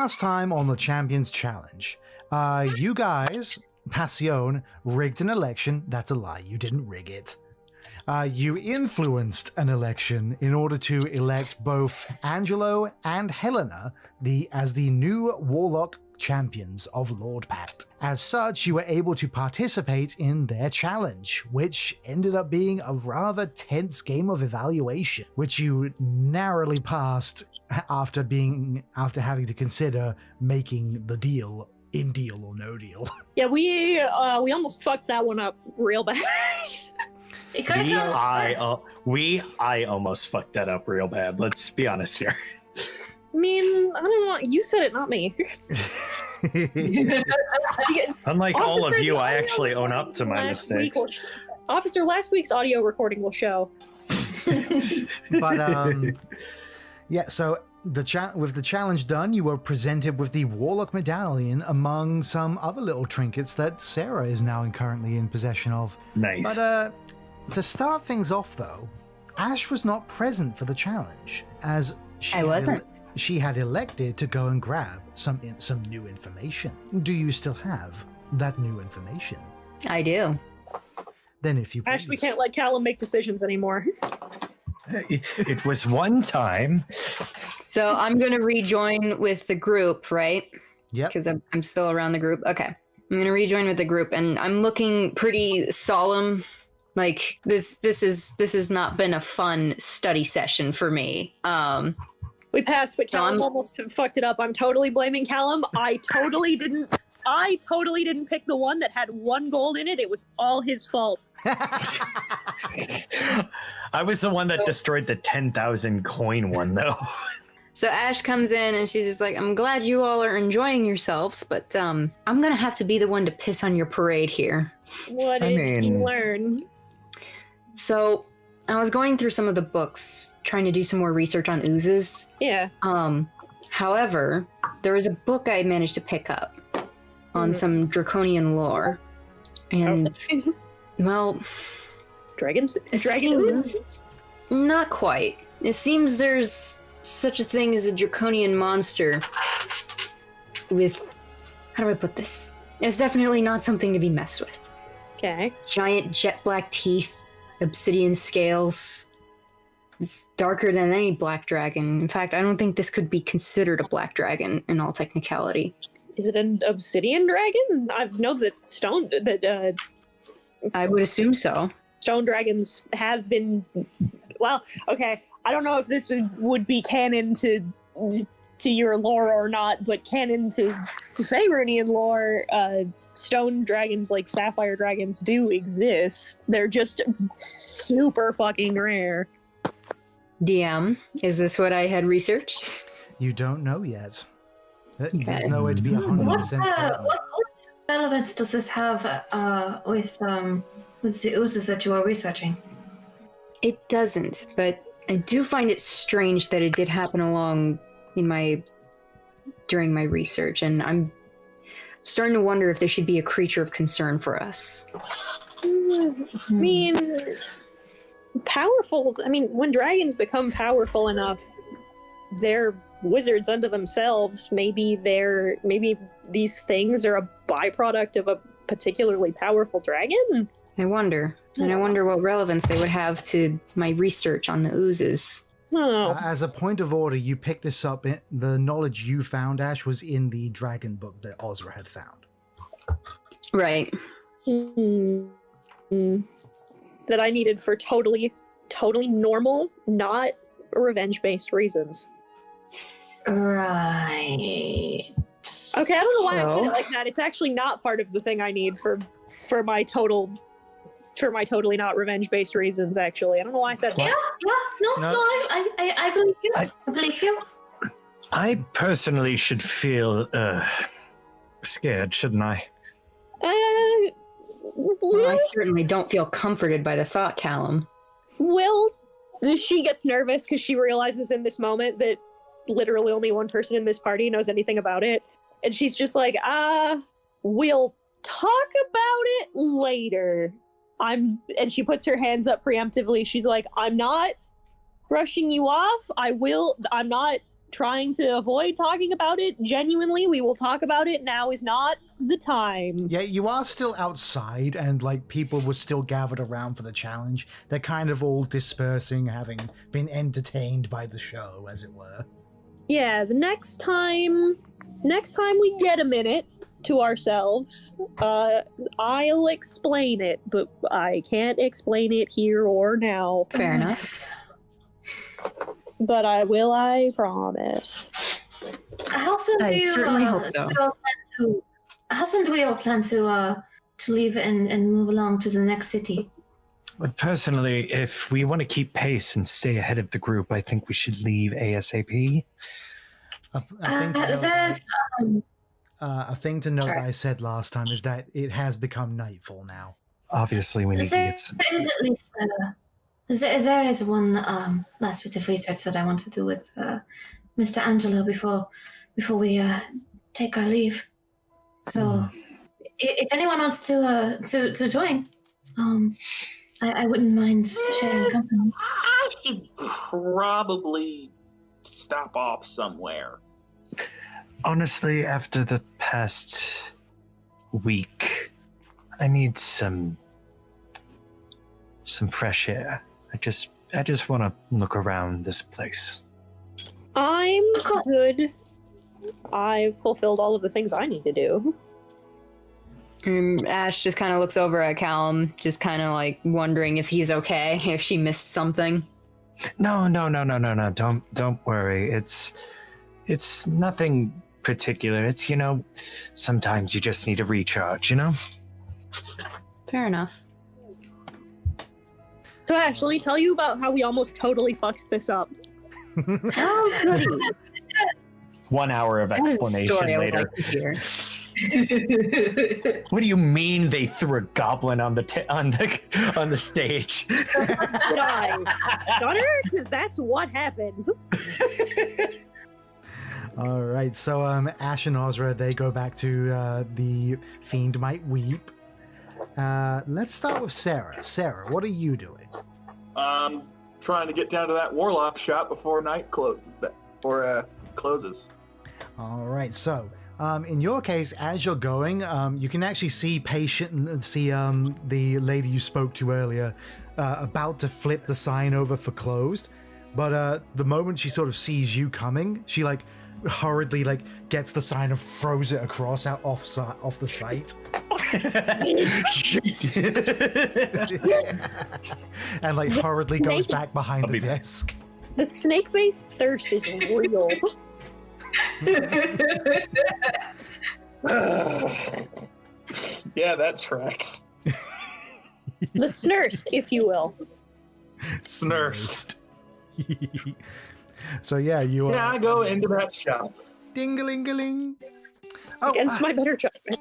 last time on the Champions Challenge, you guys, Passion, rigged an election. That's a lie. You didn't rig it. You influenced an election in order to elect both Angelo and Helena as the new Warlock champions of Lord Pact. As such, you were able to participate in their challenge, which ended up being a rather tense game of evaluation, which you narrowly passed after having to consider making the deal in Deal or No Deal. Yeah, we almost fucked that one up real bad. I almost fucked that up real bad. Let's be honest here. I mean, I don't know. You said it, not me. Unlike all of you, I actually own up to my mistakes. Officer, last week's audio recording will show. But yeah, so with the challenge done, you were presented with the Warlock Medallion among some other little trinkets that Sarah is now currently in possession of. Nice. But to start things off, though, Ash was not present for the challenge, as she had elected to go and grab some new information. Do you still have that new information? I do. Then if you please. Ash, we can't let Callum make decisions anymore. It was one time. So I'm going to rejoin with the group, right? Yep. Because I'm still around the group. Okay. I'm going to rejoin with the group, and I'm looking pretty solemn. Like, this has not been a fun study session for me. We passed, but Callum almost fucked it up. I'm totally blaming Callum. I totally didn't pick the one that had 1 gold in it. It was all his fault. I was the one that destroyed the 10,000 coin one, though. So Ash comes in and she's just like, I'm glad you all are enjoying yourselves, but I'm going to have to be the one to piss on your parade here. What did you learn? So I was going through some of the books, trying to do some more research on oozes. Yeah. However, there was a book I managed to pick up on some draconian lore. And, well... Dragons? Dragons? Not quite. It seems there's such a thing as a draconian monster with... How do I put this? It's definitely not something to be messed with. Okay. Giant jet black teeth, obsidian scales. It's darker than any black dragon. In fact, I don't think this could be considered a black dragon in all technicality. Is it an obsidian dragon? I know that I would assume so. Stone dragons have been... Well, okay, I don't know if this would be canon to your lore or not, but canon to Faerunian lore, stone dragons like sapphire dragons do exist. They're just super fucking rare. DM, is this what I had researched? You don't know yet. There's no way to be 100% certain. What relevance does this have with the oozes that you are researching? It doesn't, but I do find it strange that it did happen during my research, and I'm starting to wonder if there should be a creature of concern for us. I mean, powerful. I mean, when dragons become powerful enough, they're wizards unto themselves. Maybe these things are a byproduct of a particularly powerful dragon. I wonder. And I wonder what relevance they would have to my research on the oozes. Oh. As a point of order, you picked this up. The knowledge you found, Ash, was in the dragon book that Ozra had found. Right. That I needed for totally normal, not revenge-based reasons. Right. Okay, I don't know why I said it like that. It's actually not part of the thing I need for my totally not revenge-based reasons, actually. I don't know why I said that. No, I believe you. I believe you. I personally should feel scared, shouldn't I? Well, I certainly don't feel comforted by the thought, Callum. She gets nervous because she realizes in this moment that literally only one person in this party knows anything about it. And she's just like, we'll talk about it later. And she puts her hands up preemptively. She's like, I'm not brushing you off. I'm not trying to avoid talking about it. Genuinely, we will talk about it. Now is not the time. Yeah, you are still outside, and like people were still gathered around for the challenge. They're kind of all dispersing, having been entertained by the show, as it were. Yeah, the next time we get a minute to ourselves, I'll explain it, but I can't explain it here or now. Fair enough. But I promise. How soon I do you certainly hope so. How soon do we all plan to leave and move along to the next city? But personally, if we want to keep pace and stay ahead of the group, I think we should leave ASAP. A thing to note that I said last time is that it has become nightfall now. Obviously, we need to get some There is at least there is one last bit of research that I want to do with Mr. Angelo before we take our leave. So, if anyone wants to join, I wouldn't mind sharing company. I should probably stop off somewhere. Honestly, after the past week, I need some fresh air. I just want to look around this place. I'm good. I've fulfilled all of the things I need to do. Ash just kind of looks over at Callum, just kind of like wondering if he's okay, if she missed something. No. Don't worry. It's nothing particular. It's, sometimes you just need a recharge, Fair enough. So Ash, let me tell you about how we almost totally fucked this up. Oh, goody. 1 hour of That is a explanation story I would later. like to hear. What do you mean they threw a goblin on the stage? Did I stutter? Because that's what happens. All right, so Ash and Ozra, they go back to the Fiend Might Weep. Let's start with Sarah. Sarah, what are you doing? Trying to get down to that warlock shop before night closes. Closes. All right, so in your case, as you're going, you can actually see Patient and see the lady you spoke to earlier about to flip the sign over for closed. But the moment she sort of sees you coming, she hurriedly gets the sign and throws it across out off the site. And hurriedly goes back behind the desk. The snake-based thirst is real. Yeah, that tracks. The snurst, if you will. Snurst. So yeah, you Yeah, I go into that shop. Ding-a-ling-a-ling. Oh, Against my better judgment.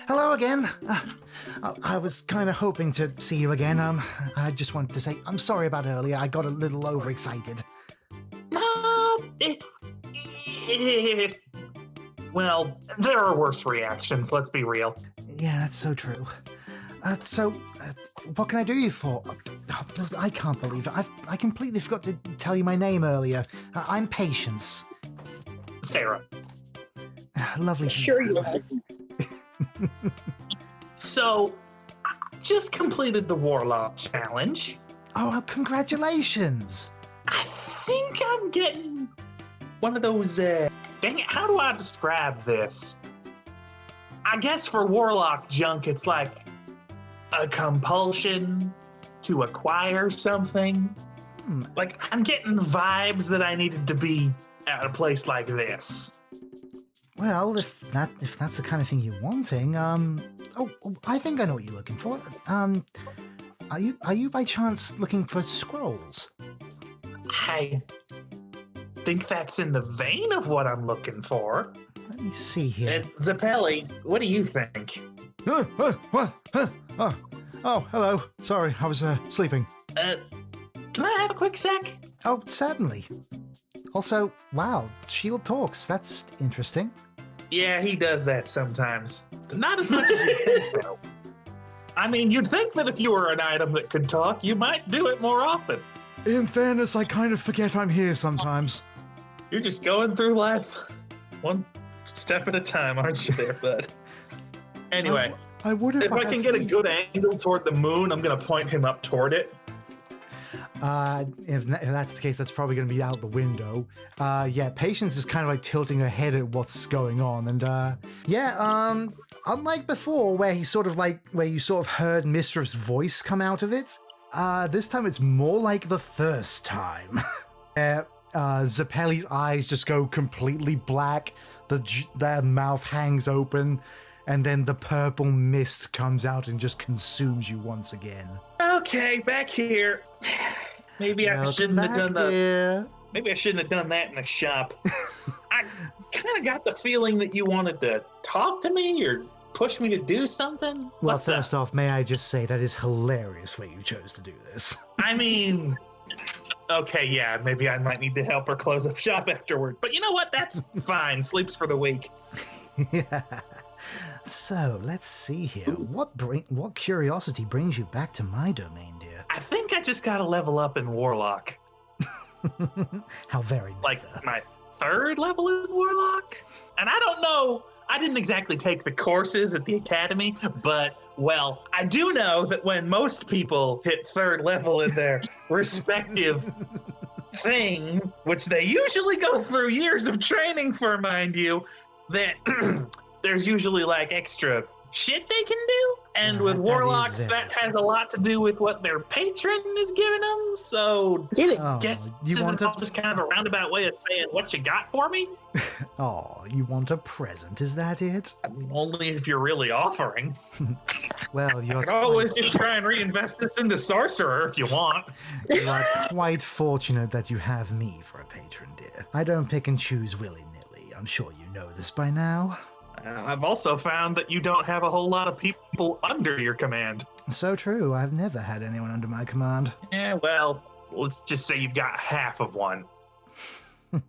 hello again. I was kind of hoping to see you again. I just wanted to say I'm sorry about earlier. I got a little overexcited. Well, there are worse reactions, let's be real. Yeah, that's so true. What can I do you for? I can't believe it. I completely forgot to tell you my name earlier. I'm Patience. Sarah. Lovely. Sure you are. So, I just completed the Warlock Challenge. Oh, congratulations. I think I'm getting one of those, dang it, how do I describe this? I guess for Warlock junk, it's like a compulsion to acquire something. I'm getting the vibes that I needed to be at a place like this. Well, if that's the kind of thing you're wanting, I think I know what you're looking for. Are you by chance looking for scrolls? I think that's in the vein of what I'm looking for. Let me see here. Zappelli, what do you think? Oh, hello. Sorry, I was sleeping. Can I have a quick sec? Oh, certainly. Also, wow, Shield talks. That's interesting. Yeah, he does that sometimes. But not as much as you think, though. I mean, you'd think that if you were an item that could talk, you might do it more often. In fairness, I kind of forget I'm here sometimes. You're just going through life one step at a time, aren't you there, bud? Anyway, I would if I had can get a three. good angle toward the moon, I'm going to point him up toward it. If that's the case, that's probably going to be out the window. Yeah, Patience is kind of like tilting her head at what's going on, and unlike before, where you sort of heard Mistress' voice come out of it, this time it's more like the first time. Zappelli's eyes just go completely black. Their mouth hangs open, and then the purple mist comes out and just consumes you once again. Okay, back here. Maybe I shouldn't have done that. Maybe I shouldn't have done that in the shop. I kind of got the feeling that you wanted to talk to me or push me to do something. Well, first off, may I just say that is hilarious way you chose to do this. I mean, okay, yeah, maybe I might need to help her close up shop afterward. But you know what? That's fine. Sleeps for the week. Yeah. So, let's see here. What curiosity brings you back to my domain, dear? I think I just got to level up in Warlock. How very meta. Like my 3rd level in Warlock? And I don't know. I didn't exactly take the courses at the academy, but, well, I do know that when most people hit 3rd level in their respective thing, which they usually go through years of training for, mind you, that there's usually like extra shit they can do. And with Warlocks, that has a lot to do with what their patron is giving them. So, Give it. just kind of a roundabout way of saying what you got for me? Oh, you want a present, is that it? I mean, only if you're really offering. Well, I can always just try and reinvest this into Sorcerer if you want. You are quite fortunate that you have me for a patron, dear. I don't pick and choose willy-nilly. I'm sure you know this by now. I've also found that you don't have a whole lot of people under your command. So true. I've never had anyone under my command. Yeah, well, let's just say you've got half of one. I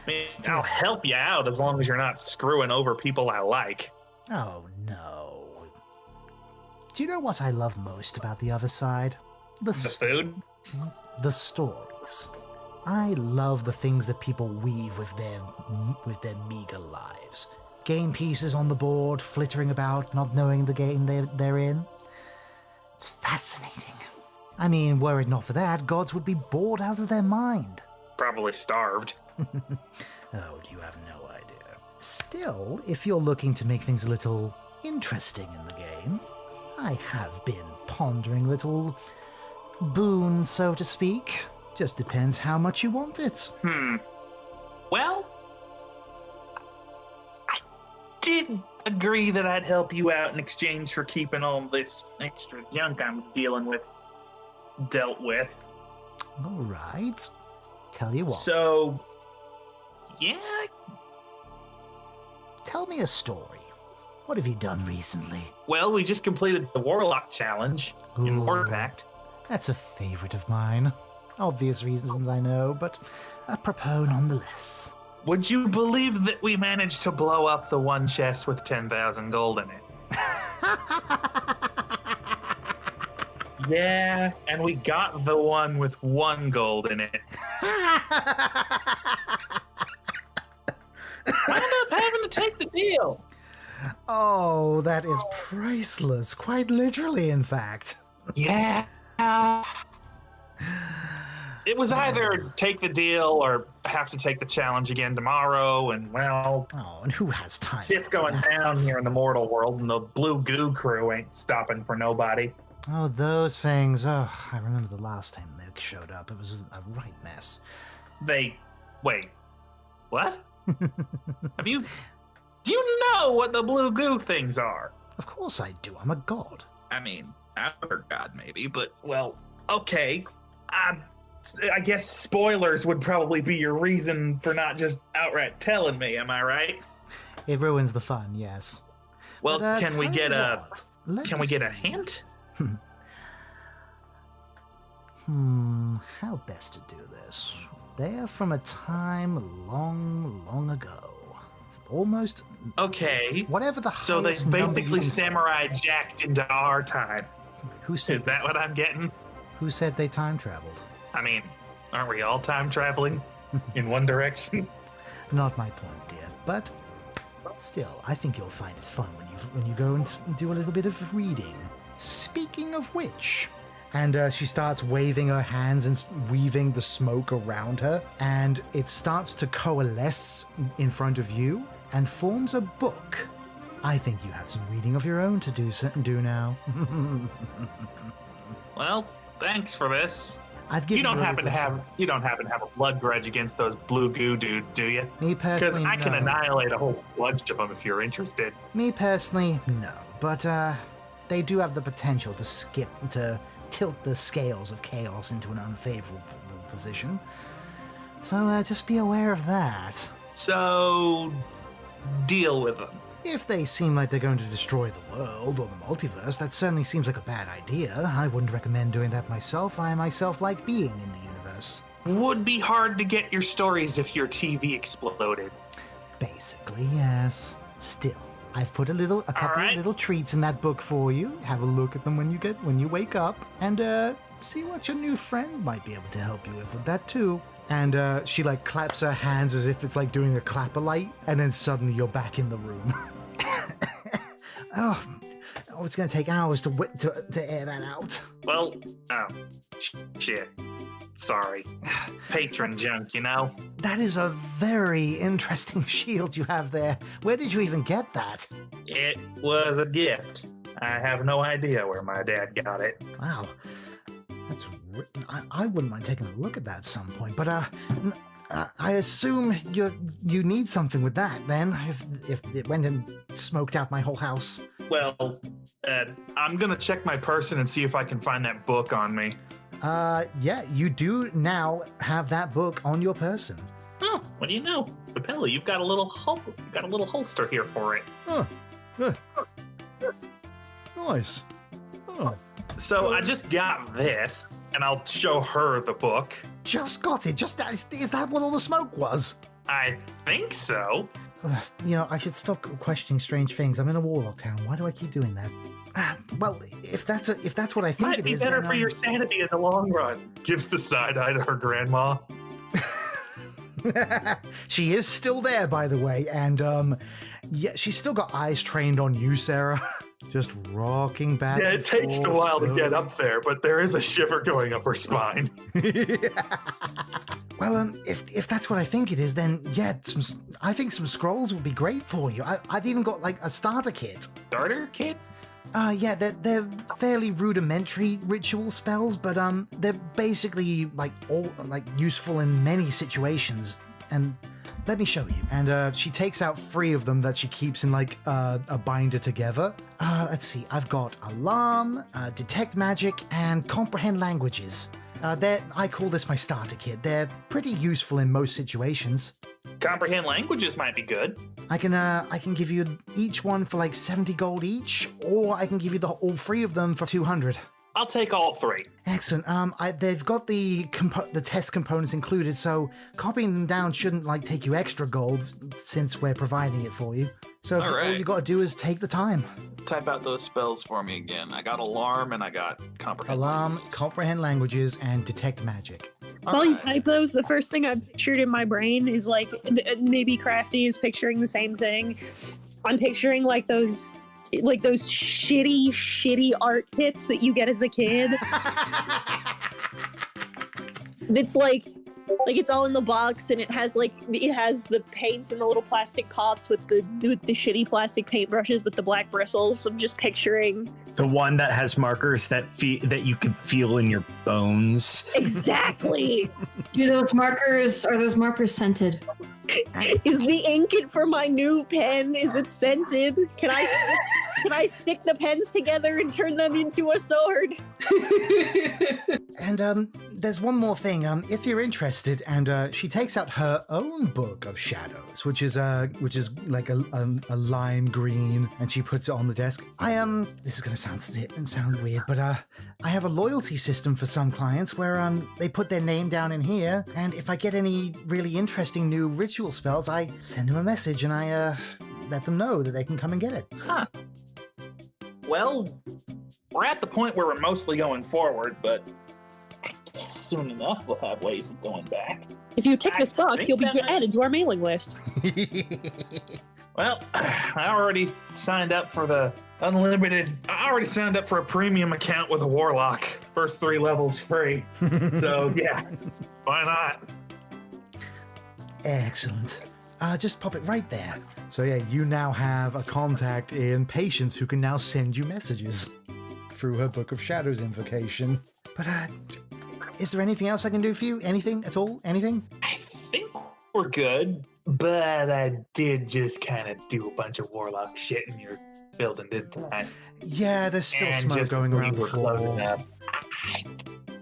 mean, I'll help you out as long as you're not screwing over people I like. Oh, no. Do you know what I love most about the other side? The food? The stories. I love the things that people weave with their meager lives. Game pieces on the board, flittering about, not knowing the game they're in. It's fascinating. I mean, were it not for that, gods would be bored out of their mind. Probably starved. Oh, you have no idea. Still, if you're looking to make things a little interesting in the game, I have been pondering little boons, so to speak. Just depends how much you want it. Well, I did agree that I'd help you out in exchange for keeping all this extra junk I'm dealing with dealt with. All right. Tell you what. So, yeah. Tell me a story. What have you done recently? Well, we just completed the Warlock Challenge in Ooh. Warpact. That's a favorite of mine. Obvious reasons, I know, but apropos nonetheless. Would you believe that we managed to blow up the one chest with 10,000 gold in it? Yeah, and we got the one with 1 gold in it. Wound up having to take the deal. Oh, that is priceless. Quite literally, in fact. Yeah. It was either take the deal or have to take the challenge again tomorrow, and well... Oh, and who has time? Shit's going down here in the mortal world, and the blue goo crew ain't stopping for nobody. Oh, those things. Oh, I remember the last time they showed up. It was a right mess. Wait. What? Do you know what the blue goo things are? Of course I do. I'm a god. I mean, outer god maybe, but, well, okay. I guess spoilers would probably be your reason for not just outright telling me, am I right? It ruins the fun, yes. Well, But, can we tell get you a what, let can me we get a see. hint? How best to do this? They're from a time long, long ago. Almost Okay. whatever the So they highest number basically you can samurai find. jacked into our time. Who said Is that what I'm getting? Who said they time traveled? I mean, aren't we all time traveling? in one direction. Not my point, dear. But still, I think you'll find it fun when you go and do a little bit of reading. Speaking of which, and she starts waving her hands and weaving the smoke around her, and it starts to coalesce in front of you and forms a book. I think you have some reading of your own to do now. Well, thanks for this. I've given You don't a happen to have a blood grudge against those blue goo dudes, do you? Me personally, Because I can no. annihilate a whole bunch of them if you're interested. Me personally, no. But they do have the potential to tilt the scales of chaos into an unfavorable position. So just be aware of that. So, deal with them. If they seem like they're going to destroy the world or the multiverse, that certainly seems like a bad idea. I wouldn't recommend doing that myself. I myself like being in the universe. Would be hard to get your stories if your TV exploded. Basically, yes. Still, I've put a couple Alright. of little treats in that book for you. Have a look at them when you wake up, and see what your new friend might be able to help you with that too. And she like claps her hands as if it's like doing a clapper light, and then suddenly you're back in the room. oh, it's gonna take hours to air that out. Well, shit. Sorry. Patron junk, you know? That is a very interesting shield you have there. Where did you even get that? It was a gift. I have no idea where my dad got it. Wow. I wouldn't mind taking a look at that at some point, but I assume you need something with that then, if it went and smoked out my whole house. Well, I'm gonna check my person and see if I can find that book on me. Yeah, you do now have that book on your person. Oh, what do you know? Zapella, you've got a little holster here for it. Oh, nice. Oh. So I just got this, and I'll show her the book. Just got it. Is that what all the smoke was? I think so. I should stop questioning strange things. I'm in a warlock town. Why do I keep doing that? Well, if that's what I think Might it be is, better then, for your sanity in the long run. Gives the side eye to her grandma. She is still there, by the way, and yeah, she's still got eyes trained on you, Sarah. Just rocking back. Yeah, and it takes a forth, while to so- get up there, but there is a shiver going up her spine. Well, if that's what I think it is, then yeah, I think some scrolls would be great for you. I've even got like a starter kit. Starter kit? Yeah, they're fairly rudimentary ritual spells, but they're basically like all like useful in many situations. And let me show you. And she takes out 3 of them that she keeps in like a binder together. Let's see. I've got Alarm, Detect Magic, and Comprehend Languages. I call this my starter kit. They're pretty useful in most situations. Comprehend languages might be good. I can give you each one for like 70 gold each, or I can give you all 3 of them for 200. I'll take all 3. Excellent. They've got the test components included, so copying them down shouldn't like take you extra gold since we're providing it for you. So all Alright. you got to do is take the time. Type out those spells for me again. I got Alarm and I got Comprehend. Alarm, Languages. Comprehend Languages, and Detect Magic. While you Alright. type those, the first thing I pictured in my brain is like maybe Crafty is picturing the same thing. I'm picturing like those shitty art kits that you get as a kid. It's like it's all in the box and it has the paints in the little plastic pots with the shitty plastic paintbrushes with the black bristles. I'm just picturing The one that has markers that you can feel in your bones. exactly. Are those markers scented? Is the ink for my new pen? Is it scented? Can I stick the pens together and turn them into a sword? And there's one more thing. If you're interested, and she takes out her own book of shadows, which is like a lime green, and she puts it on the desk. This is gonna sound weird, but I have a loyalty system for some clients where they put their name down in here, and if I get any really interesting new ritual spells, I send them a message and I let them know that they can come and get it. Huh. Well, we're at the point where we're mostly going forward, but I guess soon enough we'll have ways of going back. If you tick this I box, think you'll be that might- added to our mailing list. Well, I already signed up for the unlimited. I already signed up for a premium account with a warlock. First 3 levels free. So yeah, why not? Excellent. Just pop it right there. So yeah, you now have a contact in Patience who can now send you messages through her Book of Shadows invocation. But is there anything else I can do for you? Anything at all? Anything? I think we're good, but I did just kind of do a bunch of warlock shit in your building, didn't I? Yeah, there's still And smoke just going before around you the were closing floor. up,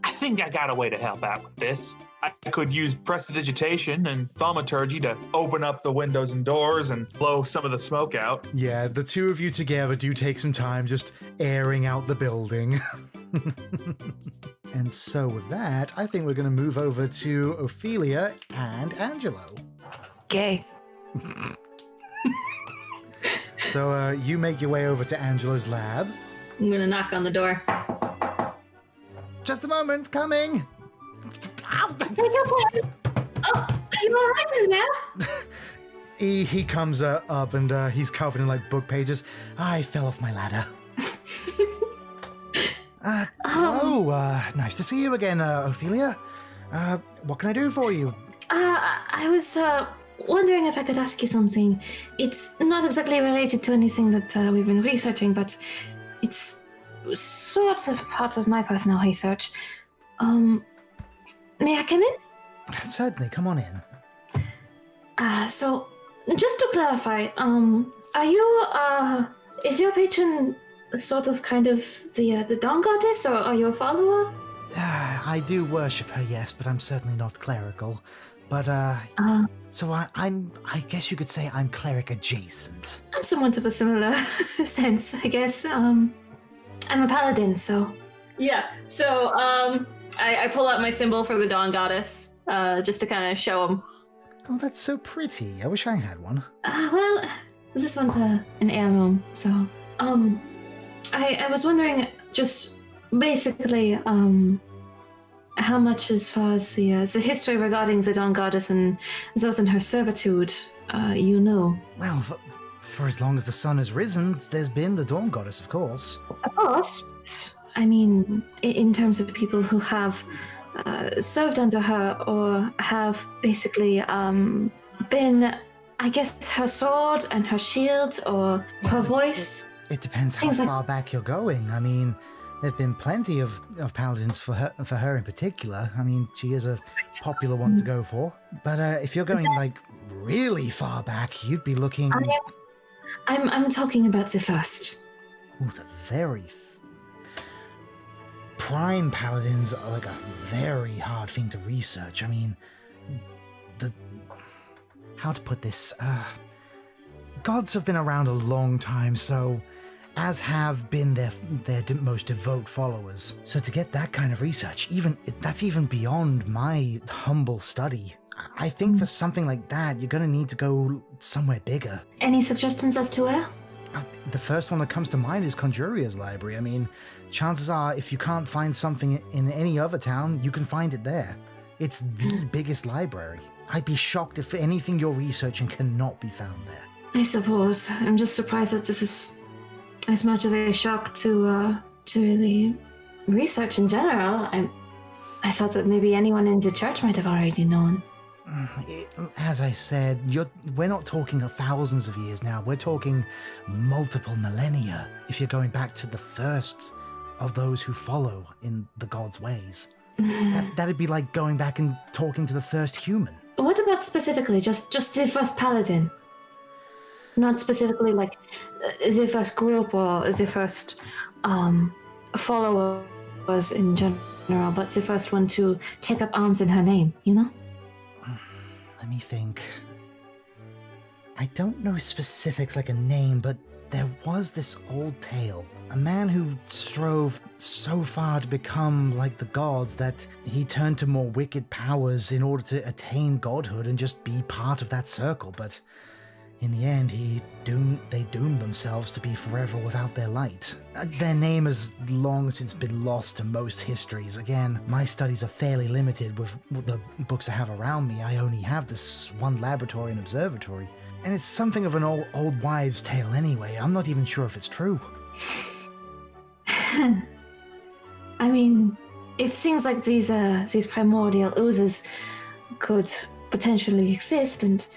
I think I got a way to help out with this. I could use prestidigitation and thaumaturgy to open up the windows and doors and blow some of the smoke out. Yeah, the two of you together do take some time just airing out the building. And so with that, I think we're going to move over to Ophelia and Angelo. Gay. So you make your way over to Angelo's lab. I'm gonna knock on the door. Just a moment, coming. Take your time. Oh, are you alright in there? He comes up and he's covered in like book pages. I fell off my ladder. Hello, nice to see you again, Ophelia. What can I do for you? I was wondering if I could ask you something. It's not exactly related to anything that we've been researching, but it's sort of part of my personal research. May I come in? Certainly, come on in. So, just to clarify, are you, is your patron sort of kind of the dawn goddess, or are you a follower? I do worship her, yes, but I'm certainly not clerical. But, so I guess you could say I'm cleric adjacent. I'm somewhat of a similar sense, I guess. I'm a paladin, so. Yeah, so, I pull out my symbol for the dawn goddess, just to kind of show him. Oh, that's so pretty. I wish I had one. Well, this one's an heirloom, so. I was wondering, just basically, how much as far as the history regarding the dawn goddess and those in her servitude, you know. Well, for as long as the sun has risen, there's been the dawn goddess, of course. Of course. I mean, in terms of people who have served under her or have basically been, I guess, her sword and her shield or her voice. It depends how Things like- far back you're going. I mean, there've been plenty of paladins for her in particular. I mean, she is a popular one to go for. But if you're going like really far back, you'd be looking. I'm talking about the first. Ooh, the very prime paladins are like a very hard thing to research. I mean, how to put this? Gods have been around a long time, so as have been their most devout followers. So to get that kind of research, that's even beyond my humble study. I think for something like that, you're gonna need to go somewhere bigger. Any suggestions as to where? The first one that comes to mind is Conjuria's library. I mean, chances are, if you can't find something in any other town, you can find it there. It's the biggest library. I'd be shocked if anything you're researching cannot be found there. I suppose. I'm just surprised that this is as much of a shock to really research in general. I thought that maybe anyone in the church might have already known. As I said, we're not talking of thousands of years now. We're talking multiple millennia, if you're going back to the first of those who follow in the god's ways. That'd be like going back and talking to the first human. What about specifically just the first paladin? Not specifically like the first group or the first followers in general, but the first one to take up arms in her name, you know? Let me think. I don't know specifics like a name, but there was this old tale. A man who strove so far to become like the gods that he turned to more wicked powers in order to attain godhood and just be part of that circle, but In the end, they doomed themselves to be forever without their light. Their name has long since been lost to most histories. Again, my studies are fairly limited with the books I have around me. I only have this one laboratory and observatory. And it's something of an old wives' tale anyway. I'm not even sure if it's true. I mean, if things like these primordial oozes could potentially exist, and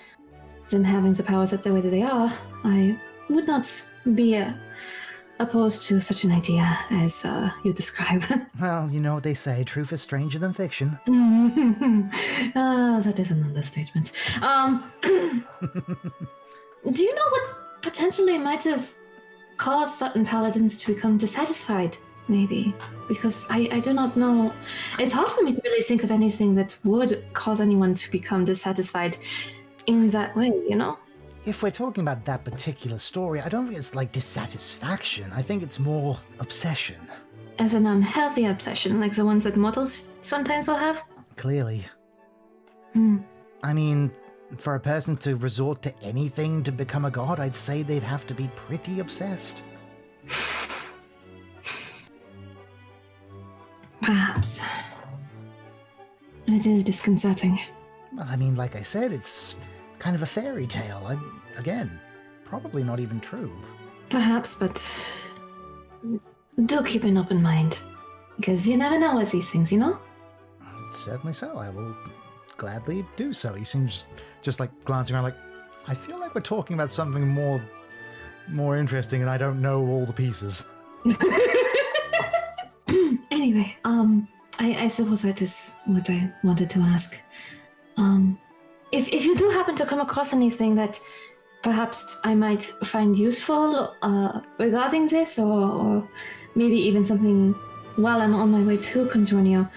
them having the powers that the way that they are, I would not be opposed to such an idea as you describe. Well, you know what they say, truth is stranger than fiction. That is an understatement. Do you know what potentially might have caused certain paladins to become dissatisfied? Maybe. Because I do not know. It's hard for me to really think of anything that would cause anyone to become dissatisfied in that way, you know? If we're talking about that particular story, I don't think it's like dissatisfaction. I think it's more obsession. As an unhealthy obsession, like the ones that mortals sometimes will have? Clearly. Hmm. I mean, for a person to resort to anything to become a god, I'd say they'd have to be pretty obsessed. Perhaps. It is disconcerting. Well, I mean, like I said, it's kind of a fairy tale. Again, probably not even true. Perhaps, but do keep an open mind. Because you never know with these things, you know? Certainly so. I will gladly do so. He seems just like glancing around like, I feel like we're talking about something more interesting and I don't know all the pieces. Anyway, I suppose that is what I wanted to ask. If you do happen to come across anything that perhaps I might find useful regarding this, or maybe even something while I'm on my way to Conjunio,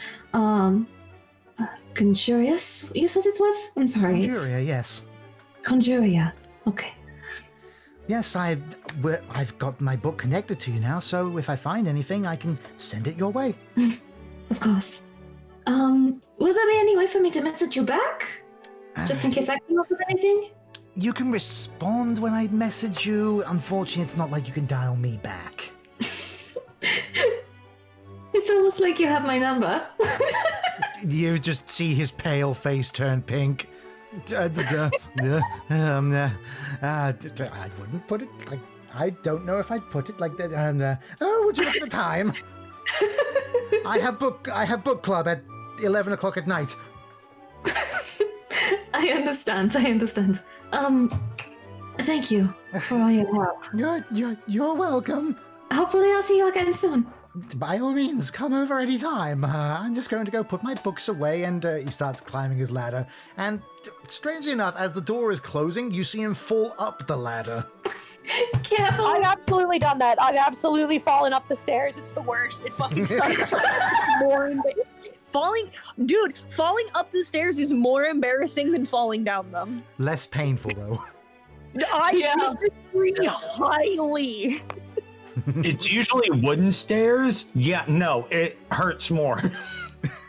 Conjurious, you said it was? I'm sorry. Conjuria, yes. Conjuria, okay. Yes, I've got my book connected to you now, so if I find anything, I can send it your way. Of course. Will there be any way for me to message you back? Just in case I come up with anything? You can respond when I message you. Unfortunately, it's not like you can dial me back. It's almost like you have my number. You just see his pale face turn pink. I wouldn't put it like... I don't know if I'd put it like that. Would you look at the time? I have book club at 11 o'clock at night. I understand. Thank you for all your help. You're welcome. Hopefully I'll see you again soon. By all means, come over any time. I'm just going to go put my books away, and he starts climbing his ladder. And strangely enough, as the door is closing, you see him fall up the ladder. Careful. I've absolutely done that. I've absolutely fallen up the stairs. It's the worst. It fucking sucks. Falling up the stairs is more embarrassing than falling down them. Less painful, though. I disagree highly. It's usually wooden stairs. Yeah, no, it hurts more.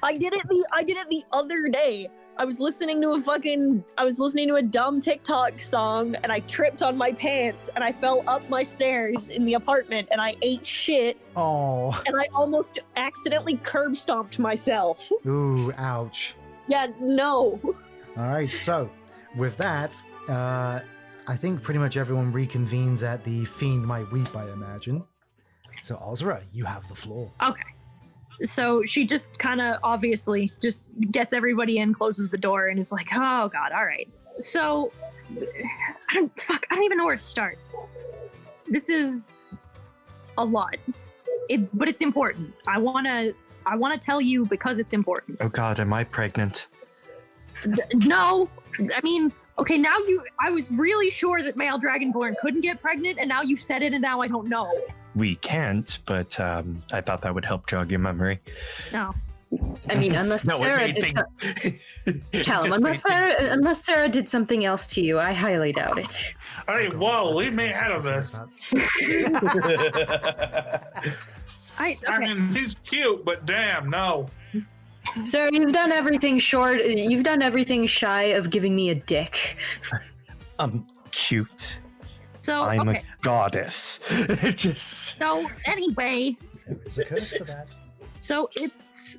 I did it the other day. I was listening to a dumb TikTok song and I tripped on my pants and I fell up my stairs in the apartment and I ate shit. Oh. And I almost accidentally curb stomped myself. Ooh, ouch. Yeah, no. All right, so with that, I think pretty much everyone reconvenes at the Fiend Might Weep, I imagine. So, Ozra, you have the floor. Okay. So she just kind of obviously just gets everybody in, closes the door, and is like, oh god, all right. So, I don't even know where to start. This is a lot. But it's important. I wanna tell you because it's important. Oh god, am I pregnant? No, I mean, okay, I was really sure that male Dragonborn couldn't get pregnant, and now you've said it, and now I don't know. We can't, but I thought that would help jog your memory. No. I mean, unless Sarah did Callum, unless Sarah did something else to you, I highly doubt it. Hey, whoa, leave me out of this. I mean, he's cute, but damn, no. Sarah, you've done everything shy of giving me a dick. cute. So I'm okay. a goddess. Just So anyway, It's a curse for that. so it's,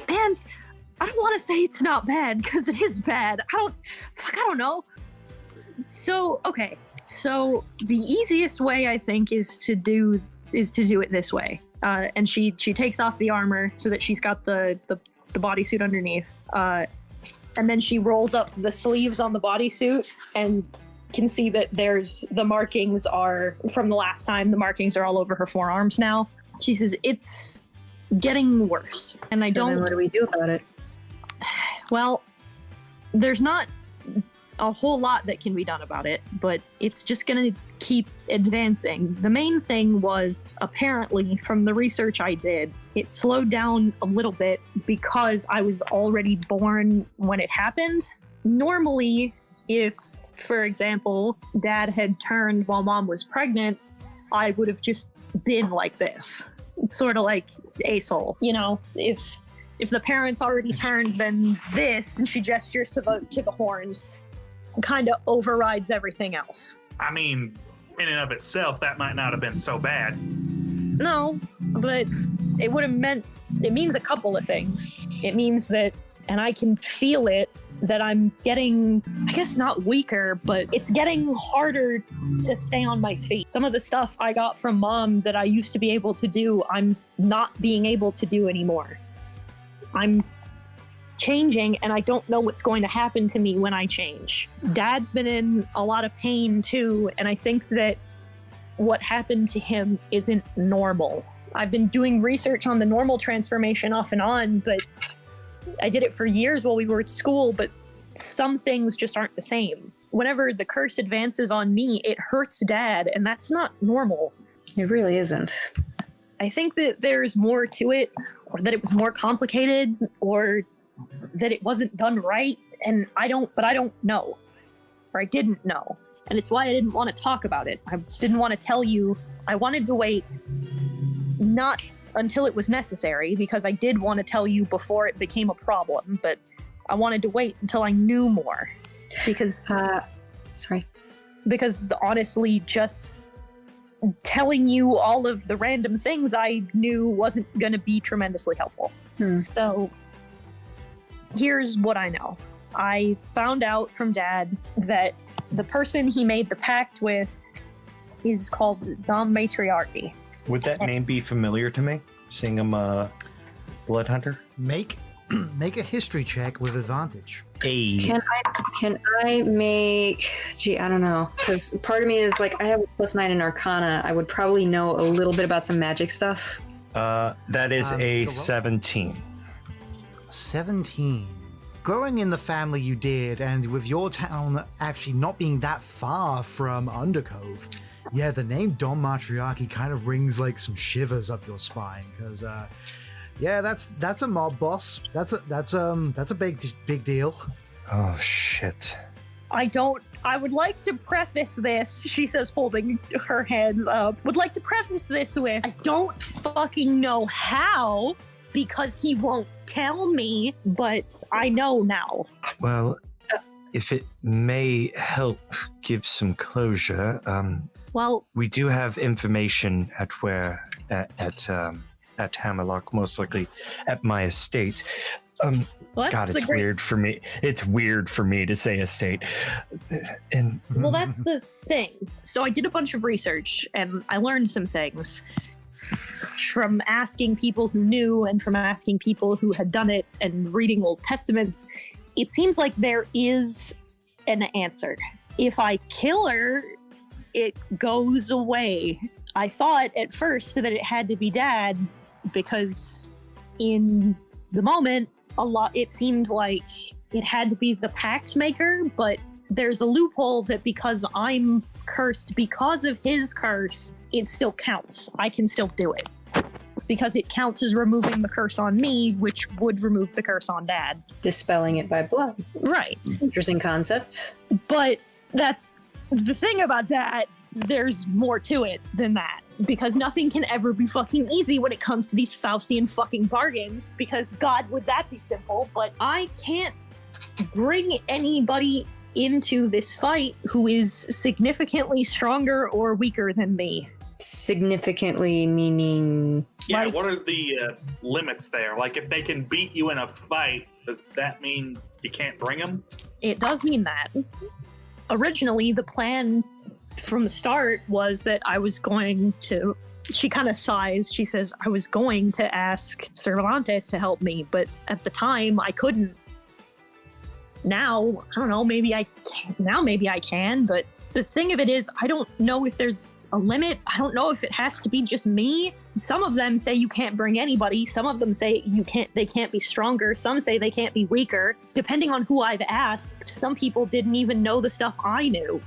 man, I don't want to say it's not bad because it is bad. I don't know. So okay, so the easiest way I think is to do it this way. And she takes off the armor so that she's got the bodysuit underneath. And then she rolls up the sleeves on the bodysuit and can see that the markings are from the last time. The markings are all over her forearms now. She says, it's getting worse. And I don't... Then what do we do about it? Well, there's not a whole lot that can be done about it, but it's just going to keep advancing. The main thing was, apparently, from the research I did, it slowed down a little bit because I was already born when it happened. Normally, if, for example, Dad had turned while Mom was pregnant, I would have just been like this. Sort of like asshole, you know? If the parents already turned, then this, and she gestures to the horns, kind of overrides everything else. I mean, in and of itself, that might not have been so bad. No, but it would have it means a couple of things. It means that, and I can feel it, that I'm getting, I guess not weaker, but it's getting harder to stay on my feet. Some of the stuff I got from Mom that I used to be able to do, I'm not being able to do anymore. I'm changing, and I don't know what's going to happen to me when I change. Dad's been in a lot of pain too, and I think that what happened to him isn't normal. I've been doing research on the normal transformation off and on, but I did it for years while we were at school, but some things just aren't the same. Whenever the curse advances on me, it hurts Dad, and that's not normal. It really isn't. I think that there's more to it, or that it was more complicated, or that it wasn't done right, and I don't know, or I didn't know, and it's why I didn't want to talk about it. I didn't want to tell you. I wanted to wait, not until it was necessary, because I did want to tell you before it became a problem, but I wanted to wait until I knew more, because honestly, just telling you all of the random things I knew wasn't going to be tremendously helpful. So here's what I know. I found out from Dad that the person he made the pact with is called Dom Matriarchy. would that name be familiar to me? Seeing I'm a blood hunter. Make a history check with advantage. Hey. Can I make? Gee, I don't know, because part of me is like, I have a +9 in Arcana. I would probably know a little bit about some magic stuff. That is a 17. 17. Growing in the family you did, and with your town actually not being that far from Undercove, yeah, the name Dom Matriarchy kind of rings like some shivers up your spine, because yeah, that's a mob boss. That's a big deal. Oh shit. I would like to preface this, she says, holding her hands up, would like to preface this with, I don't fucking know how, because he won't tell me, but I know now. Well, if it may help give some closure, Well, we do have information at Hammerlock, most likely at my estate. God, it's weird for me. It's weird for me to say estate. And well, that's the thing. So I did a bunch of research, and I learned some things from asking people who knew and from asking people who had done it and reading Old Testaments. It seems like there is an answer. If I kill her, it goes away. I thought at first that it had to be Dad, because in the moment, it seemed like it had to be the pact maker, but there's a loophole that because I'm cursed because of his curse, it still counts. I can still do it. Because it counts as removing the curse on me, which would remove the curse on Dad. Dispelling it by blood. Right. Interesting concept. But that's the thing about that. There's more to it than that. Because nothing can ever be fucking easy when it comes to these Faustian fucking bargains. Because God, would that be simple? But I can't bring anybody into this fight who is significantly stronger or weaker than me. Significantly meaning... Yeah, Like- what are the limits there? Like, if they can beat you in a fight, does that mean you can't bring them? It does mean that. Originally, the plan from the start was that I was going to... She kind of sighs. She says, I was going to ask Cervantes to help me, but at the time, I couldn't. Now, I don't know, maybe I can. Now maybe I can, but the thing of it is, I don't know if there's a limit. I don't know if it has to be just me. Some of them say you can't bring anybody. Some of them say they can't be stronger. Some say they can't be weaker. Depending on who I've asked, some people didn't even know the stuff I knew.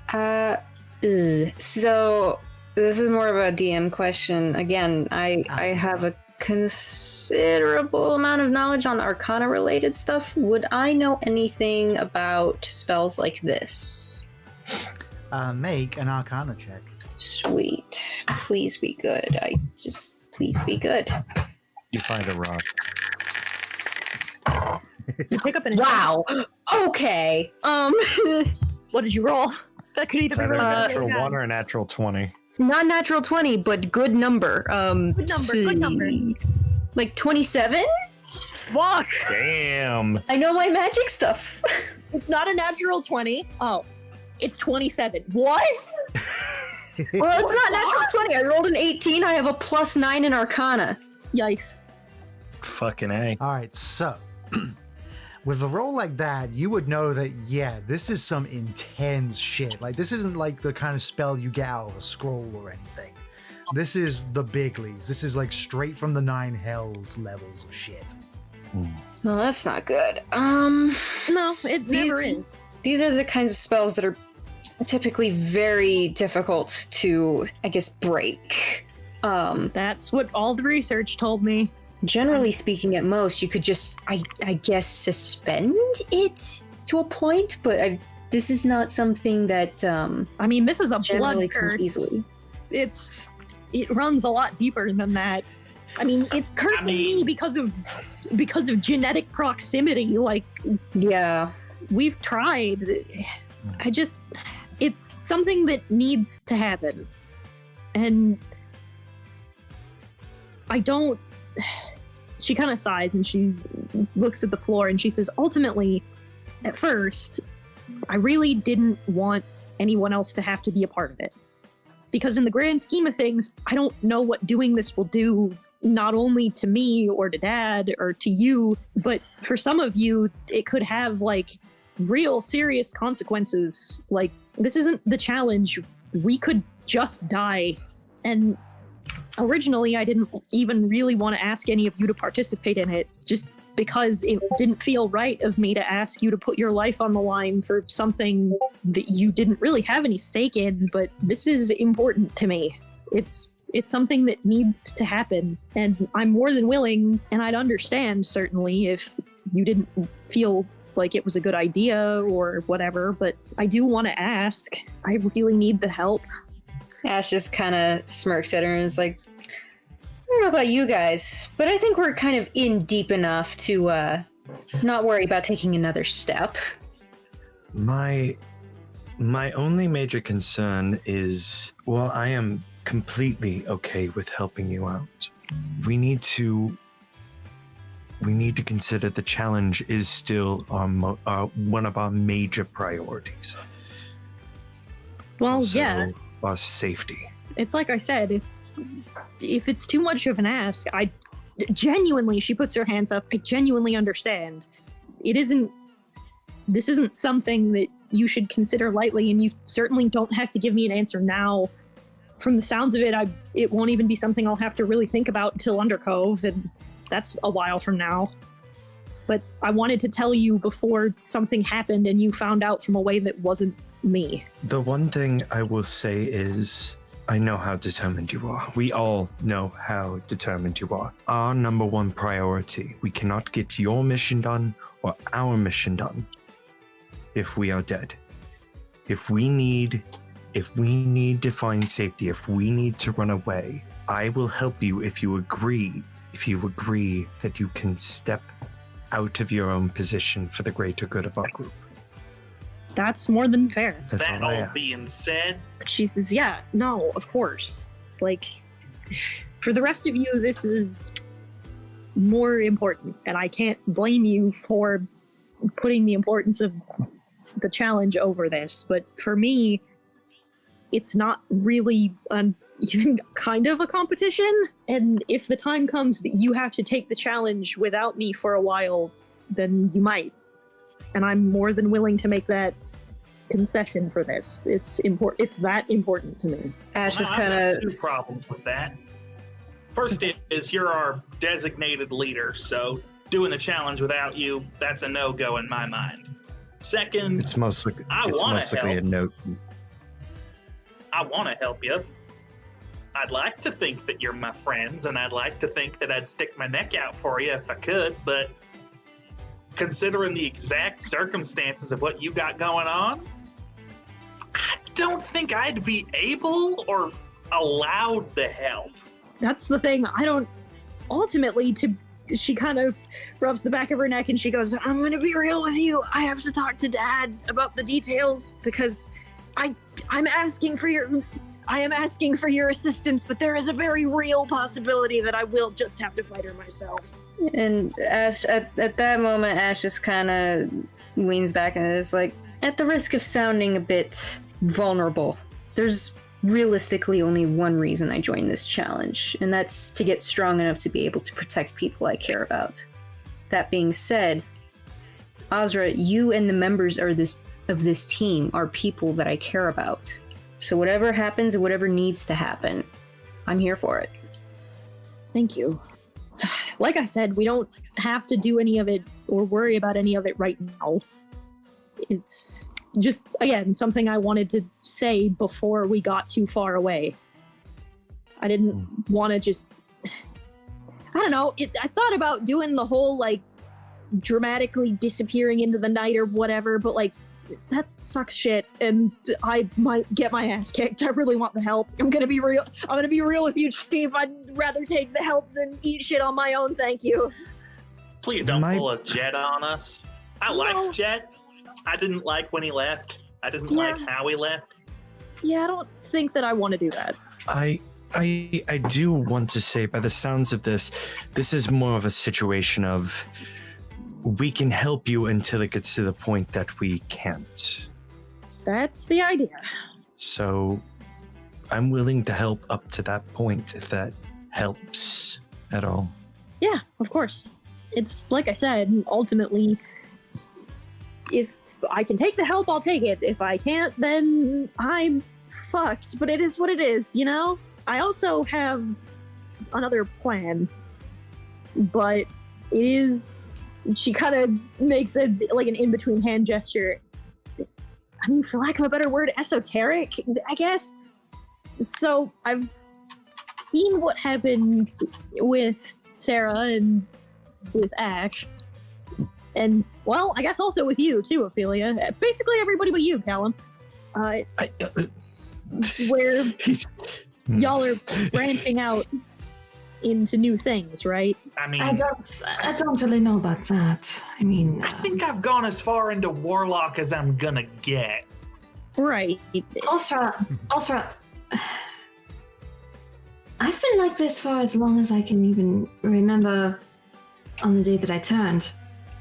So this is more of a DM question. Again, I have a considerable amount of knowledge on Arcana related stuff. Would I know anything about spells like this? Make an Arcana check. Sweet. Please be good. Please be good. You find a rock. You pick up an Wow. Okay. What did you roll? That could either It's be either really a bad or natural really bad. 1 or a natural 20. Not natural 20, but good number. Good number. Like 27? Fuck! Damn. I know my magic stuff. It's not a natural 20. Oh, it's 27. What? Well, it's not natural 20. I rolled an 18. I have a +9 in Arcana. Yikes. Fucking A. All right, so with a roll like that, you would know that, yeah, this is some intense shit. Like, this isn't like the kind of spell you get out of a scroll or anything. This is the big leagues. This is like straight from the 9 hells levels of shit. Well, that's not good. No, it never is. These are the kinds of spells that are typically very difficult to, I guess, break. That's what all the research told me. Generally speaking, at most, you could just, I guess, suspend it to a point, but this is not something that I mean, this is a generally blood comes curse. easily. It runs a lot deeper than that. I mean, it's cursing me because of genetic proximity. Like, Yeah. we've tried. It's something that needs to happen. And I don't... She kind of sighs and she looks at the floor and she says, ultimately, at first, I really didn't want anyone else to have to be a part of it. Because in the grand scheme of things, I don't know what doing this will do, not only to me or to Dad or to you, but for some of you, it could have like real serious consequences. Like, this isn't the challenge. We could just die. And originally, I didn't even really want to ask any of you to participate in it, just because it didn't feel right of me to ask you to put your life on the line for something that you didn't really have any stake in, but this is important to me. It's something that needs to happen, and I'm more than willing, and I'd understand, certainly, if you didn't feel like it was a good idea or whatever, but I do want to ask. I really need the help. Ash just kind of smirks at her and is like, I don't know about you guys, but I think we're kind of in deep enough to not worry about taking another step. My only major concern is, well, I am completely okay with helping you out. We need to consider the challenge is still one of our major priorities. Well, So, yeah. Our safety. It's like I said, if it's too much of an ask, I genuinely, she puts her hands up, I genuinely understand. This isn't something that you should consider lightly, and you certainly don't have to give me an answer now. From the sounds of it, it won't even be something I'll have to really think about until Undercove, and that's a while from now. But I wanted to tell you before something happened and you found out from a way that wasn't me. The one thing I will say is, I know how determined you are. We all know how determined you are. Our number one priority, we cannot get your mission done or our mission done if we are dead. If we need to find safety, if we need to run away, I will help you if you agree that you can step out of your own position for the greater good of our group. That's more than fair. That's That all I all have. being said, She says, yeah, no, of course. Like, for the rest of you, this is more important, and I can't blame you for putting the importance of the challenge over this. But for me, it's not really even kind of a competition. And if the time comes that you have to take the challenge without me for a while, then you might. And I'm more than willing to make that concession for this. It's important. It's that important to me. Ash is I've kind got of. two problems with that. First is you're our designated leader, so doing the challenge without you, that's a no-go in my mind. Second, It's mostly I it's wanna mostly a help. note. I want to help you. I'd like to think that you're my friends, and I'd like to think that I'd stick my neck out for you if I could, but considering the exact circumstances of what you got going on, I don't think I'd be able or allowed to help. That's the thing. I don't. Ultimately, she kind of rubs the back of her neck and she goes, I'm going to be real with you. I have to talk to Dad about the details because I am asking for your assistance, but there is a very real possibility that I will just have to fight her myself. And Ash, at that moment, Ash just kind of leans back and is like, at the risk of sounding a bit vulnerable, there's realistically only one reason I joined this challenge, and that's to get strong enough to be able to protect people I care about. That being said, Azra, you and the members of this team are people that I care about. So whatever happens and whatever needs to happen, I'm here for it. Thank you. Like I said, we don't have to do any of it or worry about any of it right now. It's just, again, something I wanted to say before we got too far away. I didn't want to just... I don't know. I thought about doing the whole, like, dramatically disappearing into the night or whatever, but, like, that sucks shit, and I might get my ass kicked. I really want the help. I'm gonna be real with you, Chief. I'd rather take the help than eat shit on my own, thank you. Please don't pull a Jet on us. I liked Jet. I didn't like when he left. I didn't like how he left. Yeah, I don't think that I want to do that. I do want to say, by the sounds of this is more of a situation of we can help you until it gets to the point that we can't. That's the idea. So I'm willing to help up to that point if that helps at all. Yeah, of course. It's like I said, ultimately, if I can take the help, I'll take it. If I can't, then I'm fucked. But it is what it is, you know? I also have another plan, but it is... She kind of makes an in-between hand gesture. I mean, for lack of a better word, esoteric, I guess. So I've seen what happened with Sarah and with Ash. And, well, I guess also with you, too, Ophelia. Basically everybody but you, Callum. Where y'all are branching out into new things, right? I mean, I don't really know about that. I mean, I think I've gone as far into Warlock as I'm gonna get. Right. Ulsra, I've been like this for as long as I can even remember on the day that I turned.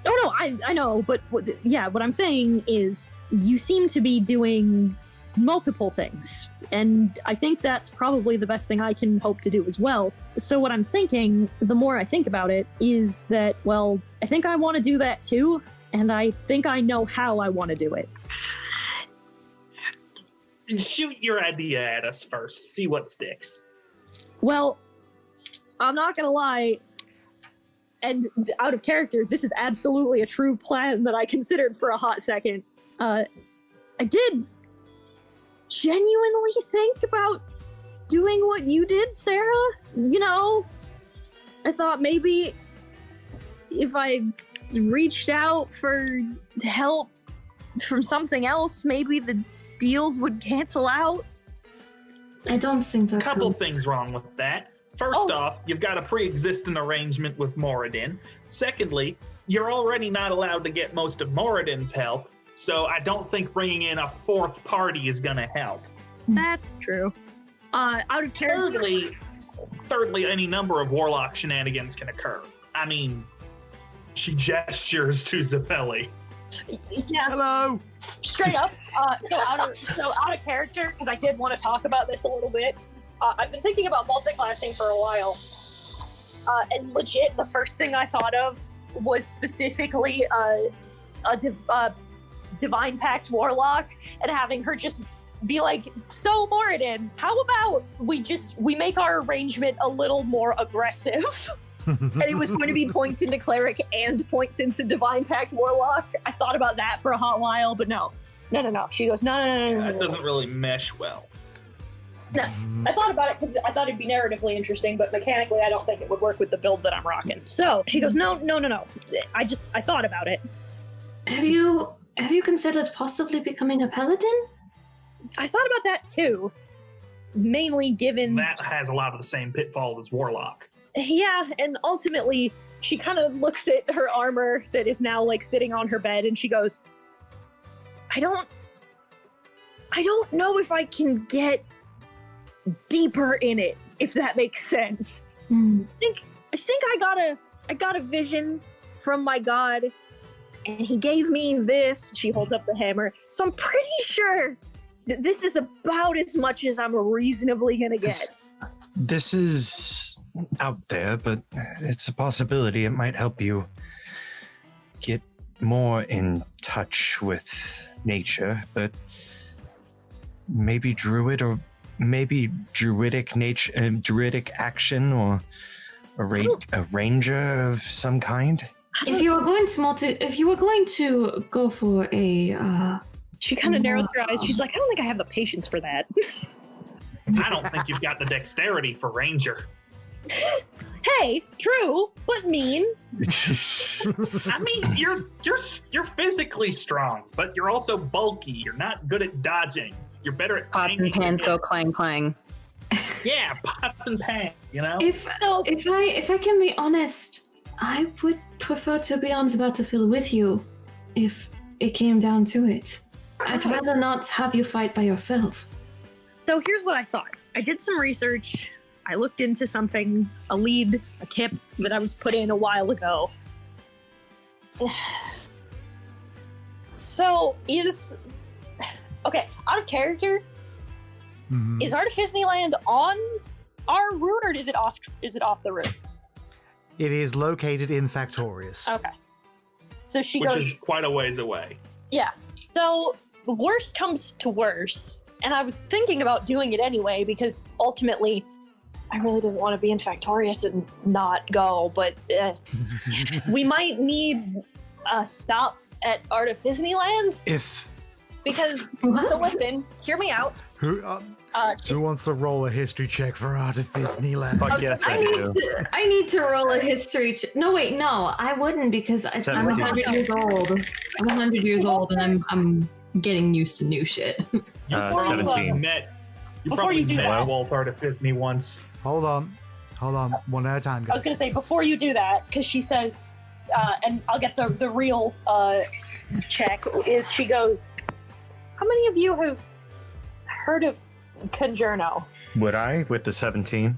Oh, no, I know, but what I'm saying is you seem to be doing multiple things, and I think that's probably the best thing I can hope to do as well. So what I'm thinking, the more I think about it, is that, well, I think I want to do that too, and I think I know how I want to do it. Shoot your idea at us first, see what sticks. Well, I'm not gonna lie, and out of character, this is absolutely a true plan that I considered for a hot second. I did genuinely think about doing what you did, Sarah. You know, I thought maybe if I reached out for help from something else, maybe the deals would cancel out. I don't think that's... Couple things wrong with that. First off, you've got a pre-existing arrangement with Moradin. Secondly, you're already not allowed to get most of Moradin's help. So I don't think bringing in a fourth party is going to help. That's true. Out of character. Thirdly, any number of warlock shenanigans can occur. I mean, she gestures to Zappelli. Yeah. Hello. Straight up. So out of character, because I did want to talk about this a little bit. I've been thinking about multiclassing for a while, and legit, the first thing I thought of was specifically a Divine Pact Warlock, and having her just be like, "So Moradin, how about we make our arrangement a little more aggressive?" And it was going to be points into Cleric and points into Divine Pact Warlock. I thought about that for a hot while, but no. She goes, no. That doesn't really mesh well. No, I thought about it because I thought it'd be narratively interesting, but mechanically I don't think it would work with the build that I'm rocking. So she goes, no. I thought about it. Have you considered possibly becoming a paladin? I thought about that too. Mainly given That has a lot of the same pitfalls as warlock. Yeah, and ultimately she kind of looks at her armor that is now like sitting on her bed and she goes, I don't know if I can get deeper in it, if that makes sense. I think I got a vision from my god, and he gave me this. She holds up the hammer. So I'm pretty sure that this is about as much as I'm reasonably gonna get. This is out there, but it's a possibility. It might help you get more in touch with nature, but maybe druidic action, or a ranger of some kind. If you were going to go for a She kind of narrows her eyes. She's like, I don't think I have the patience for that. I don't think you've got the dexterity for ranger. Hey, true, but mean. I mean, you're physically strong, but you're also bulky. You're not good at dodging. You're better at Pots and hanging pans in. go clang clang. Yeah, pots and pans. You know. If I can be honest, I would prefer to be on the battlefield with you, if it came down to it. I'd rather not have you fight by yourself. So here's what I thought. I did some research. I looked into something, a tip that I was put in a while ago. Okay, out of character, is Artificiny on our route, or is it off the route? It is located in Factorious. Okay. So she Which goes, is quite a ways away. yeah. So the worst comes to worst, and I was thinking about doing it anyway because ultimately I really didn't want to be in Factorious and not go, but we might need a stop at Artificiny Land. Because, so listen, hear me out. Who wants to roll a history check for Artificiny Land? Fuck yes, I do. I need to roll a history. No, wait, no, I wouldn't because I'm 100 years old. I'm 100 years old, and I'm getting used to new shit. You 17. probably met that. Walt Artificiny once. Hold on, one at a time, guys. I was going to say, before you do that, because she says, and I'll get the real check, is she goes, how many of you have heard of Conjurno? Would I with the 17?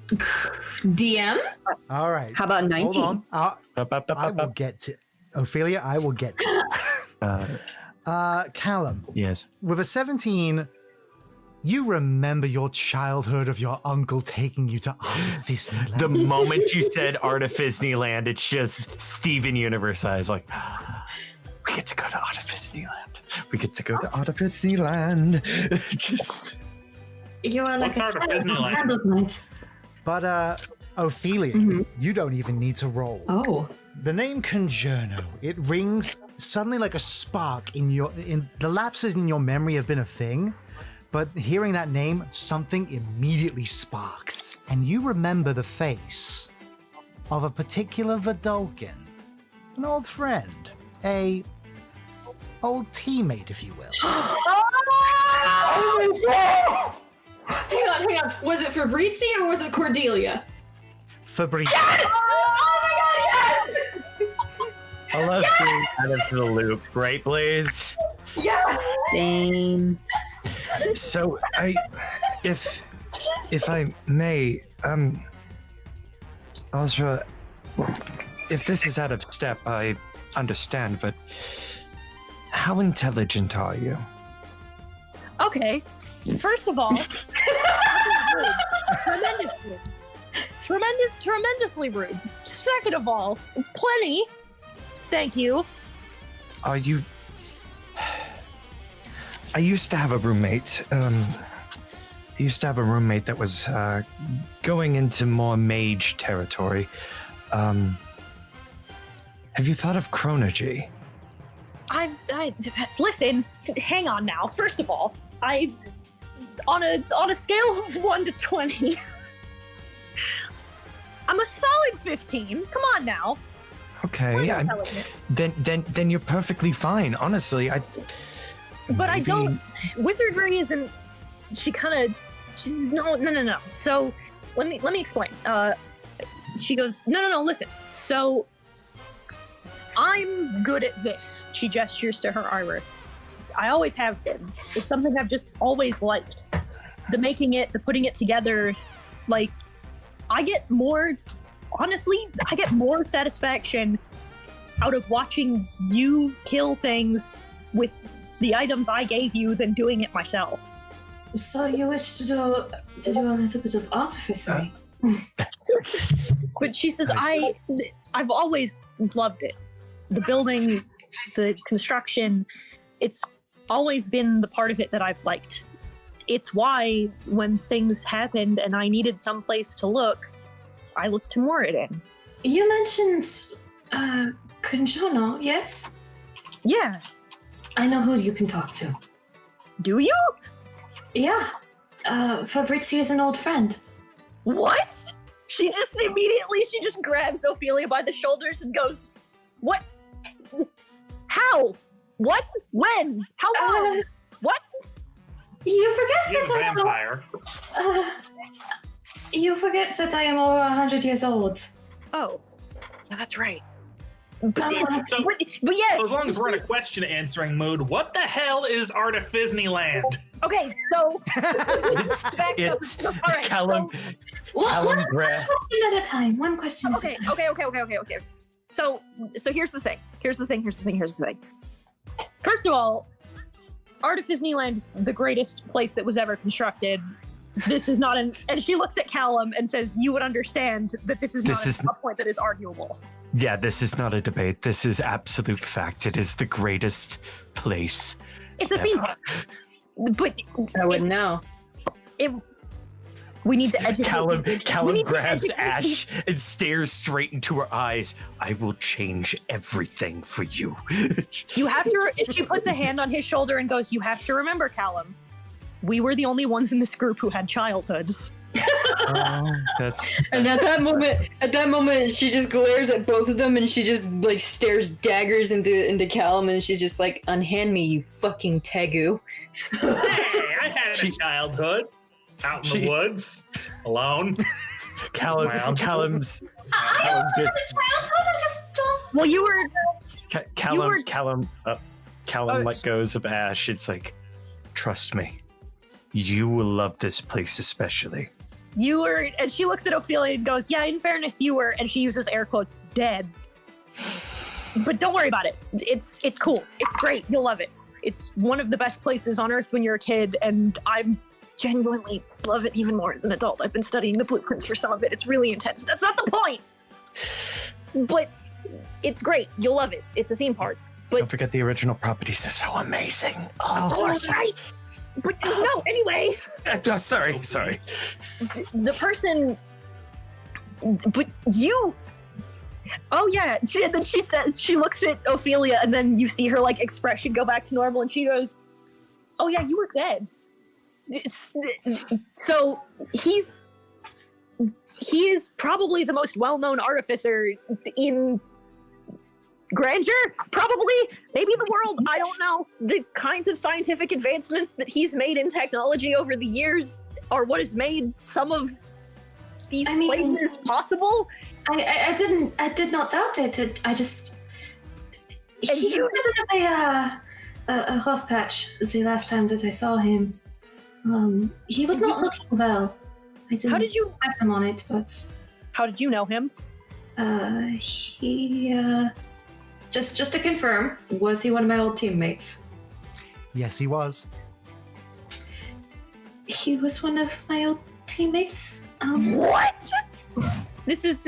DM? All right. How about 19? Hold on. I will get to Ophelia. I will get to Callum. Yes. With a 17, you remember your childhood of your uncle taking you to Artificiny Land. The moment you said Artificiny Land, it's just Steven Universe eyes like, we get to go to Artificiny Land. We get to go to Artificiny Land. Just. You are like What's a Artificiny Land? child of night. But Ophelia, you don't even need to roll. Oh. The name Conjurno, it rings suddenly like a spark in the lapses in your memory have been a thing, but hearing that name, something immediately sparks. And you remember the face of a particular Vidalcan, an old friend, a old teammate, if you will. Hang on. Was it Fabrizio or was it Cordelia? Fabrizio. Yes! Oh my god, yes! I love being out of the loop, right, Blaze? Yeah. Same. So if I may, Ozra, if this is out of step, I understand, but how intelligent are you? Okay, first of all, tremendously rude. Second of all, plenty. Thank you. Are you? I used to have a roommate. That was going into more mage territory. Have you thought of chronergy? I listen. Hang on now. First of all, on a scale of 1 to 20, I'm a solid 15. Come on now. Okay, yeah, then you're perfectly fine. Honestly, But I don't. Wizardry isn't. She's no. So let me explain. She goes, no. Listen. So I'm good at this. She gestures to her armor. I always have been. It's something I've just always liked. The making it, the putting it together. Like, I get more satisfaction out of watching you kill things with the items I gave you than doing it myself. So you wish to do a little bit of artificery? But she says, I've always loved it. The building, the construction, it's always been the part of it that I've liked. It's why when things happened and I needed some place to look, I looked to Moradin. You mentioned Conjono, yes? Yeah. I know who you can talk to. Do you? Yeah. Fabrizio is an old friend. What? She just grabs Ophelia by the shoulders and goes, what? How? What? When? How long? What? You forget You're a that vampire. You forget that I am over 100 years old. Oh, yeah, that's right. But yeah. So as long as we're in a question answering mode, what the hell is Artifizneyland? Okay, so It's all right, Callum. One Grant. question at a time. One question at a time. Okay. So here's the thing. Here's the thing. First of all, Artifizneyland is the greatest place that was ever constructed. This is not and she looks at Callum and says, you would understand that this is not a point that is arguable. Yeah, this is not a debate. This is absolute fact. It is the greatest place. It's a theme park. But I wouldn't know. We need to educate. Callum grabs Ash and stares straight into her eyes. I will change everything for you. You have to. She puts a hand on his shoulder and goes, "You have to remember, Callum. We were the only ones in this group who had childhoods." And at that moment, she just glares at both of them, and she just like stares daggers into Callum, and she's just like, "Unhand me, you fucking tegu." Hey, I had a childhood out in the woods, alone. Callum's I just don't. Well, you were. Callum let goes of Ash. It's like, trust me, you will love this place especially. You were, and she looks at Ophelia and goes, "Yeah, in fairness, you were," and she uses air quotes, "dead." But don't worry about it. It's cool. It's great. You'll love it. It's one of the best places on Earth when you're a kid, and I'm genuinely love it even more as an adult. I've been studying the blueprints for some of it. It's really intense. That's not the point. But it's great. You'll love it. It's a theme park. But don't forget the original properties are so amazing. Of course, right? But no, anyway. Sorry. The person, but you. Oh yeah. And then she says, she looks at Ophelia, and then you see her like expression go back to normal, and she goes, "Oh yeah, you were dead." So he is probably the most well-known artificer in grandeur, probably, maybe the world. I don't know. The kinds of scientific advancements that he's made in technology over the years are what has made some of these places possible. I did not doubt it. He had a bit of a rough patch the last time that I saw him. He was not looking well. I didn't How did you- press him on it, but How did you know him? Just to confirm, was he one of my old teammates? Yes, he was. He was one of my old teammates. What? This is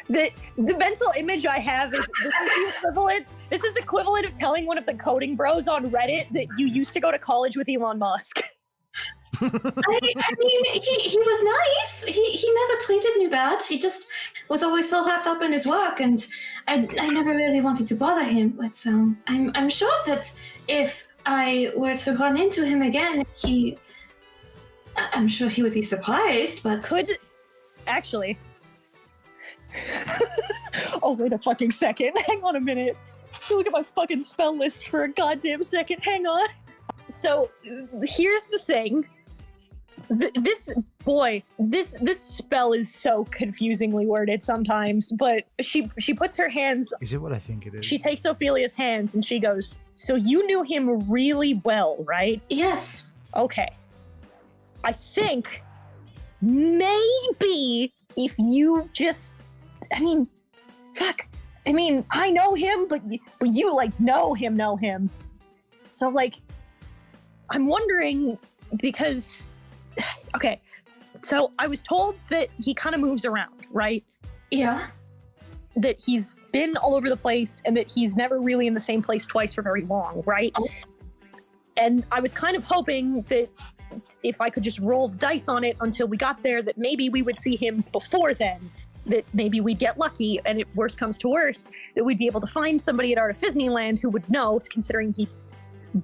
the mental image I have is this is the equivalent. This is equivalent of telling one of the coding bros on Reddit that you used to go to college with Elon Musk. I mean, he was nice. He never treated me bad. He just was always so wrapped up in his work, and I never really wanted to bother him. But I'm sure that if I were to run into him again, I'm sure he would be surprised. But Could actually. Oh, wait a fucking second. Hang on a minute. Look at my fucking spell list for a goddamn second. Hang on. So here's the thing. This spell is so confusingly worded sometimes, but she puts her hands. Is it what I think it is? She takes Ophelia's hands and she goes, "So you knew him really well, right?" yes, Okay. I think maybe if you just, I mean, I know him, but you like know him. So like, I'm wondering because, okay, so I was told that he kind of moves around, right? yeah. That he's been all over the place and that he's never really in the same place twice for very long, right? Oh. And I was kind of hoping that if I could just roll the dice on it until we got there, that maybe we would see him before then, that maybe we'd get lucky, and if worse comes to worse, that we'd be able to find somebody at Artificiny Land who would know, considering he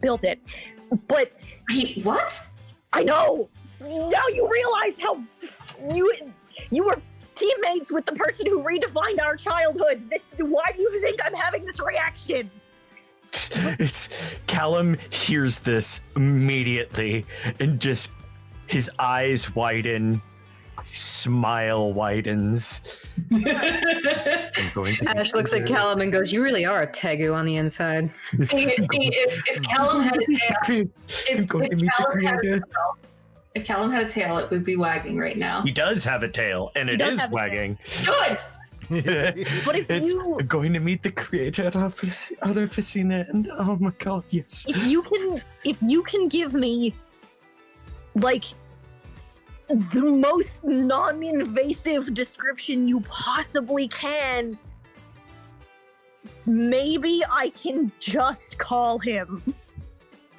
built it. But Wait, what? I know! Now you realize how you were teammates with the person who redefined our childhood. Why do you think I'm having this reaction? It's Callum hears this immediately and just his eyes widen, smile widens. I'm going to Ash looks at Callum and goes, "You really are a Tegu on the inside." See, if Callum had a tail, if Callum had a tail, it would be wagging right now. He does have a tail, and it does is have a tail. wagging. Good. But if It's you going to meet the creator of Artificina, and oh my god, yes. if you can give me like the most non-invasive description you possibly can, maybe I can just call him.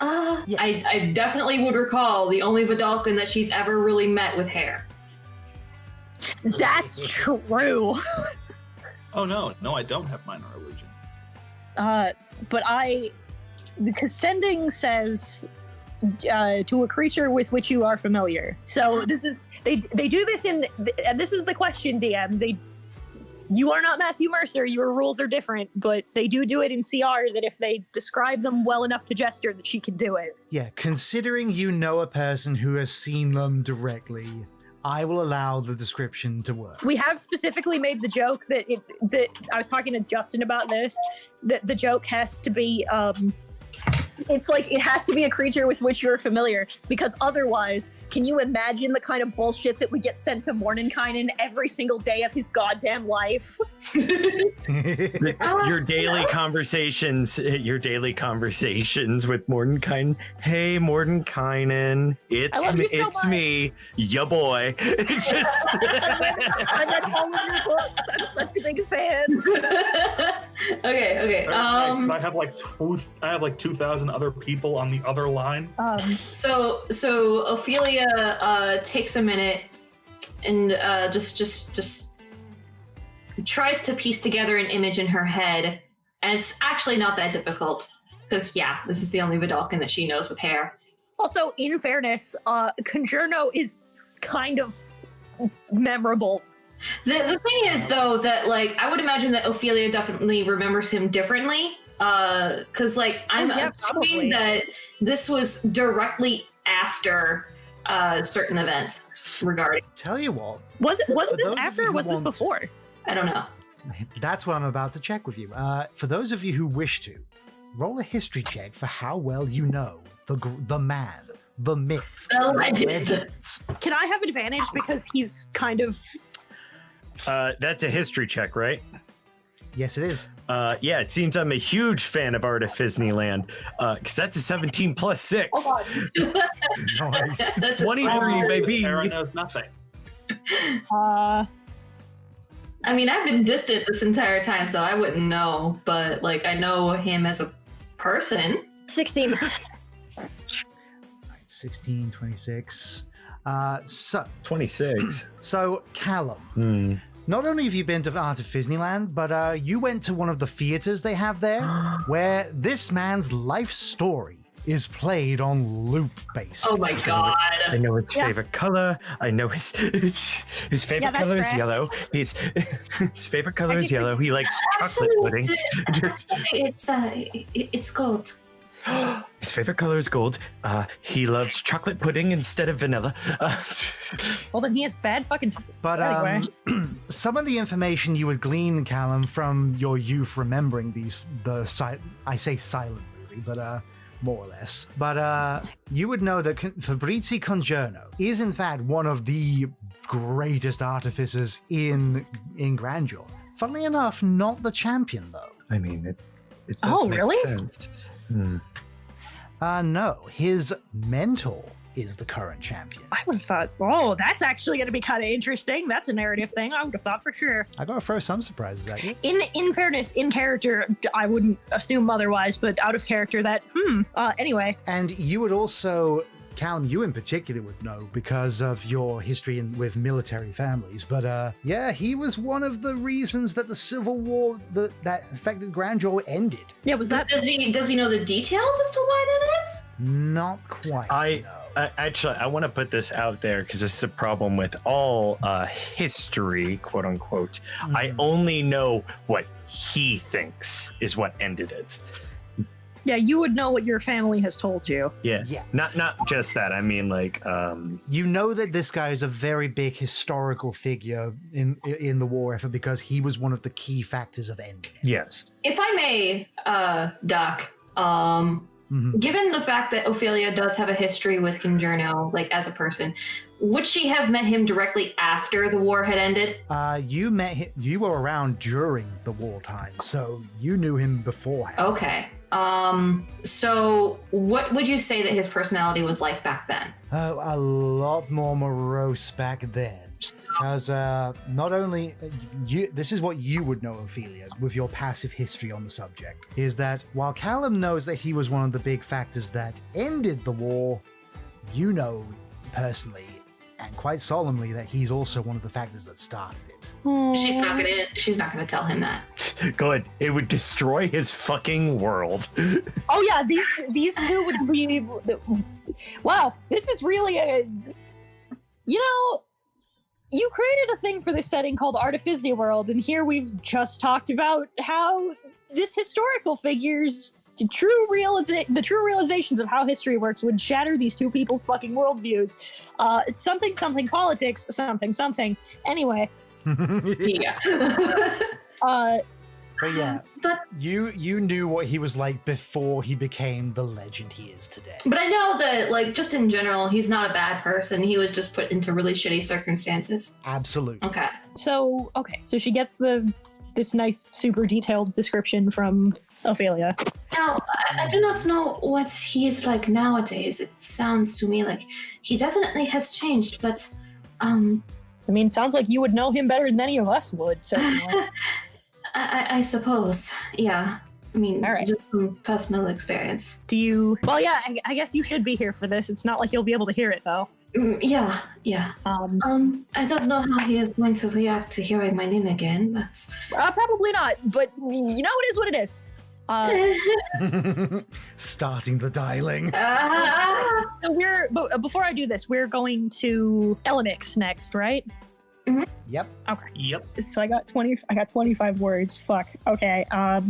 Yeah. I definitely would recall the only Vidalcan that she's ever really met with hair. That's true. Oh no, I don't have minor illusion. But because sending says to a creature with which you are familiar. So this is they do this and this is the question, DM. You are not Matthew Mercer. Your rules are different, but they do it in CR that if they describe them well enough to gesture, that she can do it. Yeah, considering you know a person who has seen them directly, I will allow the description to work. We have specifically made the joke that I was talking to Justin about this, that the joke has to be it's like it has to be a creature with which you're familiar, because otherwise, can you imagine the kind of bullshit that we get sent to Mordenkainen every single day of his goddamn life? Your daily conversations with Mordenkainen. Hey, Mordenkainen, I love you so it's much. me, ya boy. Just I read all of your books. I'm such a big fan. Okay. But I have like 2,000 other people on the other line. So Ophelia takes a minute and just tries to piece together an image in her head, and it's actually not that difficult because this is the only Vidalcan that she knows with hair. Also, in fairness, Conjurno is kind of memorable. The thing is, though, that like I would imagine that Ophelia definitely remembers him differently, because like I'm assuming probably. that this was directly after certain events regarding. Tell you what, Wasn't For this those after of or you was who this want- before? I don't know. that's what I'm about to check with you. For those of you who wish to, roll a history check for how well you know the man, the myth, Oh, the I did. legends. Can I have advantage because he's kind of... That's a history check, right? Yes, it is. Yeah, it seems I'm a huge fan of Art of Disneyland, because that's a 17 plus 6. Oh, Nice. That's a 23, baby. Sarah knows nothing. Uh, I mean, I've been distant this entire time, so I wouldn't know. But like, I know him as a person. 16. 16, 26. 26. So Callum, not only have you been to Art of Disneyland, but you went to one of the theaters they have there, where this man's life story is played on loop, basically. Oh my god. I know his Yeah. favorite color. I know his favorite Yeah, that's color is correct. yellow. His favorite color is think we- yellow. He likes chocolate pudding. It's gold. His favorite color is gold. He loves chocolate pudding instead of vanilla. Well, then he has bad fucking... But Anyway. some of the information you would glean, Callum, from your youth remembering I say silent movie, but more or less. But you would know that Fabrizio Congiorno is in fact one of the greatest artificers in Grandeur. Funnily enough, not the champion though. I mean, it does Oh, make really? sense. No, his mentor is the current champion. I would have thought, oh, that's actually going to be kind of interesting. That's a narrative thing. I would have thought for sure. I gotta throw some surprises at you. In fairness, in character, I wouldn't assume otherwise, but out of character, anyway. And you would also, Callum, you in particular would know because of your history with military families. But yeah, he was one of the reasons that the Civil War that affected Grandeur ended. Yeah, was that... Does he know the details as to why that is? Not quite. No. Actually, I want to put this out there because this is a problem with all history, quote unquote. I only know what he thinks is what ended it. Yeah, you would know what your family has told you. Yeah. Not just that. I mean, like, You know that this guy is a very big historical figure in the war effort because he was one of the key factors of ending it. yes. If I may, Doc, given the fact that Ophelia does have a history with Congiorno, like as a person, would she have met him directly after the war had ended? You met him. You were around during the wartime, so you knew him beforehand. Okay. So what would you say that his personality was like back then? A lot more morose back then. Because not only this is what you would know, Ophelia, with your passive history on the subject, is that while Callum knows that he was one of the big factors that ended the war, you know personally and quite solemnly that he's also one of the factors that started it. She's not gonna tell him that. Good. It would destroy his fucking world. Oh yeah, these two would be... Wow, this is really a... You know... You created a thing for this setting called Art of Disney World, and here we've just talked about how this historical figure's the true realizations of how history works would shatter these two people's fucking worldviews. It's something politics, something. Anyway. Yeah. But yeah, But you knew what he was like before he became the legend he is today. But I know that, like, just in general, he's not a bad person. He was just put into really shitty circumstances. Absolutely. Okay. So she gets this nice, super detailed description from Ophelia. Now, I do not know what he is like nowadays. It sounds to me like he definitely has changed, but, I mean, sounds like you would know him better than any of us would, so... I suppose, yeah. I mean, All right. just from personal experience. Do you... Well, yeah, I guess you should be here for this. It's not like you'll be able to hear it, though. Yeah. I don't know how he is going to react to hearing my name again, but... Probably not, but you know, it is what it is. Starting the dialing. So but before I do this, we're going to Elemix next, right? Yep. Okay. Yep. So I got 25 words. Fuck. Okay. Right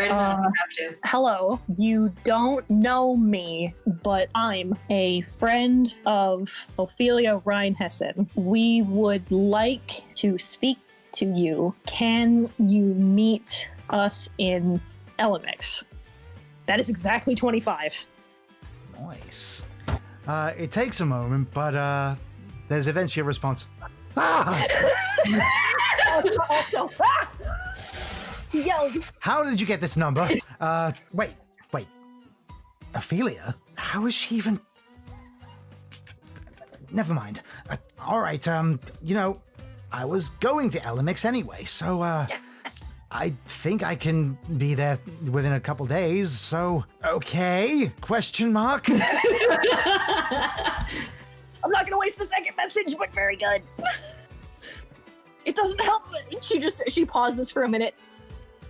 now, I have to. Hello. You don't know me, but I'm a friend of Ophelia Reinhessen. We would like to speak to you. Can you meet us in Elemix? That is exactly 25. Nice. It takes a moment, but there's eventually a response. Ah! Also, ah! He yelled. How did you get this number? Wait. Ophelia? How is she even... Never mind. All right, I was going to Elemix anyway, so, Yes. I think I can be there within a couple days, so... Okay? Question mark? I'm not gonna waste the second message, but very good. It doesn't help that she pauses for a minute,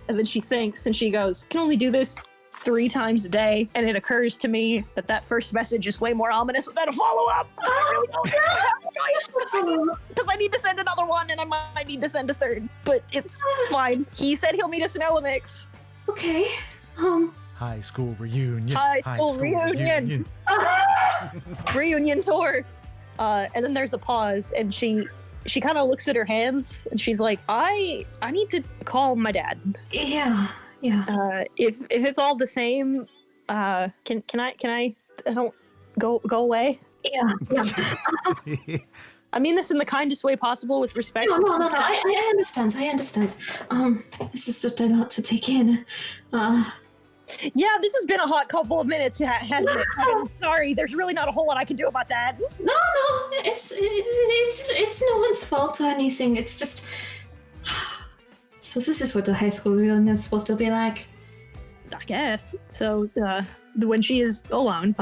and then she thinks, and she goes, "Can only do this 3 times a day," and it occurs to me that first message is way more ominous without a follow-up. I really don't know because I need to send another one, and I might need to send a third, but it's fine. He said he'll meet us in Elemix. Okay. High school reunion. High school reunion. Reunion tour. And then there's a pause, and she kind of looks at her hands, and she's like, I need to call my dad. Yeah. If it's all the same, can I don't go away? Yeah. I mean this in the kindest way possible, with respect. No. I understand. This is just a lot to take in. Yeah, this has been a hot couple of minutes, hasn't it? I'm sorry, there's really not a whole lot I can do about that. No. It's no one's fault or anything. It's just. So this is what the high school reunion is supposed to be like. I guess. So when she is alone,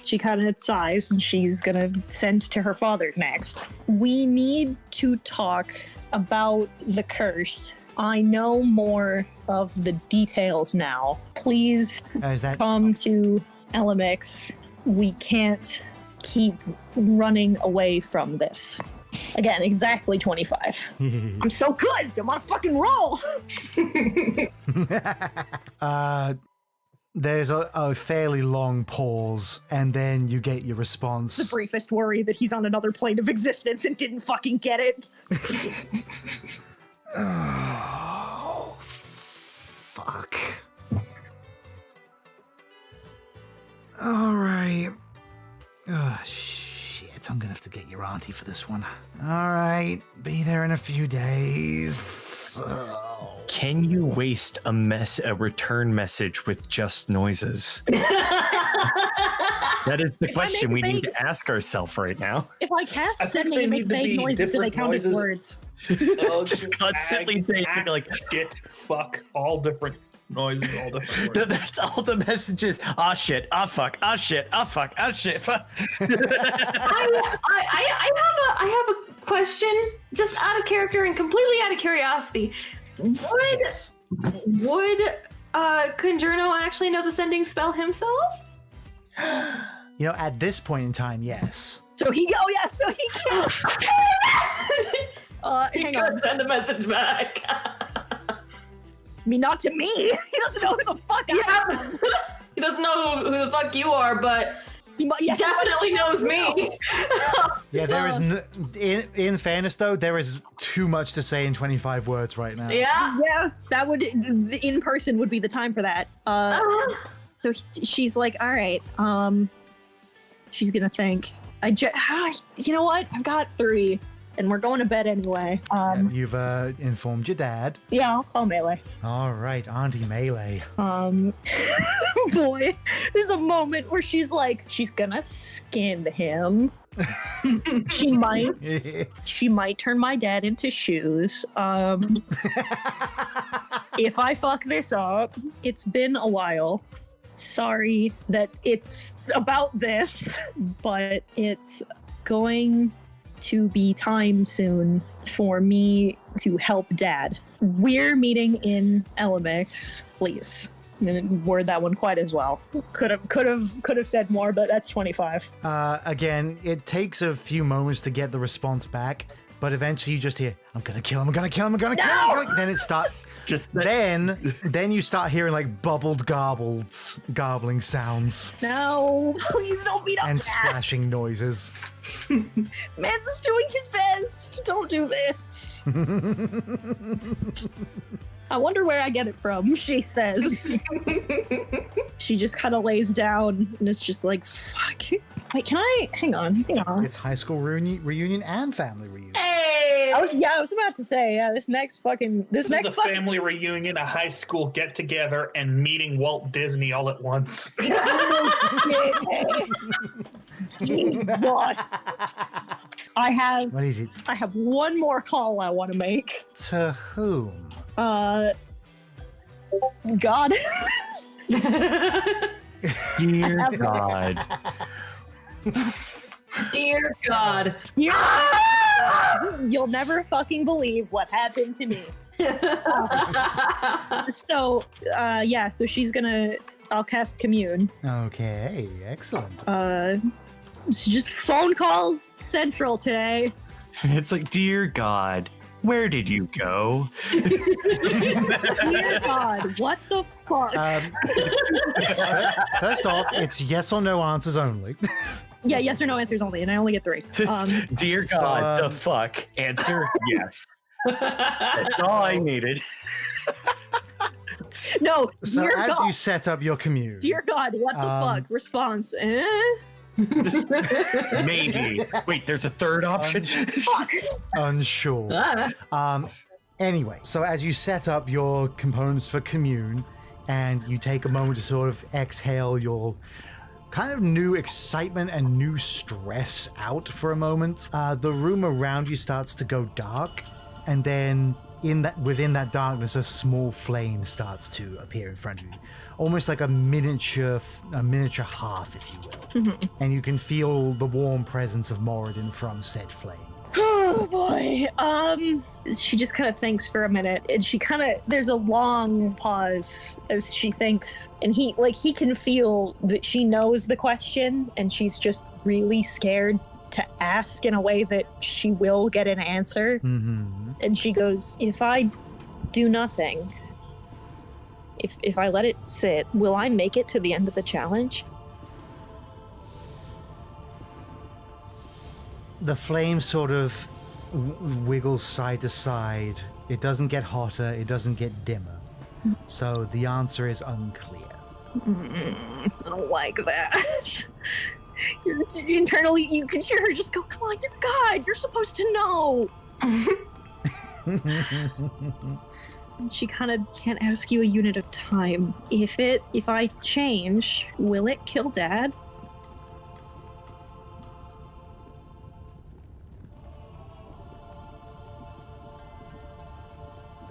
she kind of sighs, and she's gonna send to her father next. We need to talk about the curse. I know more of the details now. Please Is that... come to Elemix. We can't keep running away from this. Again, exactly 25. I'm so good! I'm on a fucking roll! There's a fairly long pause, and then you get your response. The briefest worry that he's on another plane of existence and didn't fucking get it. Oh, fuck. All right. Oh, shit. I'm gonna have to get your auntie for this one. All right. Be there in a few days. Oh. Can you waste a return message with just noises? That is the question we need to ask ourselves right now. If I cast I think sending they and make need to vague be noises, do they different count as noises. words? Just constantly dancing like shit, fuck, all different noises, all different words. that's all the messages. Ah shit, ah fuck, ah shit, ah fuck, ah shit. Fuck. I have a question, just out of character and completely out of curiosity. Would Conjurno actually know the sending spell himself? At this point in time, yes. So he can. Hang on. Send a message back. I mean, not to me. He doesn't know who the fuck I am. He doesn't know who the fuck you are, but He definitely knows me. Yeah, there is. In fairness, though, there is too much to say in 25 words right now. Yeah. Yeah, that would in person would be the time for that. So she's like, all right. She's gonna think. You know what? I've got 3, and we're going to bed anyway. You've informed your dad. Yeah, I'll call Melee. All right, Auntie Melee. Boy, there's a moment where she's like, she's gonna skin him. She might turn my dad into shoes. If I fuck this up, it's been a while. Sorry that it's about this, but it's going to be time soon for me to help Dad. We're meeting in Elemix, please. Didn't word that one quite as well. Could have said more, but that's 25. Again, it takes a few moments to get the response back, but eventually you just hear, "I'm gonna kill him. I'm gonna kill him. I'm gonna kill him." Then it starts. Then you start hearing like garbling sounds. No, please don't beat up and Dad. splashing noises. Mans is doing his best. Don't do this. I wonder where I get it from, she says. She just kind of lays down and is just like, fuck. Wait, can I? Hang on. It's high school reunion and family reunion. Hey! I was about to say, this next This is a family reunion, a high school get together, and meeting Walt Disney all at once. Jesus. I have What is it? I have one more call I want to make. To whom? God. Dear God. Dear God. You'll never fucking believe what happened to me. So she's gonna. I'll cast Commune. Okay, excellent. It's just phone calls central today. It's like, dear God, where did you go? Dear God, what the fuck? First off, it's yes or no answers only. Yeah, yes or no answers only, and I only get 3. Dear so, God, the fuck? Answer, yes. That's all I needed. No, So dear as God. you set up your commute, Dear God, what the fuck? Response. Maybe. Wait, there's a third option? unsure. Anyway, so as you set up your components for commune, and you take a moment to sort of exhale your kind of new excitement and new stress out for a moment, the room around you starts to go dark, and then within that darkness, a small flame starts to appear in front of you, almost like a miniature hearth, if you will. And you can feel the warm presence of Moradin from said flame. Oh boy. She just kind of thinks for a minute, and there's a long pause as she thinks, and he can feel that she knows the question, and she's just really scared to ask in a way that she will get an answer. And she goes, if I do nothing, if I let it sit, will I make it to the end of the challenge? The flame sort of wiggles side to side. It doesn't get hotter, it doesn't get dimmer. So the answer is unclear. I don't like that. Internally, you can hear her just go, come on, you're God, you're supposed to know. She kind of can't ask you a unit of time. If I change, will it kill Dad?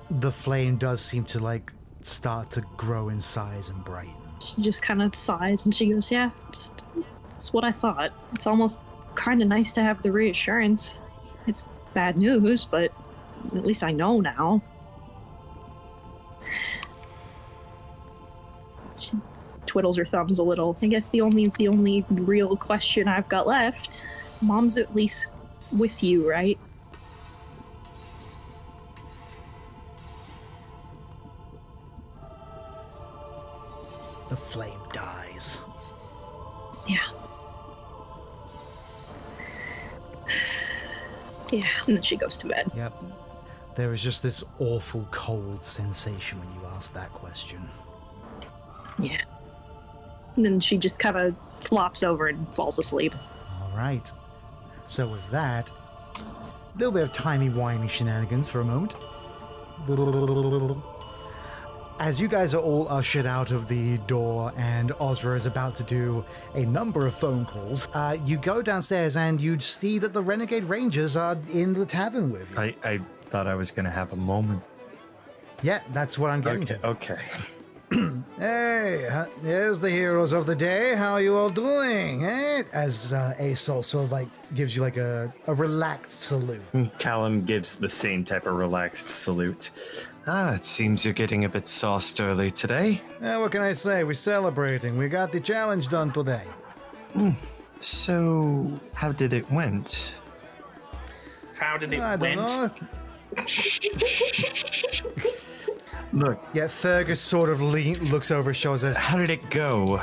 The flame does seem to start to grow in size and brighten. She just kind of sighs and she goes, yeah, it's what I thought. It's almost kind of nice to have the reassurance. It's bad news, but at least I know now. She twiddles her thumbs a little. I guess the only real question I've got left, Mom's at least with you, right? The flame dies. Yeah. Yeah, and then she goes to bed. Yep. There is just this awful cold sensation when you ask that question. Yeah. And then she just kind of flops over and falls asleep. All right. So with that, a little bit of timey-wimey shenanigans for a moment. As you guys are all ushered out of the door and Ozra is about to do a number of phone calls, you go downstairs and you see that the Renegade Rangers are in the tavern with you. I thought I was going to have a moment. Yeah, that's what I'm getting to. Okay. Hey, here's the heroes of the day. How are you all doing? Eh? As Aesol sort of gives you a relaxed salute. Callum gives the same type of relaxed salute. It seems you're getting a bit sauced early today. What can I say? We're celebrating. We got the challenge done today. So, how did it went? How did it I don't know. Look, Yeah, Thurgus sort of looks over his shoulder and says, how did it go?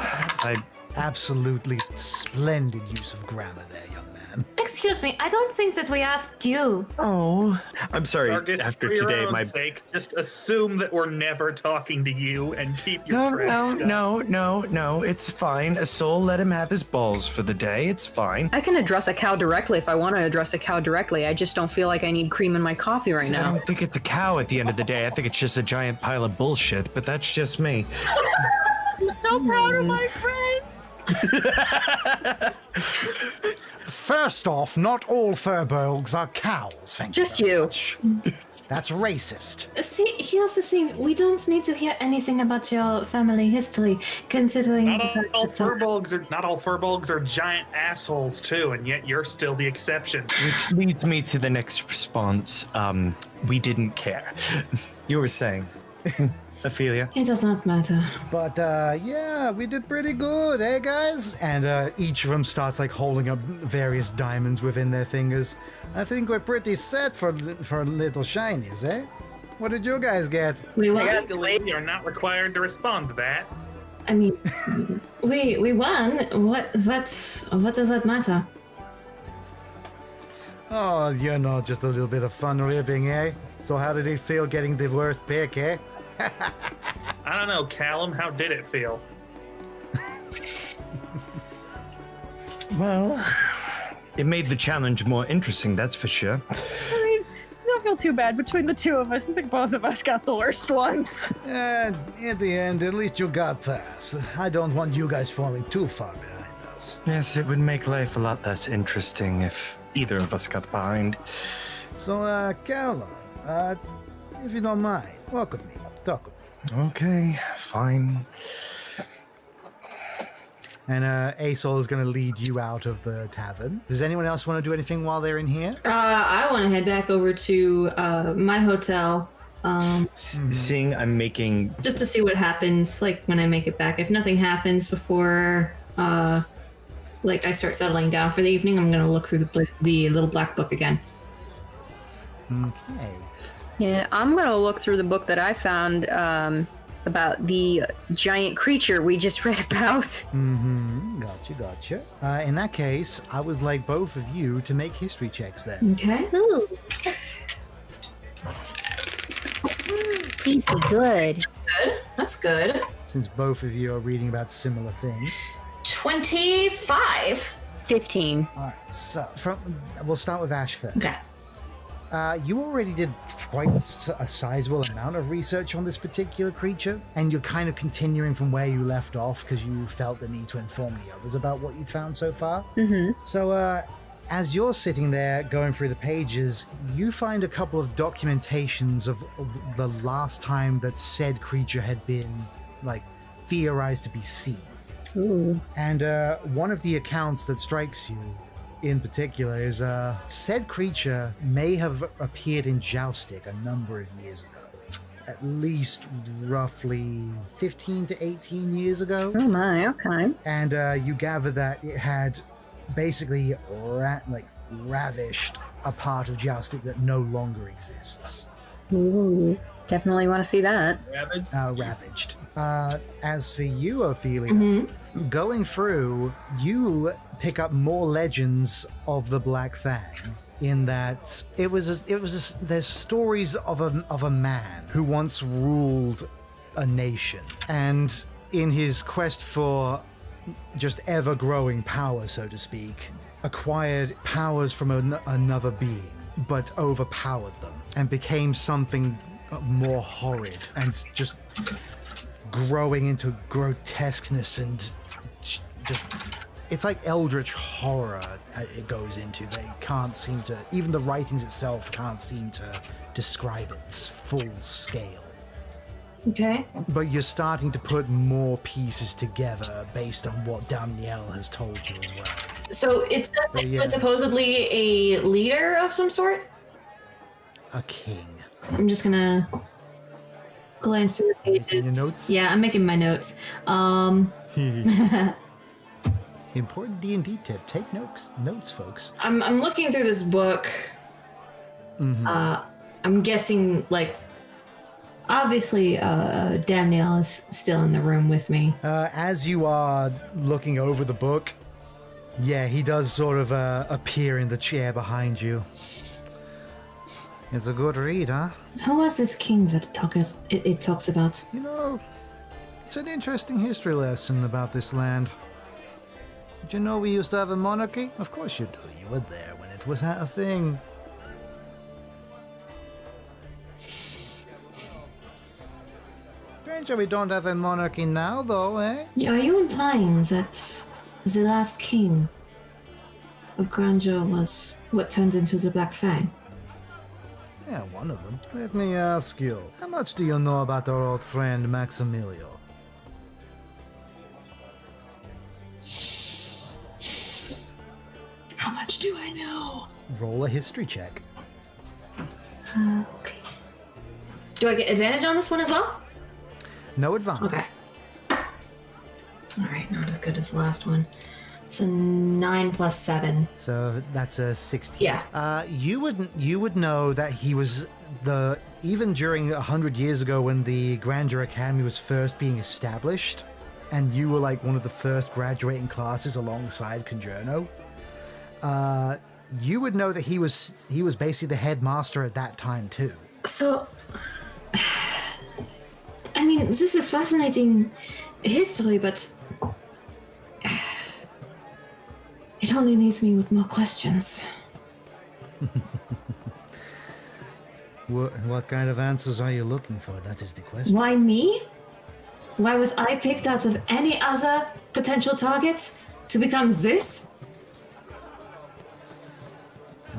absolutely splendid use of grammar there, young man. Excuse me, I don't think that we asked you. Oh, I'm sorry. Dargis, After for your today, own my sake, just assume that we're never talking to you and keep your trap shut. no. It's fine. A soul, let him have his balls for the day. It's fine. I can address a cow directly if I want to address a cow directly. I just don't feel like I need cream in my coffee right I now. don't think it's a cow at the end of the day. I think it's just a giant pile of bullshit. But that's just me. I'm so proud of my friends. First off, not all furbolgs are cows, thank Just you. very you. much. That's racist. See, here's the thing. We don't need to hear anything about your family history, considering Not the fact all that furbolgs are giant assholes too, and yet you're still the exception. Which leads me to the next response. We didn't care. You were saying, Ophelia? it does not matter. But yeah, we did pretty good, eh, guys? And each of them starts like holding up various diamonds within their fingers. I think we're pretty set for little shinies, eh? What did you guys get? We won. Legally, we are not required to respond to that. I mean, we won. What does that matter? Oh, you know, just a little bit of fun ribbing, eh? So how did it feel getting the worst pick, eh? I don't know, Callum, how did it feel? Well, it made the challenge more interesting, that's for sure. I mean, I don't feel too bad between the two of us. I think both of us got the worst ones. And in the end, at least you got past. I don't want you guys falling too far behind us. Yes, it would make life a lot less interesting if either of us got behind. So, Callum, if you don't mind, welcome me. Talk with me. Okay, fine. And Asol is going to lead you out of the tavern. Does anyone else want to do anything while they're in here? I want to head back over to my hotel. Seeing I'm making... Just to see what happens, like, when I make it back. If nothing happens before, like, I start settling down for the evening, I'm going to look through the little black book again. Okay. Yeah, I'm gonna look through the book that I found about the giant creature we just read about. Gotcha. In that case, I would like both of you to make history checks then. Okay. Ooh. Please be good. Good. That's good. Since both of you are reading about similar things. 25. 15. All right, so we'll start with Ash first. Okay. You already did quite a sizable amount of research on this particular creature, and you're kind of continuing from where you left off because you felt the need to inform the others about what you found so far. Mm-hmm. So, as you're sitting there going through the pages, you find a couple of documentations of the last time that said creature had been, like, theorized to be seen. Ooh. And one of the accounts that strikes you in particular is said creature may have appeared in Joustic a number of years ago. At least roughly 15 to 18 years ago. Oh my, okay. And you gather that it had basically ravished a part of Joustic that no longer exists. Ooh. Definitely want to see that. Ravaged. As for you, Ophelia, going through, you pick up more legends of the Black Fang. In that there's stories of a man who once ruled a nation, and in his quest for just ever-growing power, so to speak, acquired powers from another being, but overpowered them and became something more horrid and just growing into grotesqueness and just it's like eldritch horror it goes into. They can't seem to, even the writings itself can't seem to describe its full scale. Okay. But you're starting to put more pieces together based on what Danielle has told you as well. So it's yeah. was supposedly a leader of some sort? A king. I'm just gonna glance through the pages. Making your notes? Yeah, I'm making my notes. Important D&D tip: take notes, folks. I'm looking through this book. I'm guessing, like, obviously, Damniel is still in the room with me. As you are looking over the book, Yeah, he does sort of appear in the chair behind you. It's a good read, huh? Who was this king that it talks about? You know, it's an interesting history lesson about this land. Did you know we used to have a monarchy? Of course you do. You were there when it was a thing. Strange we don't have a monarchy now, though, eh? Are you implying that the last king of grandeur was what turned into the Black Fang? Yeah, one of them. Let me ask you, how much do you know about our old friend Maximilio? How much do I know? Roll a history check. Okay. Do I get advantage on this one as well? No advantage. Okay. Alright, not as good as the last one. It's a 9 plus 7. So that's a 16. Yeah. You would know that he was even during 100 years ago when the Grandeur Academy was first being established, and you were like one of the first graduating classes alongside Conjourno. You would know that he was basically the headmaster at that time too. So, I mean, this is fascinating history, but it only leaves me with more questions. What kind of answers are you looking for? That is the question. Why me? Why was I picked out of any other potential targets to become this?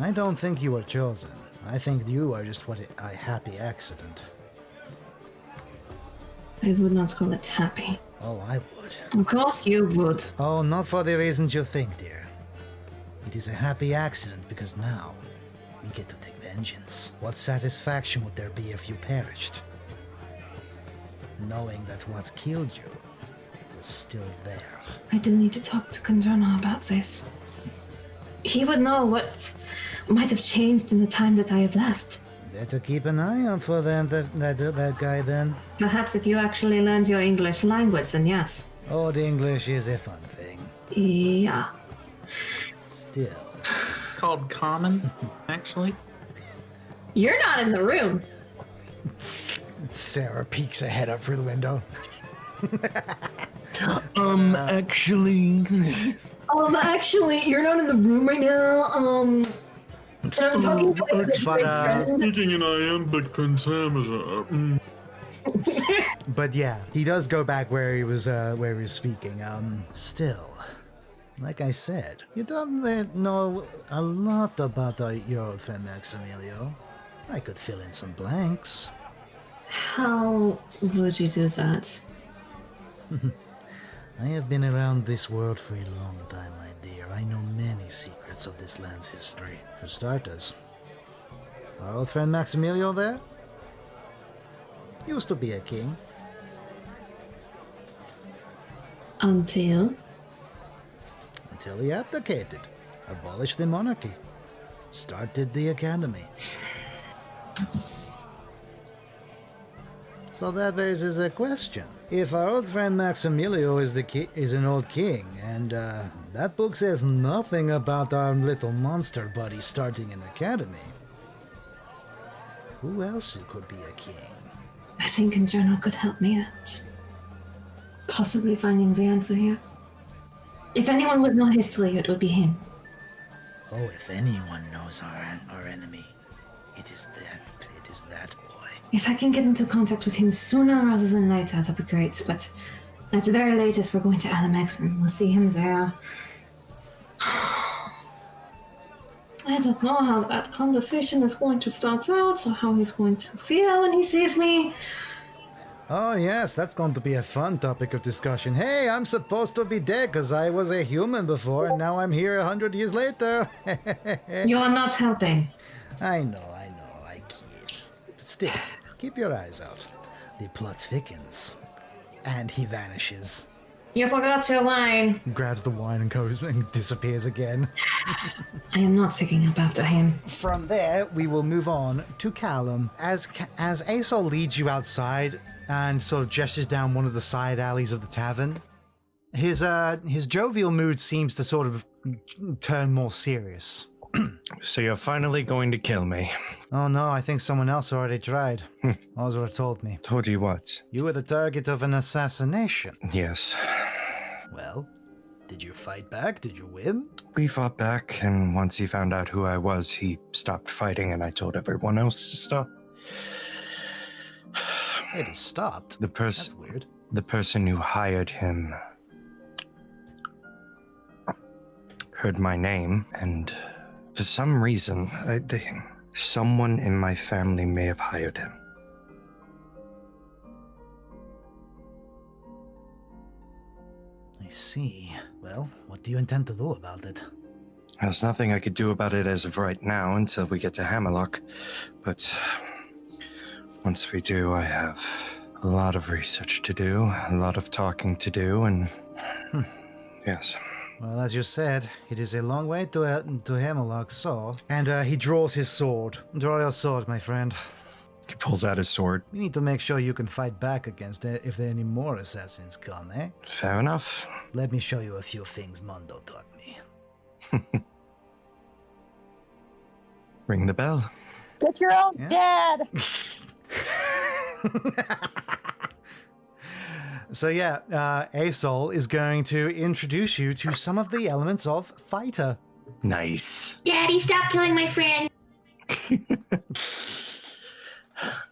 I don't think you were chosen. I think you are just a happy accident. I would not call it happy. Oh, I would. Of course you would. Oh, not for the reasons you think, dear. It is a happy accident because now we get to take vengeance. What satisfaction would there be if you perished? Knowing that what killed you was still there. I do need to talk to Conjourno about this. He would know what might have changed in the time that I have left. Better keep an eye out for that guy then. Perhaps if you actually learned your English language, then yes. Old English is a fun thing. Yeah. Still. It's called common, actually. You're not in the room. Sarah peeks her head up through the window. Actually, you're not in the room right now. I'm talking about Speaking in iambic pentameter. But yeah, he does go back where he was speaking. Still, like I said, you don't know a lot about your old friend Maximilio. I could fill in some blanks. How would you do that? I have been around this world for a long time, my dear. I know many secrets of this land's history. For starters, our old friend Maximilio there used to be a king. Until He abdicated, abolished the monarchy, started the academy. So that raises a question. If our old friend Maximilio is an old king, and that book says nothing about our little monster buddy starting an academy, who else could be a king? I think Conjourno could help me out. Possibly finding the answer here. If anyone would know history, it would be him. Oh, if anyone knows our enemy, it is that boy. If I can get into contact with him sooner rather than later, that'd be great. But at the very latest, we're going to LMX and we'll see him there. I don't know how that conversation is going to start out or how he's going to feel when he sees me. Oh yes, that's going to be a fun topic of discussion. Hey, I'm supposed to be dead because I was a human before and now I'm here 100 years later. You are not helping. I know, I kid. Still, keep your eyes out. The plot thickens. And he vanishes. You forgot your wine. Grabs the wine and goes and disappears again. I am not picking up after him. From there, we will move on to Callum. As Asol leads you outside and sort of gestures down one of the side alleys of the tavern, his jovial mood seems to sort of turn more serious. So you're finally going to kill me. Oh no, I think someone else already tried. Ozra told me. Told you what? You were the target of an assassination. Yes. Well, did you fight back? Did you win? We fought back, and once he found out who I was, he stopped fighting, and I told everyone else to stop. Wait, he stopped? That's weird. The person who hired him heard my name, and for some reason, someone in my family may have hired him. I see. Well, what do you intend to do about it? There's nothing I could do about it as of right now until we get to Hammerlock, but once we do, I have a lot of research to do, a lot of talking to do, and yes. Well, as you said, it is a long way to Hammerlock, so... And he draws his sword. Draw your sword, my friend. He pulls out his sword. We need to make sure you can fight back against it if there are any more assassins come, eh? Fair enough. Let me show you a few things Mondo taught me. Ring the bell. Get your own dad. So yeah, Asol is going to introduce you to some of the elements of fighter. Nice. Daddy, stop killing my friend.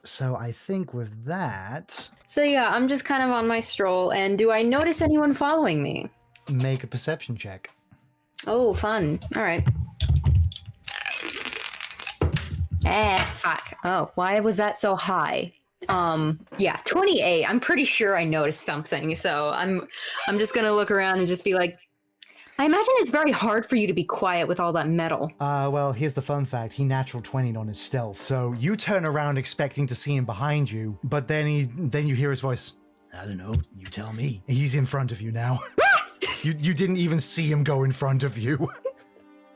So I think with that, So yeah, I'm just kind of on my stroll, and do I notice anyone following me? make a perception check. Oh, fun. All right. Fuck. Oh, why was that so high? Yeah, 28. I'm pretty sure I noticed something, so I'm just gonna look around and just be like, I imagine it's very hard for you to be quiet with all that metal. Well, here's the fun fact. He natural 20'd on his stealth, so you turn around expecting to see him behind you, but then you hear his voice. I don't know, you tell me. He's in front of you now. you didn't even see him go in front of you.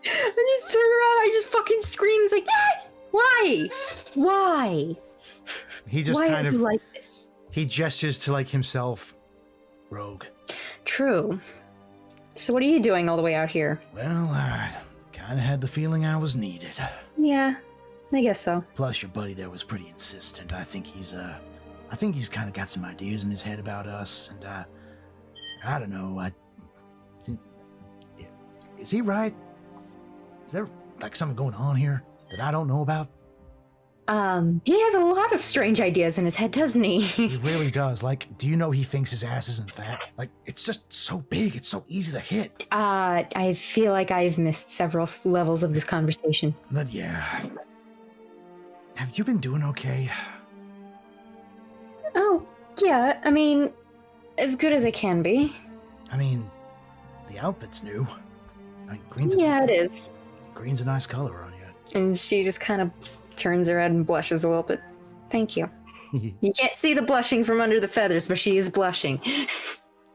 I just turn around, I just fucking scream. It's like, why? Why? He just Why kind are of you like this? he gestures to like himself. Rogue. True. So what are you doing all the way out here? Well, I kind of had the feeling I was needed. Yeah, I guess so. Plus, your buddy there was pretty insistent. I think he's kind of got some ideas in his head about us, and I don't know. Is he right? Is there like something going on here that I don't know about? He has a lot of strange ideas in his head, doesn't he? He really does. Like, do you know he thinks his ass isn't fat? Like, it's just so big. It's so easy to hit. I feel like I've missed several levels of this conversation. But yeah. Have you been doing okay? Oh, yeah, I mean, as good as I can be. I mean, the outfit's new. I mean, green's Yeah, it is. Green's a nice color on And she just kind of turns her head and blushes a little bit. Thank you. you. You can't see the blushing from under the feathers, but she is blushing.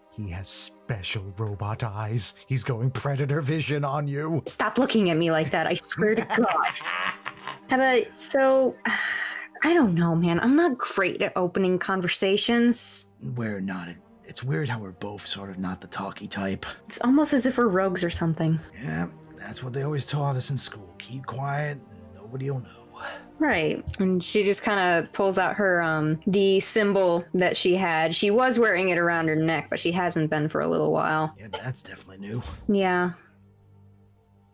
He has special robot eyes. He's going predator vision on you. Stop looking at me like that, I swear to God. How about, so, I don't know, man. I'm not great at opening conversations. We're not. It's weird how we're both sort of not the talky type. It's almost as if we're rogues or something. Yeah, that's what they always taught us in school. Keep quiet, nobody will know. Right. And she just kind of pulls out her, the symbol that she had. She was wearing it around her neck, but she hasn't been for a little while. Yeah, that's definitely new. Yeah.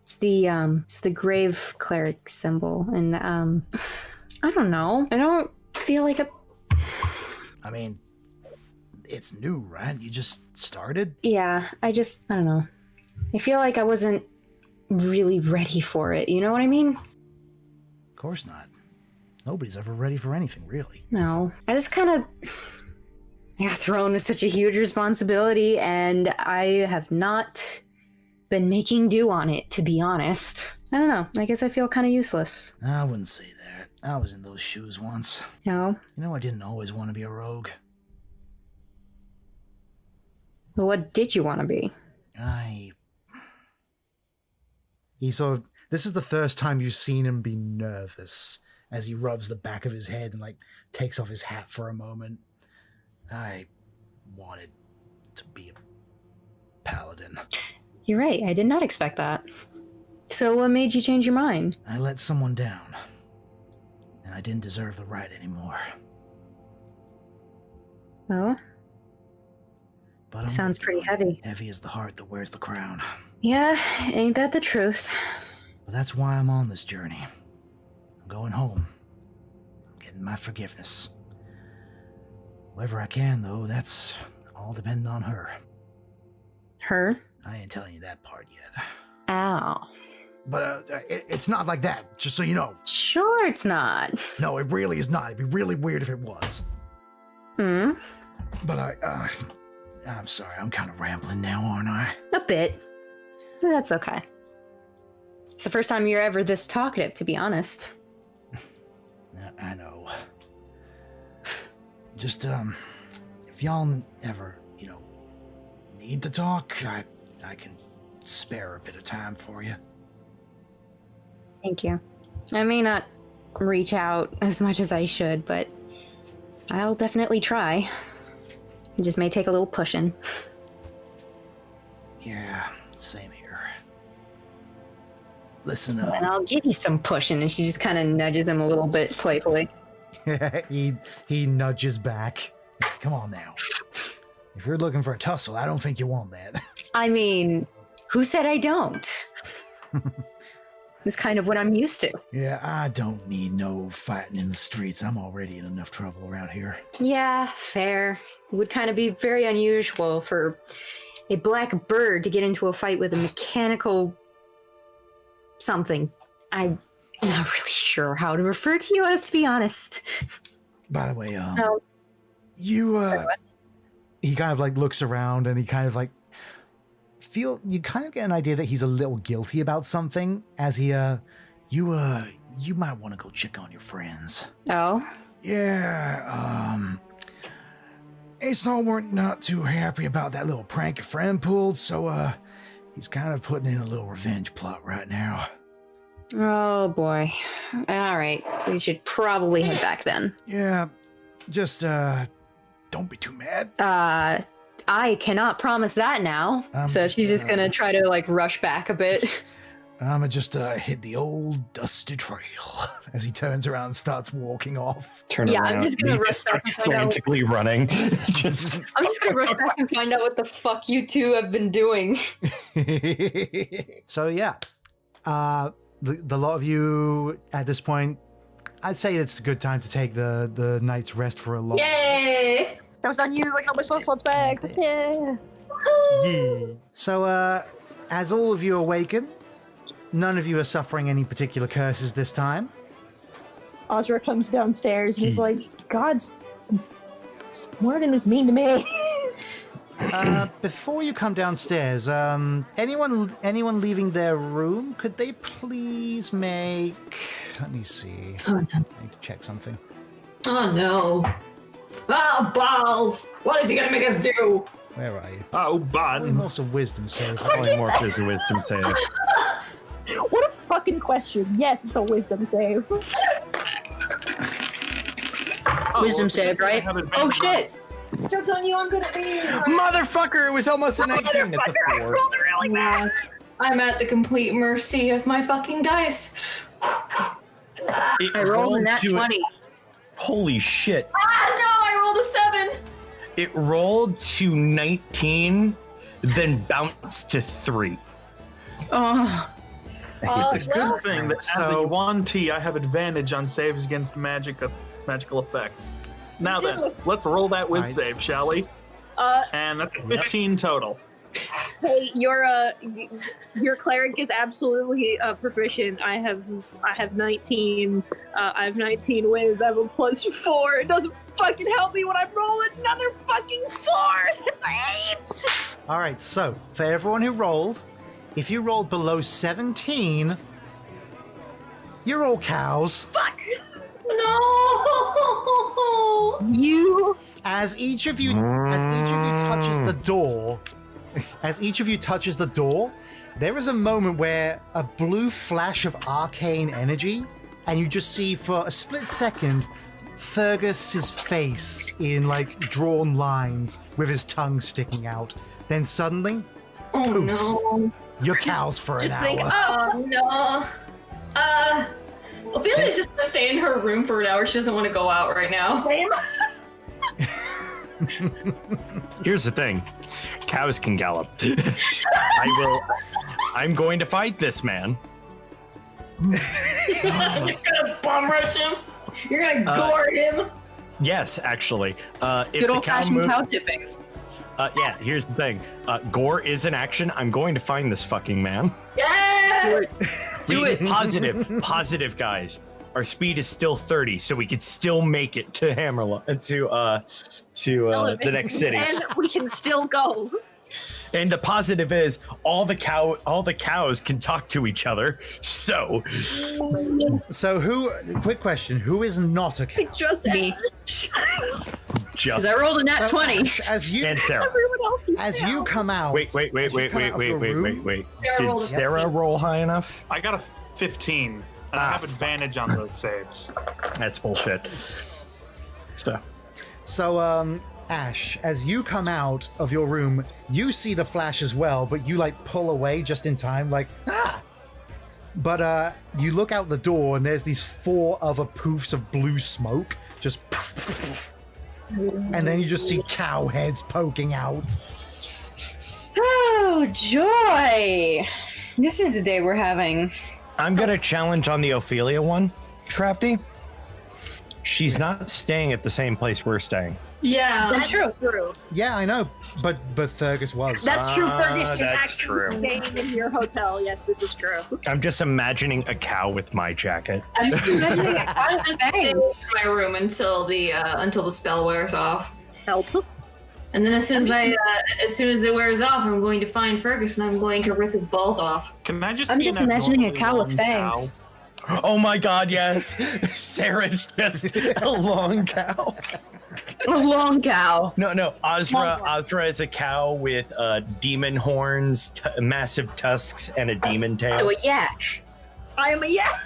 It's the grave cleric symbol. And, I don't know. I don't feel like I mean, it's new, right? You just started? Yeah, I don't know. I feel like I wasn't really ready for it. You know what I mean? Of course not. Nobody's ever ready for anything, really. No. I just kind of thrown with such a huge responsibility, and I have not been making do on it, to be honest. I don't know. I guess I feel kind of useless. I wouldn't say that. I was in those shoes once. No. You know, I didn't always want to be a rogue. But what did you want to be? This is the first time you've seen him be nervous as he rubs the back of his head and, like, takes off his hat for a moment. I wanted to be paladin. You're right. I did not expect that. So what made you change your mind? I let someone down, and I didn't deserve the right anymore. Oh, But I'm sounds pretty heavy. Heavy as the heart that wears the crown. Yeah, ain't that the truth? But that's why I'm on this journey. I'm going home. I'm getting my forgiveness. Wherever I can, though, that's all dependent on her. Her? I ain't telling you that part yet. Ow. But it's not like that, just so you know. Sure it's not. No, it really is not. It'd be really weird if it was. Hmm? But I'm sorry, I'm kind of rambling now, aren't I? A bit. But that's okay. It's the first time you're ever this talkative, to be honest. I know. Just, if y'all ever, need to talk, I can spare a bit of time for you. Thank you. I may not reach out as much as I should, but I'll definitely try. It just may take a little pushing. Yeah, same here. Listen And up. I'll give you some pushing, and she just kind of nudges him a little bit playfully. he nudges back. Come on now. If you're looking for a tussle, I don't think you want that. I mean, who said I don't? It's kind of what I'm used to. Yeah, I don't need no fighting in the streets. I'm already in enough trouble around here. Yeah, fair. It would kind of be very unusual for a black bird to get into a fight with a mechanical something. I'm not really sure how to refer to you as, to be honest. By the way, No. you, Sorry, what? he kind of like looks around and he kind of like you kind of get an idea that he's a little guilty about something as he, you might want to go check on your friends. Oh? Yeah, Aesol weren't not too happy about that little prank your friend pulled, so, he's kind of putting in a little revenge plot right now. Oh boy. Alright, we should probably head back then. Yeah, just, don't be too mad. I cannot promise that now. So she's just gonna try to like rush back a bit. I'ma just hit the old dusty trail as he turns around and starts walking off. Turn Yeah, around. I'm just gonna He rush back starts and find out. frantically running. Just I'm just gonna rush back and find out what the fuck you two have been doing. So yeah, the lot of you at this point, I'd say it's a good time to take the night's rest for a long. Yay! That was on you. I got my spell slots back. Yeah. Yeah. So as all of you awaken, none of you are suffering any particular curses this time. Ozra comes downstairs and he's like, God, Morgan was mean to me. Before you come downstairs, anyone leaving their room, could they please make? Let me see. Oh no. I need to check something. Oh no. Oh, balls! What is he gonna make us do? Where are you? Oh, Probably buns. also wisdom save. polymorph is a wisdom save. What a fucking question. Yes, it's a wisdom save. Wisdom save, right? Oh shit! Joke's on you, I'm gonna be. Motherfucker! It was almost a 19. It's a I 4. rolled really bad. I'm at the complete mercy of my fucking dice. It I rolled a nat to 20. Holy shit. Ah no, I rolled a 7! It rolled to 19, then bounced to 3. Oh, I hate this. well, Good thing that as a So- Yuan T, I have advantage on saves against magical effects. Now then, let's roll that whiz Alright. save, shall we? And that's 15 total. Hey, your cleric is absolutely proficient. I have 19. I have 19 whiz. I have a +4. It doesn't fucking help me when I roll another fucking 4. That's 8. All right, so for everyone who rolled, if you rolled below 17, you're all cows. Fuck. No! you! As each of you touches the door, there is a moment where a blue flash of arcane energy, and you just see for a split second Fergus's face in like drawn lines with his tongue sticking out. Then suddenly, Oh no. Your cows for an Just think, hour. Oh no. Ophelia's just gonna stay in her room for an hour. She doesn't want to go out right now. Here's the thing. Cows can gallop. I'm going to fight this man. You're gonna bum rush him. You're gonna gore him. Yes, actually. If Good the old cow fashioned move- cow tipping. yeah, here's the thing. Gore is an action. I'm going to find this fucking man. Yes. Do it. Positive, guys. Our speed is still 30, so we could still make it to the next city. And we can still go. And the positive is all the cows can talk to each other. So So quick question, who is not a cow? Just Me. just Because I rolled a nat 20. Ash, as you and Sarah. everyone else is as down. you come out. Wait. As you come out of your room- Sarah Did rolled a Sarah 15. roll high enough? I got a 15, and I have advantage on those saves. That's bullshit. So, Ash, as you come out of your room, you see the flash as well, but you like pull away just in time, like, ah! But you look out the door and there's these 4 other poofs of blue smoke, just and then you just see cow heads poking out. Oh, joy. This is the day we're having. I'm gonna challenge on the Ophelia one, Crafty. She's not staying at the same place we're staying. Yeah. That's true. Yeah, I know, but Thurgus was. That's true. Fergus is that's actually true. staying in your hotel. Yes, this is true. I'm just imagining a cow with my jacket. I'm just staying in my room until the spell wears off. Help. And then as soon as it wears off, I'm going to find Fergus and I'm going to rip his balls off. Can I just? I'm be just an imagining a abnormally cow with long fangs. Oh my god, yes! Sarah's just a long cow. A long cow. No, Ozra is a cow with demon horns, massive tusks, and a demon tail. So a yak. I am a yeah.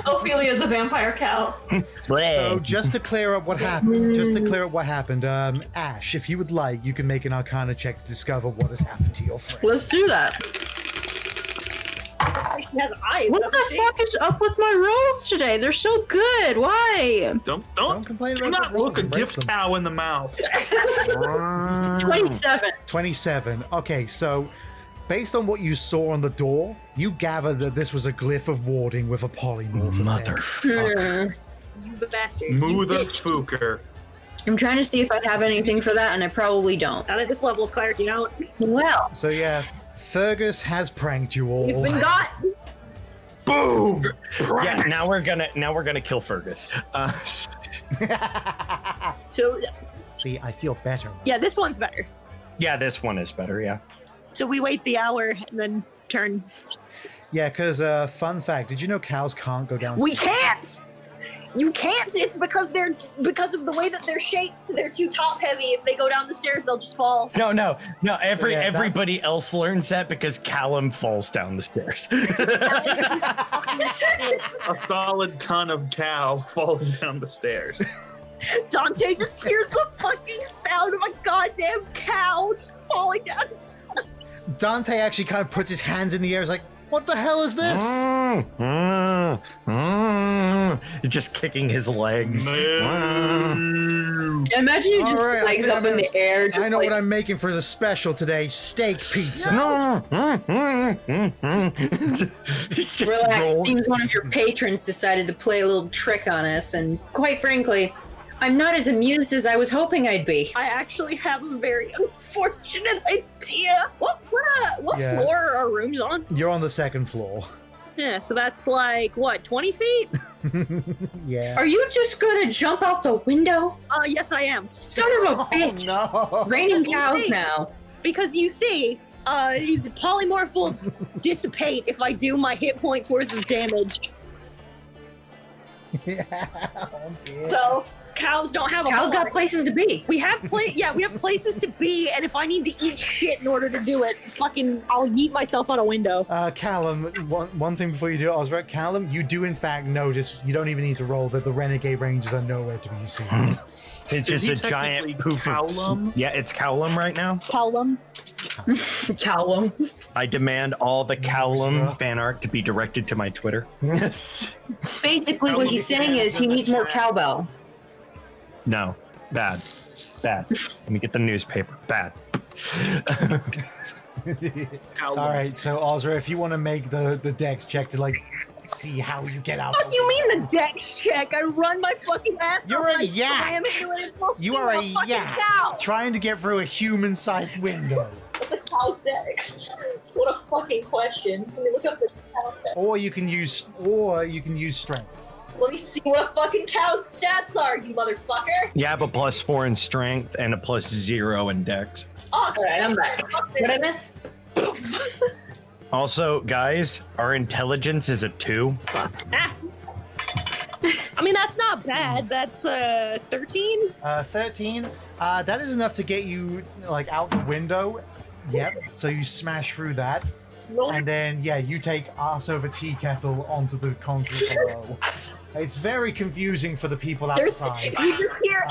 Ophelia's a vampire cow. So just to clear up what happened, Ash, if you would like, you can make an Arcana check to discover what has happened to your friend. Let's do that. She has eyes. What doesn't the she? fuck is up with my rolls today? They're so good. Why? Don't complain do about not the rolls, look a embrace gift them. cow in the mouth. 27. 27. Okay, so based on what you saw on the door, you gather that this was a glyph of warding with a polymorph. Motherfucker. Hmm. You bastard. You Mother bitch. fooker. I'm trying to see if I have anything for that, and I probably don't. Not at this level of cleric, you don't. Well, So yeah, Fergus has pranked you all. You've been got. Boom. Yeah, now we're gonna kill Fergus. So See, I feel better. yeah, this one's better. Yeah, this one is better. Yeah. So we wait the hour and then turn. Yeah, because fun fact, did you know cows can't go downstairs? We can't. You can't. It's because of the way that they're shaped. They're too top heavy. If they go down the stairs, they'll just fall. No. Everybody that- else learns that because Callum falls down the stairs. A solid ton of cow falling down the stairs. Dante just hears the fucking sound of a goddamn cow just falling down. Dante actually kind of puts his hands in the air. He's like, "What the hell is this?" Just kicking his legs. Moo. imagine you just All right, legs up in the air. Just I know like, what I'm making for the special today: steak pizza. He's just relax. rolled. Seems one of your patrons decided to play a little trick on us, and quite frankly, I'm not as amused as I was hoping I'd be. I actually have a very unfortunate idea. What Yes. floor are our rooms on? You're on the second floor. Yeah, so that's like what, 20 feet? Yeah. Are you just gonna jump out the window? Yes, I am. Son of a bitch! No. Raining Yes, cows indeed. now. Because you see, his polymorph will dissipate if I do my hit points worth of damage. Yeah. Oh, dear. So Cows don't have a Cows got bar. places to be. We have places to be, and if I need to eat shit in order to do it, fucking, I'll yeet myself out a window. Callum, one thing before you do it, Osric, Callum, you do in fact notice, you don't even need to roll, that the Renegade Rangers are nowhere to be seen. It's Is just he a giant technically poof of... Callum? Yeah, it's Callum right now. Callum. Callum. I demand all the Callum Bruh. fan art to be directed to my Twitter. Yes. Basically, what he's saying is he needs more cowbell. No. Bad. Let me get the newspaper. Bad. Callum. All right, so Ozra, if you want to make the dex check to like see how you get out. What do you mean the dex check? I run my fucking ass. You're off, a I yak. slam into it, it's supposed to You be are a fucking yak cow. trying to get through a human-sized window. What's a cow's dex? What a fucking question. Let me look up the cow dex. Or you can use strength. Let me see what a fucking cow's stats are, you motherfucker. You have a +4 in strength and a +0 in dex. Oh, Alright, I'm back. fuck What I this. miss? Also, guys, our intelligence is a 2. Ah. I mean, that's not bad. That's 13. 13. That is enough to get you like out the window. Yep. So you smash through that, and then you take ass over tea kettle onto the concrete below. It's very confusing for the people outside. You just hear,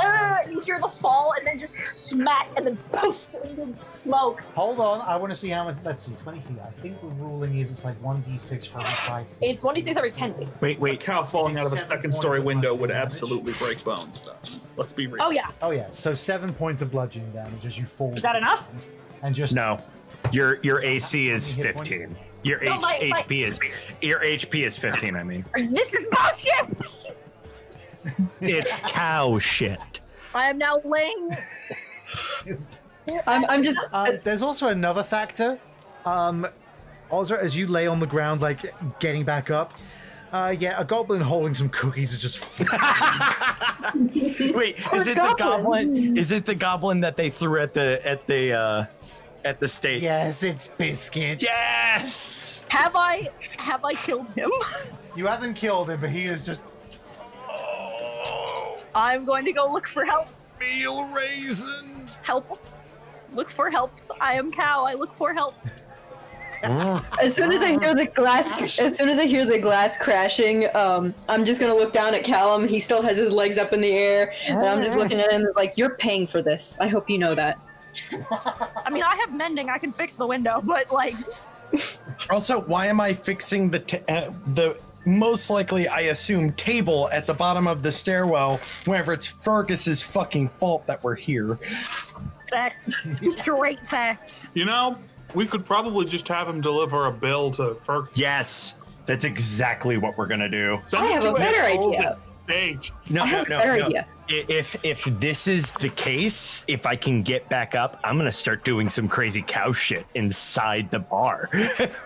you hear the fall, and then just smack, and then poof, and then smoke. Hold on, I want to see how much. Let's see, 20 feet. I think the ruling is it's like 1d6 for every 5 feet. It's 1d6 every 10 feet. A Wait. cow falling out of a 7 second-story points of window would bludgeoning damage. absolutely break bones, though. Let's be real. Oh, yeah. Oh yeah, so 7 points of bludgeoning damage as you fall. Is that enough? And just No. Your AC is How many hit points? 15. Your No, my- HP is 15, I mean. This is bullshit! It's cow shit. I am now laying. I'm just. There's also another factor. Ozra, as you lay on the ground, like getting back up, a goblin holding some cookies is just. Wait, is it the goblin? Is it the goblin that they threw at the state? Yes, it's Biscuit. Yes. Have I killed him? You haven't killed him, but he is just I'm going to go look for help. meal raisin. Help. Look for help. I am cow. I look for help. As soon as I hear the glass crashing, I'm just gonna look down at Callum. He still has his legs up in the air, and I'm just looking at him and like, "You're paying for this. I hope you know that." I mean, I have mending. I can fix the window, but like, Also, why am I fixing the most likely, I assume, table at the bottom of the stairwell whenever it's Fergus's fucking fault that we're here? facts. Straight facts. You know, we could probably just have him deliver a bill to Ferg. Yes, that's exactly what we're gonna do. Send I it have to a better his old idea. Age. No, I have a better idea. If this is the case, if I can get back up, I'm gonna start doing some crazy cow shit inside the bar.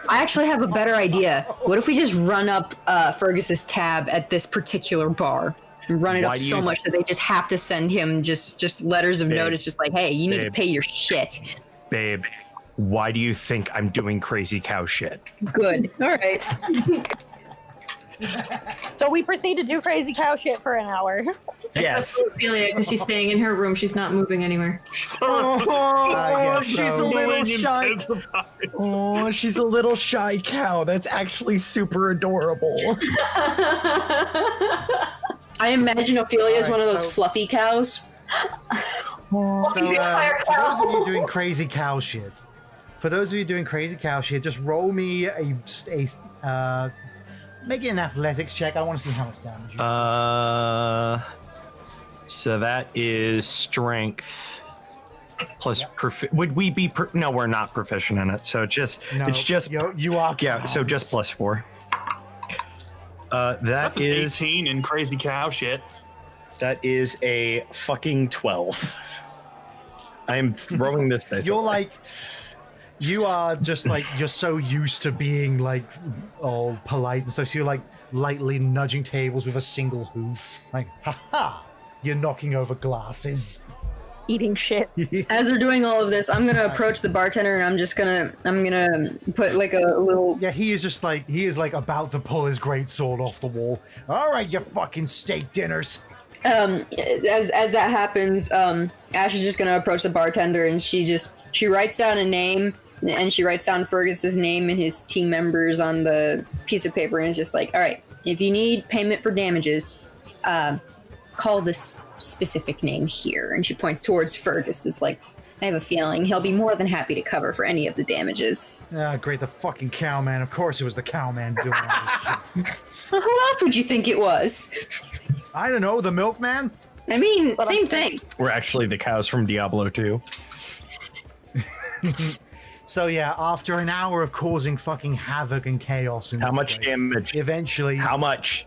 I actually have a better idea. What if we just run up Fergus's tab at this particular bar and run it Why up do so you- much that they just have to send him just letters of Babe, notice, just like, hey, you need to babe. pay your shit. Babe, why do you think I'm doing crazy cow shit? Good. All right. So we proceed to do crazy cow shit for an hour. Yes. Ophelia, because she's staying in her room. She's not moving anywhere. Yeah, she's a so- little shy. Oh, she's a little shy cow. That's actually super adorable. I imagine Ophelia is All one of right, those so- fluffy cows. So, for those of you doing crazy cow shit, just roll me make it an athletics check. I want to see how much damage you So that is strength plus would we be no, we're not proficient in it. So it's just you are yeah, so just +4. That's an is 18 in crazy cow shit. that is a fucking 12. I am throwing this dice. You're away. like, you are just like, you're so used to being like all polite and stuff. So you're like lightly nudging tables with a single hoof. Like, haha, you're knocking over glasses. Eating shit. As they're doing all of this, I'm gonna approach the bartender and I'm gonna put like a little. Yeah, he is like about to pull his great sword off the wall. All right, you fucking steak dinners. As that happens, Ash is just gonna approach the bartender, and she writes down a name, and she writes down Fergus's name and his team members on the piece of paper, and is just like, all right, if you need payment for damages, call this specific name here. And she points towards Fergus. Is like, I have a feeling he'll be more than happy to cover for any of the damages. Ah, great, the fucking cowman. Of course it was the cowman doing all this shit. Well, who else would you think it was? I don't know, the milkman? I mean, same thing. We're actually the cows from Diablo 2. So yeah, after an hour of causing fucking havoc and chaos in How this much place, damage? eventually, How much?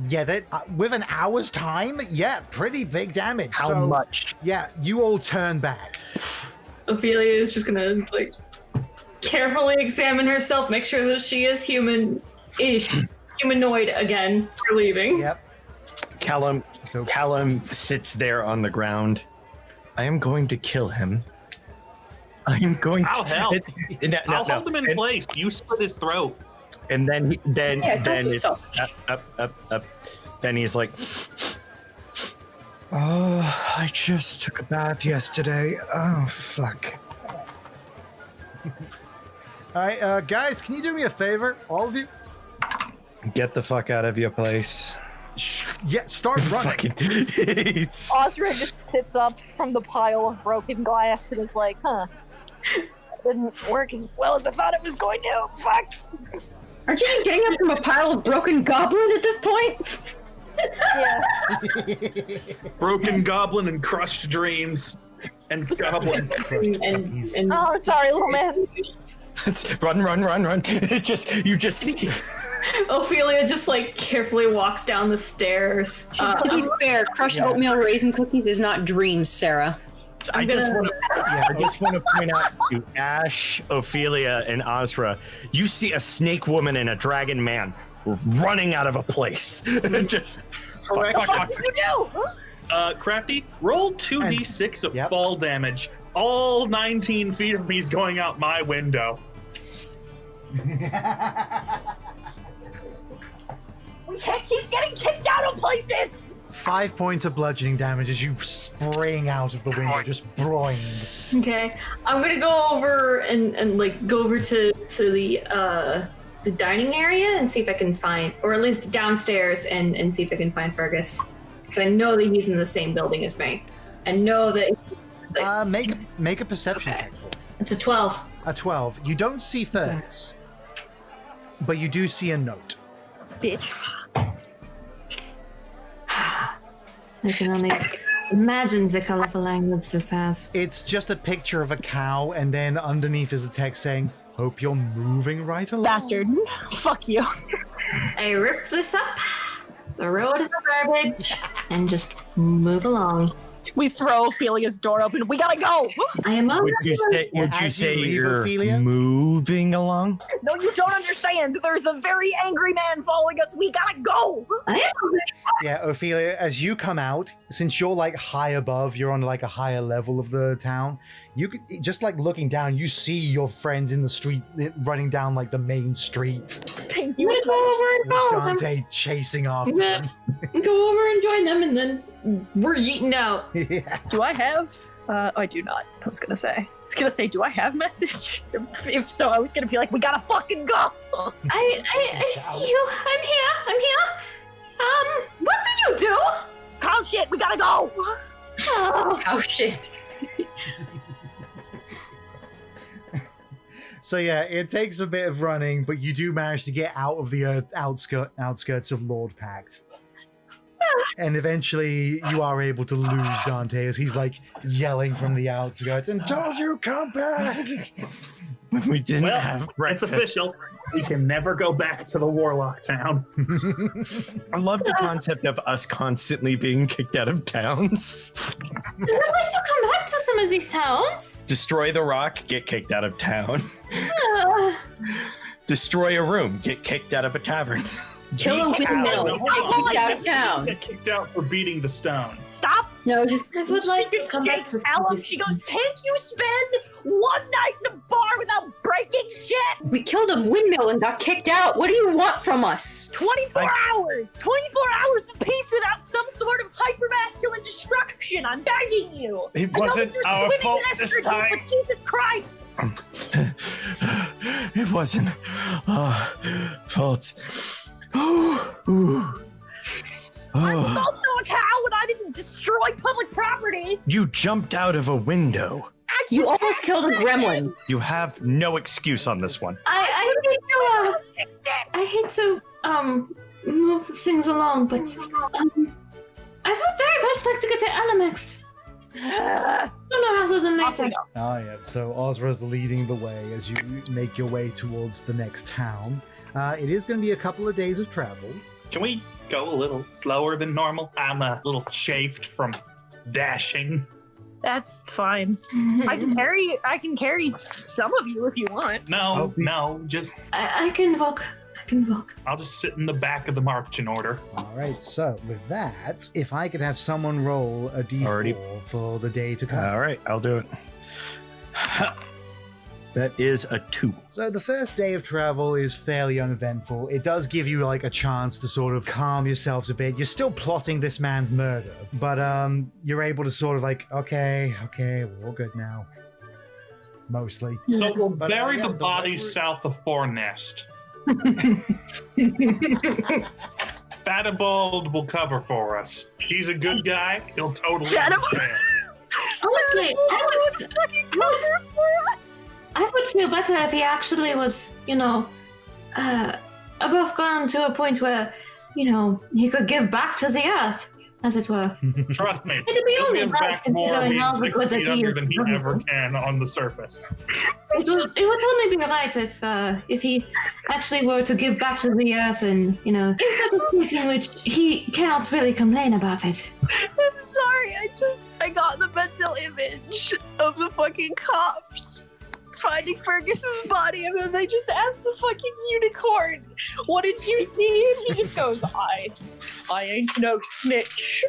yeah, that with an hour's time, yeah, pretty big damage. How So, much? Yeah, you all turn back. Ophelia is just gonna like carefully examine herself, make sure that she is humanoid again for leaving. Yep. Callum sits there on the ground. I am going to kill him. I am going to. I'll help. No, I'll hold him in place. You slit his throat. And then help it's yourself. up. Then he's like, oh, I just took a bath yesterday. Oh, fuck. All right, guys, can you do me a favor, all of you? Get the fuck out of your place. Yeah, start running. Fucking hates. Osra just sits up from the pile of broken glass and is like, huh. Didn't work as well as I thought it was going to. Fuck. Aren't you just getting up from a pile of broken goblin at this point? Yeah. Broken goblin and crushed dreams. And goblin. And Oh, sorry, little man. Run. You just see. Ophelia just like carefully walks down the stairs. To be fair, crushed oatmeal raisin cookies is not dreams, Sarah. I just want to point out to Ash, Ophelia, and Osra, you see a snake woman and a dragon man running out of a place. Just Correct. What did you do? Crafty, roll 2d6 of Yep. fall damage. All 19 feet of me is going out my window. We can't keep getting kicked out of places. 5 points of bludgeoning damage as you spraying out of the window, just broined. Okay, I'm gonna go over and like go over to the dining area and see if I can find, or at least downstairs and see if I can find Fergus, because I know that he's in the same building as me. I know that. Make a perception Okay. check. For me. It's a 12. A 12. You don't see Fergus, but you do see a note. Bitch. I can only imagine the colorful language this has. It's just a picture of a cow, and then underneath is a text saying, "Hope you're moving right along." Bastard. Fuck you. I rip this up, throw it in the garbage, and just move along. We throw Ophelia's door open. We gotta go. I am on Would you As say you leave, you're Ophelia? moving along? No, you don't understand. There's a very angry man following us. We gotta go. I am Yeah, Ophelia, as you come out, since you're like high above, you're on like a higher level of the town, you could just like looking down, you see your friends in the street running down like the main street. Thank I'm you. gonna go over and follow them. Dante chasing after Yeah. them. Go over and join them, and then we're yeeting out. Yeah. Do I have? I do not. I was gonna say. Do I have message? If so, I was gonna be like, we gotta fucking go. I see you. I'm here. What did you do? Oh shit, we gotta go. Oh, Oh shit. So yeah, it takes a bit of running, but you do manage to get out of the outskirts of Lord Pact. And eventually you are able to lose Dante as he's like yelling from the outskirts, and don't you come back! We didn't Well, have it's breakfast. official. We can never go back to the Warlock town. I love the concept of us constantly being kicked out of towns. I'd like to come back to some of these towns. Destroy the rock, get kicked out of town. Uh, Destroy a room, get kicked out of a tavern. Kill a windmill. Get kicked out of town. Get kicked out for beating the stone. Stop. No, just I would like to She come back to tell him. She goes, "Can't you spend one night in a bar without breaking shit?" we killed a windmill and got kicked out. What do you want from us? 24 hours! 24 hours of peace without some sort of hypermasculine destruction! I'm begging you! It I know wasn't that you're our swimming fault in this estrogen, time. but Jesus Christ! It wasn't our fault. I was also a cow and I didn't destroy public property! You jumped out of a window. You almost killed a gremlin. You have no excuse on this one. I hate to move things along, but I would very much like to get to Animex. Sooner rather than later. Ah, yeah. So Ozra's leading the way as you make your way towards the next town. It is going to be a couple of days of travel. Can we go a little slower than normal? I'm a little chafed from dashing. That's fine. I can carry some of you if you want. No, just I can walk. I'll just sit in the back of the marching order. All right. So with that, if I could have someone roll a d4 Already. for the day to come. All right, I'll do it. That is a 2. So the first day of travel is fairly uneventful. It does give you like a chance to sort of calm yourselves a bit. You're still plotting this man's murder, but you're able to sort of like, okay, we're all good now. Mostly. So we'll But, bury yeah, the the body way we're- south of Fornest. Fatibald will cover for us. He's a good guy. He'll totally Fatibald? understand. Honestly, I would feel better if he actually was, above ground to a point where, he could give back to the earth, as it were. Trust me. It'd be He'll only give right back more considering being all the 6 good that feet under than he he- ever can on the surface. It would only be right if he actually were to give back to the earth and, in such a place in which he cannot really complain about it. I'm sorry, I got the mental image of the fucking cops finding Fergus's body and then they just asked the fucking unicorn, "What did you see?" And he just goes, I ain't no snitch.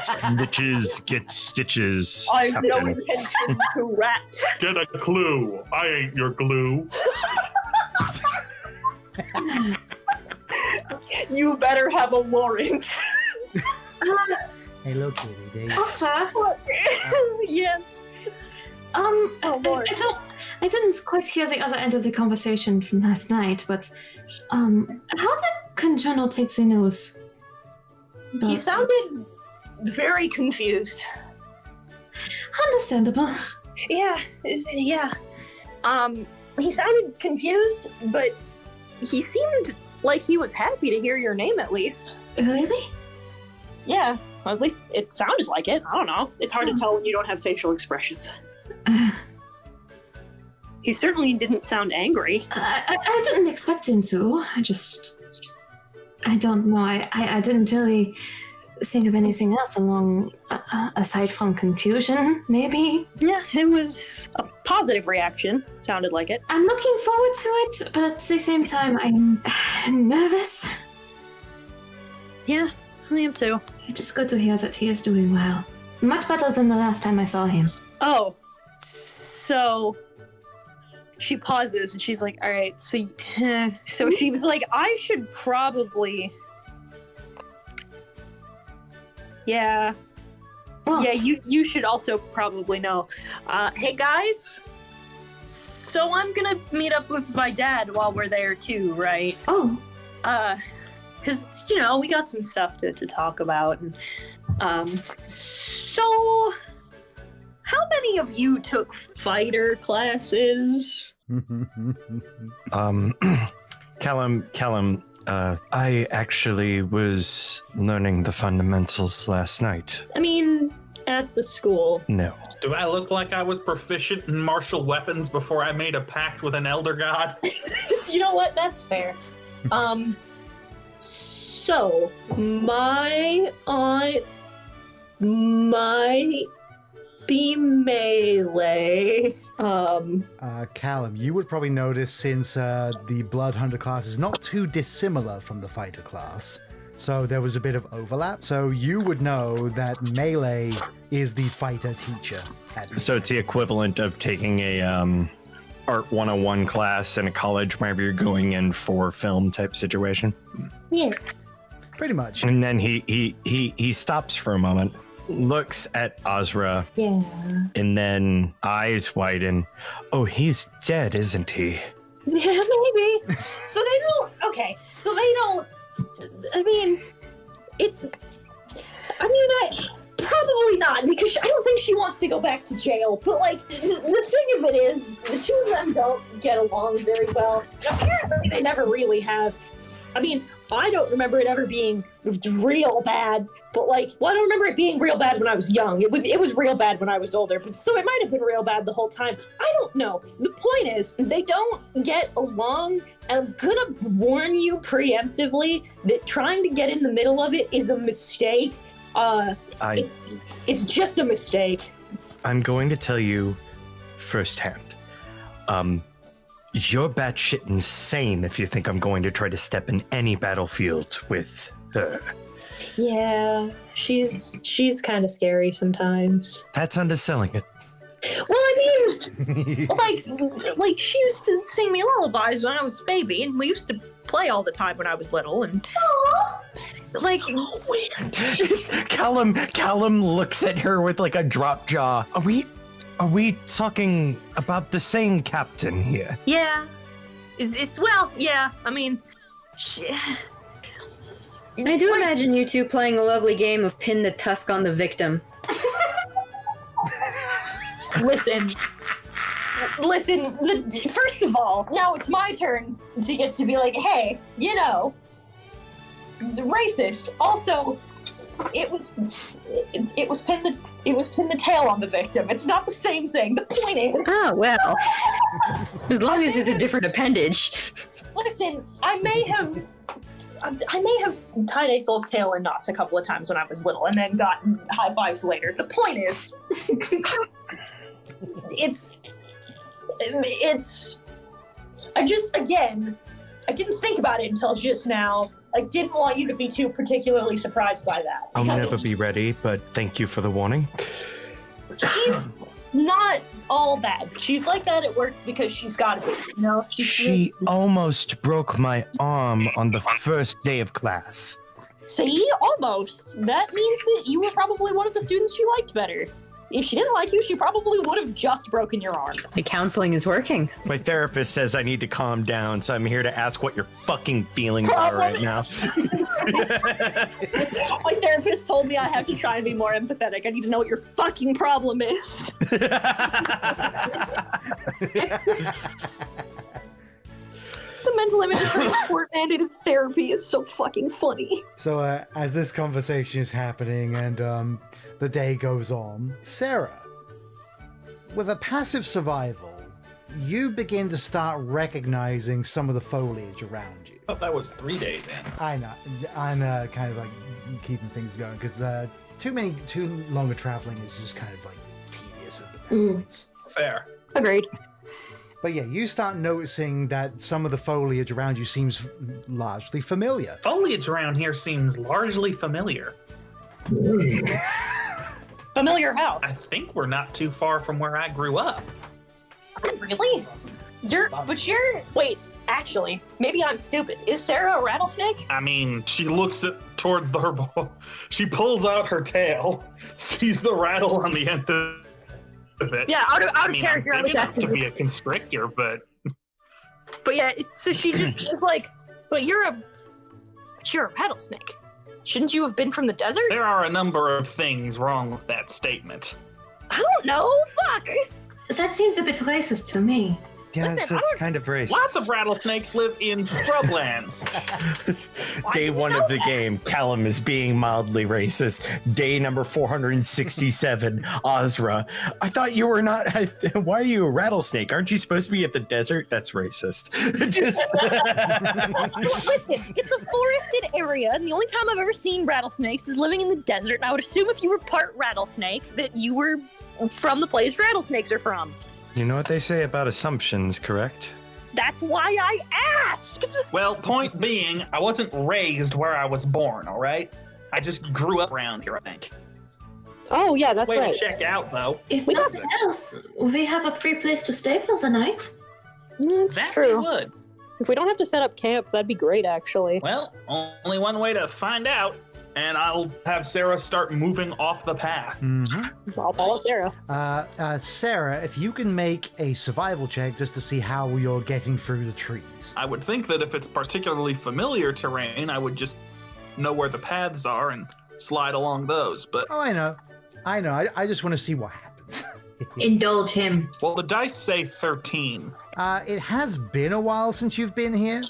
Snitches get stitches, I've no Captain. intention to rat. Get a clue. I ain't your glue. You better have a warrant. Hello, kitty. There you Also, Yes. I didn't quite hear the other end of the conversation from last night, but how did Conjournal take the news? He sounded very confused. Understandable. Yeah. He sounded confused, but he seemed like he was happy to hear your name at least. Really? Yeah, well, at least it sounded like it. I don't know. It's hard to tell when you don't have facial expressions. He certainly didn't sound angry. I didn't expect him to. I don't know. I didn't really think of anything else along, aside from confusion, maybe. Yeah, it was a positive reaction. Sounded like it. I'm looking forward to it, but at the same time, I'm nervous. Yeah, I am too. It is good to hear that he is doing well. Much better than the last time I saw him. Oh, so she pauses and she's like, all right, so she was like, I should probably. Yeah. Well, Yeah, you should also probably know. Hey guys, so I'm gonna meet up with my dad while we're there too, right? Oh, Because we got some stuff to talk about. And, so how many of you took fighter classes? Callum, I actually was learning the fundamentals last night. I mean, at the school. No. Do I look like I was proficient in martial weapons before I made a pact with an elder god? You know what? That's fair. So my aunt might be melee. Callum, you would probably notice since the Blood Hunter class is not too dissimilar from the Fighter class, so there was a bit of overlap. So you would know that Melee is the Fighter teacher. So it's the equivalent of taking a Art 101 class in a college whenever you're going in for film type situation. Yeah. Pretty much. And then he stops for a moment, looks at Azra, Yeah. and then eyes widen. Oh, he's dead, isn't he? Yeah, maybe. So they don't. Okay. So they don't. I mean, probably not, because I don't think she wants to go back to jail. But, like, the thing of it is, the two of them don't get along very well. Apparently, they never really have. I mean, I don't remember it ever being real bad, but, like, well, I don't remember it being real bad when I was young. It was real bad when I was older, but so it might have been real bad the whole time. I don't know. The point is, they don't get along, and I'm gonna warn you preemptively that trying to get in the middle of it is a mistake. It's just a mistake. I'm going to tell you firsthand. You're batshit insane if you think I'm going to try to step in any battlefield with her. Yeah, she's kind of scary sometimes. That's underselling it. Well, I mean, like she used to sing me lullabies when I was a baby, and we used to play all the time when I was little, and like, It's Callum looks at her with like a drop jaw. Are we talking about the same captain here? yeah, it's well, yeah. I mean, I do imagine you two playing a lovely game of pin the tusk on the victim. Listen. First of all, now it's my turn to get to be like, hey, you know, the racist. Also, it was pin the tail on the victim. It's not the same thing. The point is. Oh well. As long as it's a different appendage. Listen, I may have tied Asol's tail in knots a couple of times when I was little, and then got high fives later. The point is, I didn't think about it until just now. I didn't want you to be too particularly surprised by that. I'll never be ready, but thank you for the warning. She's not all bad. She's like that at work because she's got to be, you know? She almost broke my arm on the first day of class. See? Almost. That means that you were probably one of the students she liked better. If she didn't like you, she probably would have just broken your arm. The counseling is working. My therapist says I need to calm down, so I'm here to ask what your fucking feelings are right now. My therapist told me I have to try and be more empathetic. I need to know what your fucking problem is. The mental image of court-mandated therapy is so fucking funny. So as this conversation is happening and the day goes on, Sarah, with a passive survival, you begin to start recognizing some of the foliage around you. Oh, that was 3 days in. I know. I'm kind of like keeping things going because too longer traveling is just kind of like tedious at the points. Fair. Agreed. But yeah, you start noticing that some of the foliage around you seems largely familiar. Foliage around here seems largely familiar. Familiar how? I think we're not too far from where I grew up. Really? Wait, actually, maybe I'm stupid. Is Sarah a rattlesnake? I mean, she looks towards the herbal. She pulls out her tail, sees the rattle on the end of it. Yeah, out of character, I was asking to be a constrictor, but yeah, so she just is like, but you're a rattlesnake. Shouldn't you have been from the desert? there are a number of things wrong with that statement. I don't know. Fuck. That seems a bit racist to me. Yes, Listen, it's kind of racist. Lots of rattlesnakes live in scrublands. Day one of the game, Callum is being mildly racist. Day number 467, Azra. I thought you were not. Why are you a rattlesnake? Aren't you supposed to be at the desert? That's racist. Listen, it's a forested area, and the only time I've ever seen rattlesnakes is living in the desert, and I would assume if you were part rattlesnake that you were from the place rattlesnakes are from. You know what they say about assumptions, correct? That's why I asked. Well, point being, I wasn't raised where I was born, all right? I just grew up around here, I think. Oh yeah, that's Way right. to check out, though. If nothing else, we have a free place to stay for the night. That's That true. we would. If we don't have to set up camp, that'd be great, actually. Well, only one way to find out, and I'll have Sarah start moving off the path. I'll follow Sarah. Sarah, if you can make a survival check just to see how you're getting through the trees. I would think that if it's particularly familiar terrain, I would just know where the paths are and slide along those, but... Oh, I know. I just want to see what happens. Indulge him. Well, the dice say 13. It has been a while since you've been here,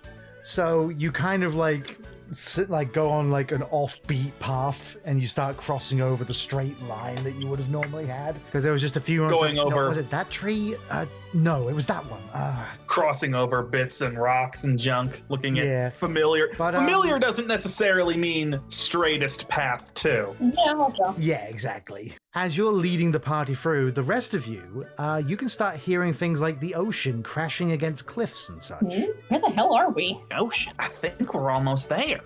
so you kind of go on like an offbeat path, and you start crossing over the straight line that you would have normally had, because there was just a few Going over- was it that tree? No, it was that one. Crossing over bits and rocks and junk, looking at Yeah. familiar. But, familiar doesn't necessarily mean straightest path, too. Yeah, also. Yeah, exactly. As you're leading the party through, the rest of you, you can start hearing things like the ocean crashing against cliffs and such. Where the hell are we? Ocean. I think we're almost there.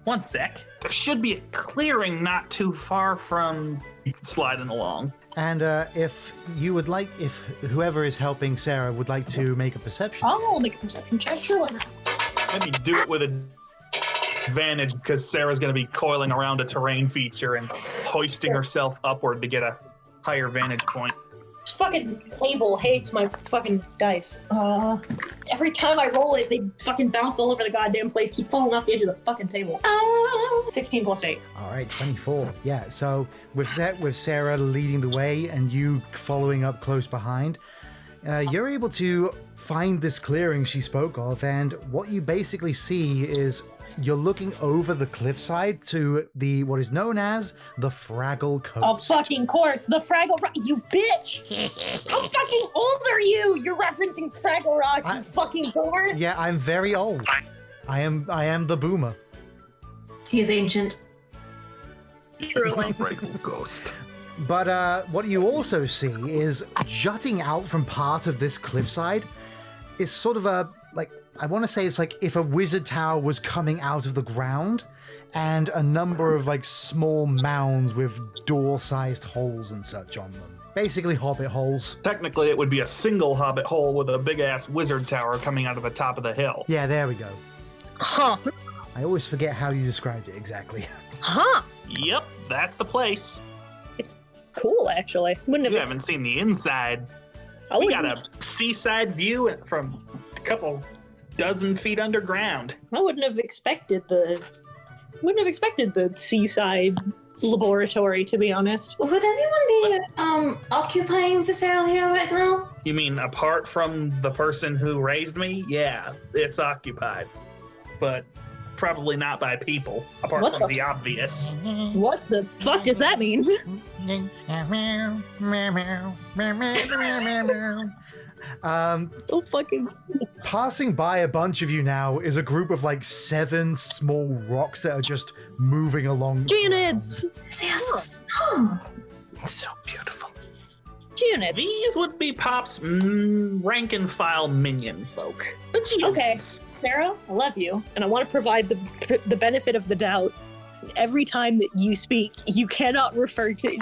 One sec. There should be a clearing not too far from sliding along. And if whoever is helping Sarah would like to make a perception. I'll make a perception check. Sure. Maybe do it with an advantage, because Sarah's going to be coiling around a terrain feature and hoisting herself upward to get a higher vantage point. This fucking table hates my fucking dice. Every time I roll it, they fucking bounce all over the goddamn place, keep falling off the edge of the fucking table. 16 plus 8. All right, 24. Yeah, so with Sarah leading the way and you following up close behind, you're able to find this clearing she spoke of, and what you basically see is you're looking over the cliffside to what is known as the Fragle Coast. Oh, fucking course. The Fraggle Rock. You bitch. How fucking old are you? You're referencing Fraggle Rock, you fucking boomer. Yeah, I'm very old. I am the boomer. He is ancient. Truly. Fragle ghost. But what you also see is jutting out from part of this cliffside is sort of I want to say it's like if a wizard tower was coming out of the ground, and a number of small mounds with door-sized holes and such on them. Basically hobbit holes. Technically, it would be a single hobbit hole with a big-ass wizard tower coming out of the top of the hill. Yeah, there we go. Huh. I always forget how you described it exactly. Huh. Yep, that's the place. It's cool, actually. Wouldn't You have. haven't seen the inside. I We wouldn't- got a seaside view from a couple dozen feet underground. I wouldn't have expected the seaside laboratory, to be honest. Would anyone be occupying this area right now? You mean apart from the person who raised me? Yeah, it's occupied. But probably not by people, apart What from the the obvious. What the fuck does that mean? So fucking. Passing by a bunch of you now is a group of 7 small rocks that are just moving along. Geonids! They are so strong. So beautiful. Geonids. These would be Pop's rank and file minion folk. The Geonids. Okay. Sarah, I love you, and I want to provide the benefit of the doubt. Every time that you speak, you cannot refer to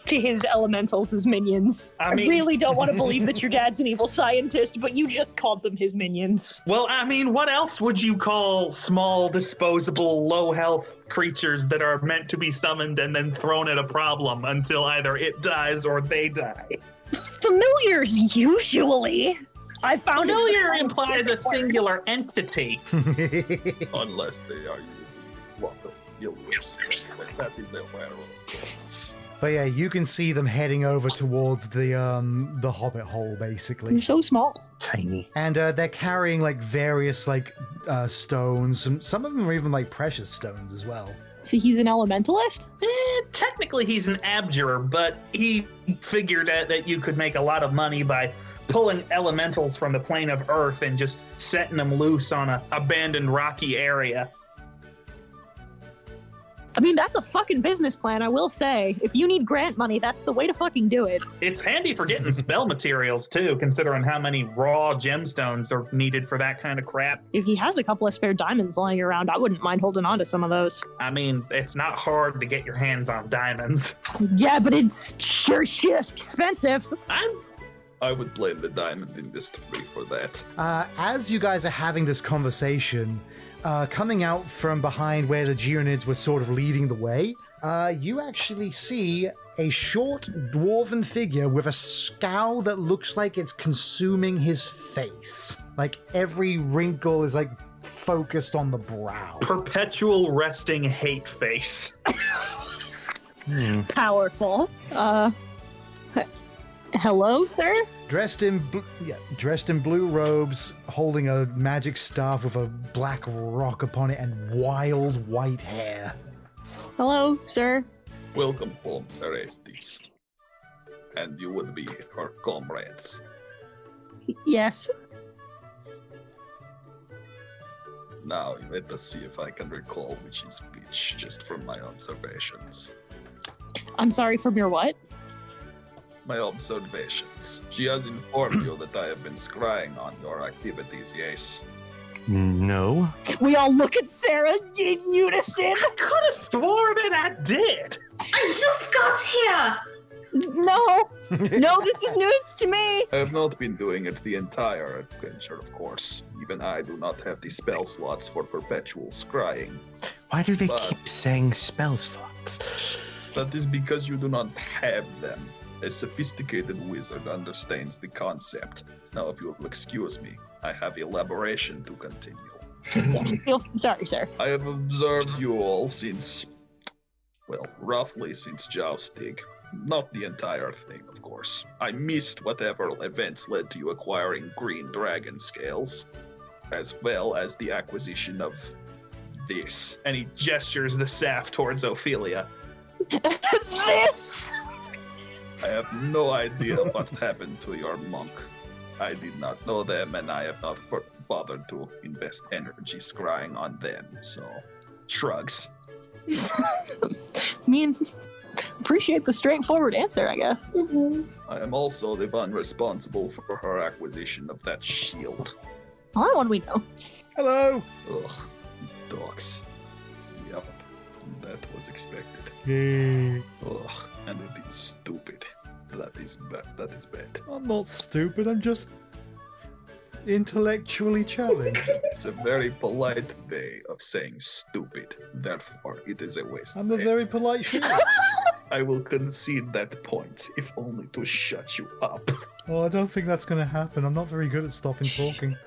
his elementals as minions. I mean- really don't want to believe that your dad's an evil scientist, but you just called them his minions. Well, I mean, what else would you call small, disposable, low-health creatures that are meant to be summoned and then thrown at a problem until either it dies or they die? Familiars, usually. I found it- Familiar implies a singular entity. Unless they are using local illness. That is a matter of But yeah, you can see them heading over towards the hobbit hole, basically. You're so small. Tiny. And they're carrying various stones. Some of them are even precious stones as well. So he's an elementalist? Technically, he's an abjurer, but he figured that you could make a lot of money by pulling elementals from the plane of Earth and just setting them loose on a abandoned rocky area. I mean, that's a fucking business plan, I will say. If you need grant money, that's the way to fucking do it. It's handy for getting spell materials, too, considering how many raw gemstones are needed for that kind of crap. If he has a couple of spare diamonds lying around, I wouldn't mind holding on to some of those. I mean, it's not hard to get your hands on diamonds. Yeah, but it's sure shit expensive. I would blame the diamond industry for that. As you guys are having this conversation, coming out from behind where the Geonids were sort of leading the way, you actually see a short dwarven figure with a scowl that looks like it's consuming his face. Like every wrinkle is like focused on the brow. Perpetual resting hate face. Powerful. Hello, sir? Dressed in blue robes, holding a magic staff with a black rock upon it and wild white hair. Hello, sir? Welcome home, Cerestis. And you would be our comrades. Yes. Now, let us see if I can recall which is which, just from my observations. I'm sorry, from your what? My observations. She has informed you that I have been scrying on your activities, yes? No. We all look at Sarah in unison. I could have sworn that I did. I just got here. No, this is news to me. I have not been doing it the entire adventure, of course. Even I do not have the spell slots for perpetual scrying. Why do they But- keep saying spell slots? That is because you do not have them. A sophisticated wizard understands the concept. Now, if you will excuse me, I have elaboration to continue. Sorry, sir. I have observed you all since, well, roughly since jousting. Not the entire thing, of course. I missed whatever events led to you acquiring green dragon scales, as well as the acquisition of this. And he gestures the staff towards Ophelia. This. I have no idea what happened to your monk. I did not know them, and I have not bothered to invest energy scrying on them, so shrugs. Appreciate the straightforward answer, I guess. I am also the one responsible for her acquisition of that shield. Well, that one we know. Hello. Ugh, dogs. Yep, that was expected. Ugh, and it is stupid. That is bad. That is bad. I'm not stupid, I'm just intellectually challenged. It's a very polite way of saying stupid. Therefore, it is a waste. I'm a very polite shield. I will concede that point, if only to shut you up. Oh, I don't think that's going to happen. I'm not very good at stopping talking.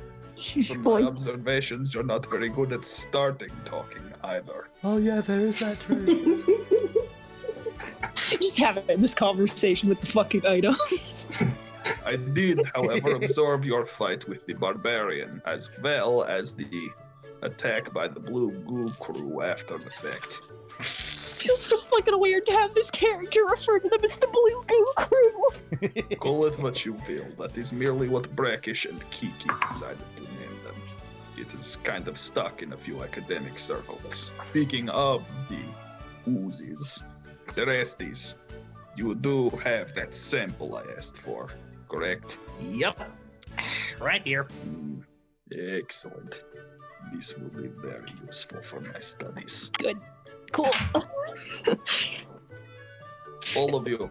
From my observations, you're not very good at starting talking either. Oh yeah, there is that too. Just having this conversation with the fucking item. I did, however, absorb your fight with the barbarian, as well as the attack by the blue goo crew after the fact. Feels so fucking weird to have this character refer to them as the Blue Goo Crew. Call it what you will, that is merely what Brackish and Kiki decided to name them. It is kind of stuck in a few academic circles. Speaking of the oozes, Cerestis, you do have that sample I asked for, correct? Yep. Right here. Excellent. This will be very useful for my studies. Good. Cool. All of you,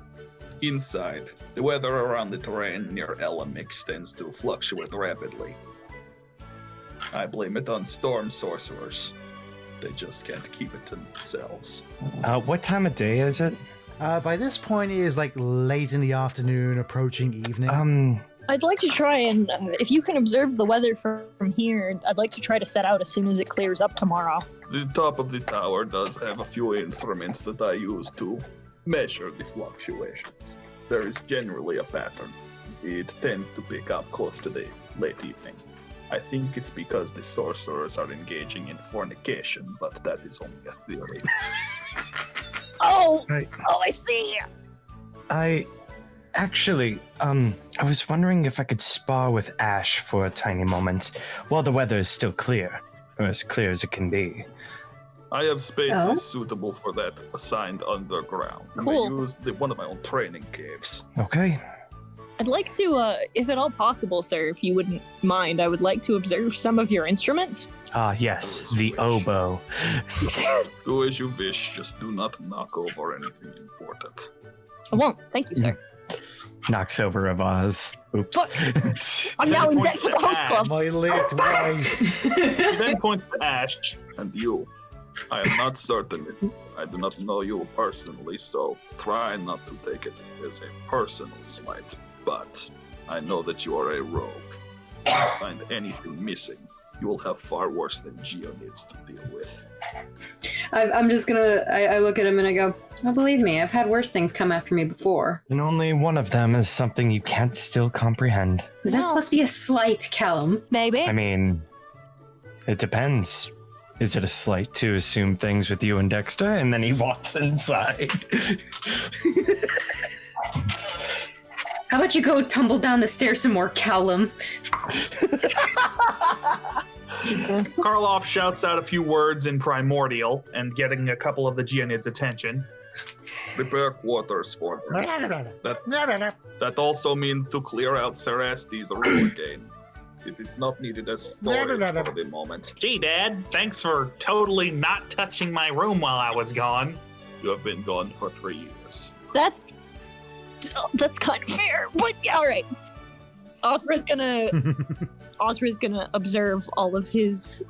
inside. The weather around the terrain near Elamix tends to fluctuate rapidly. I blame it on storm sorcerers. They just can't keep it to themselves. What time of day is it? By this point, it is like late in the afternoon, approaching evening. I'd like to try and, if you can observe the weather from here, I'd like to try to set out as soon as it clears up tomorrow. The top of the tower does have a few instruments that I use to measure the fluctuations. There is generally a pattern. It tends to pick up close to the late evening. I think it's because the sorcerers are engaging in fornication, but that is only a theory. I see. Actually, I was wondering if I could spar with Ash for a tiny moment while the weather is still clear, or as clear as it can be. I have spaces Oh. suitable for that assigned underground. You Cool. may use one of my own training caves. Okay. I'd like to, if at all possible, sir, if you wouldn't mind, I would like to observe some of your instruments. Ah, yes, the oboe. Do as you wish, just do not knock over anything important. I won't. Thank you, sir. Knocks over a vase. Oops. I'm now in debt to the host club. My late wife. He then points to Ash and you. I am not certain. I do not know you personally, so try not to take it as a personal slight. But I know that you are a rogue. If you find anything missing, you will have far worse than Geonids to deal with. I'm just gonna. I look at him and I go, oh, believe me, I've had worse things come after me before. And only one of them is something you can't still comprehend. Is that No. supposed to be a slight, Callum? Maybe. I mean, it depends. Is it a slight to assume things with you and Dexter? And then he walks inside. How about you go tumble down the stairs some more, Callum? Karloff shouts out a few words in Primordial and getting a couple of the Geonids' attention. Prepare quarters for them. That also means to clear out Cerastes' rule again. It is not needed as storage for the moment. Gee, Dad, thanks for totally not touching my room while I was gone. You have been gone for 3 years. That's kind of fair, but yeah, all right. Ozra's gonna observe all of his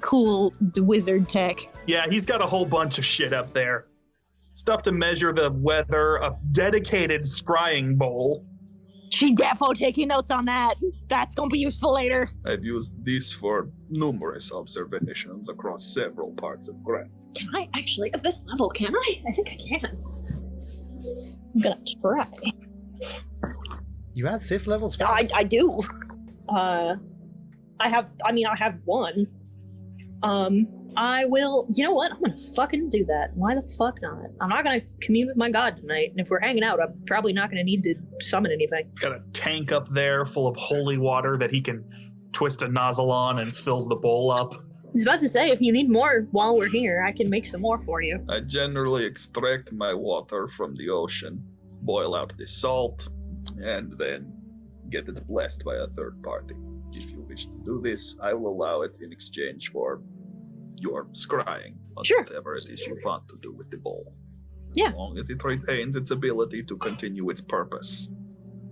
cool wizard tech. Yeah, he's got a whole bunch of shit up there. Stuff to measure the weather, a dedicated scrying bowl. She defo taking notes on that. That's gonna be useful later. I've used this for numerous observations across several parts of Grand. Can I actually, at this level, can I? I think I can. I'm gonna try. You have 5th level spell? I do. I have one. I will, you know what? I'm gonna fucking do that. Why the fuck not? I'm not gonna commune with my god tonight, and if we're hanging out, I'm probably not gonna need to summon anything. Got a tank up there full of holy water that he can twist a nozzle on and fills the bowl up. I was about to say, if you need more while we're here, I can make some more for you. I generally extract my water from the ocean, boil out the salt, and then get it blessed by a third party. If you wish to do this, I will allow it in exchange for your scrying on Sure. whatever it is you want to do with the bowl. Yeah. As long as it retains its ability to continue its purpose.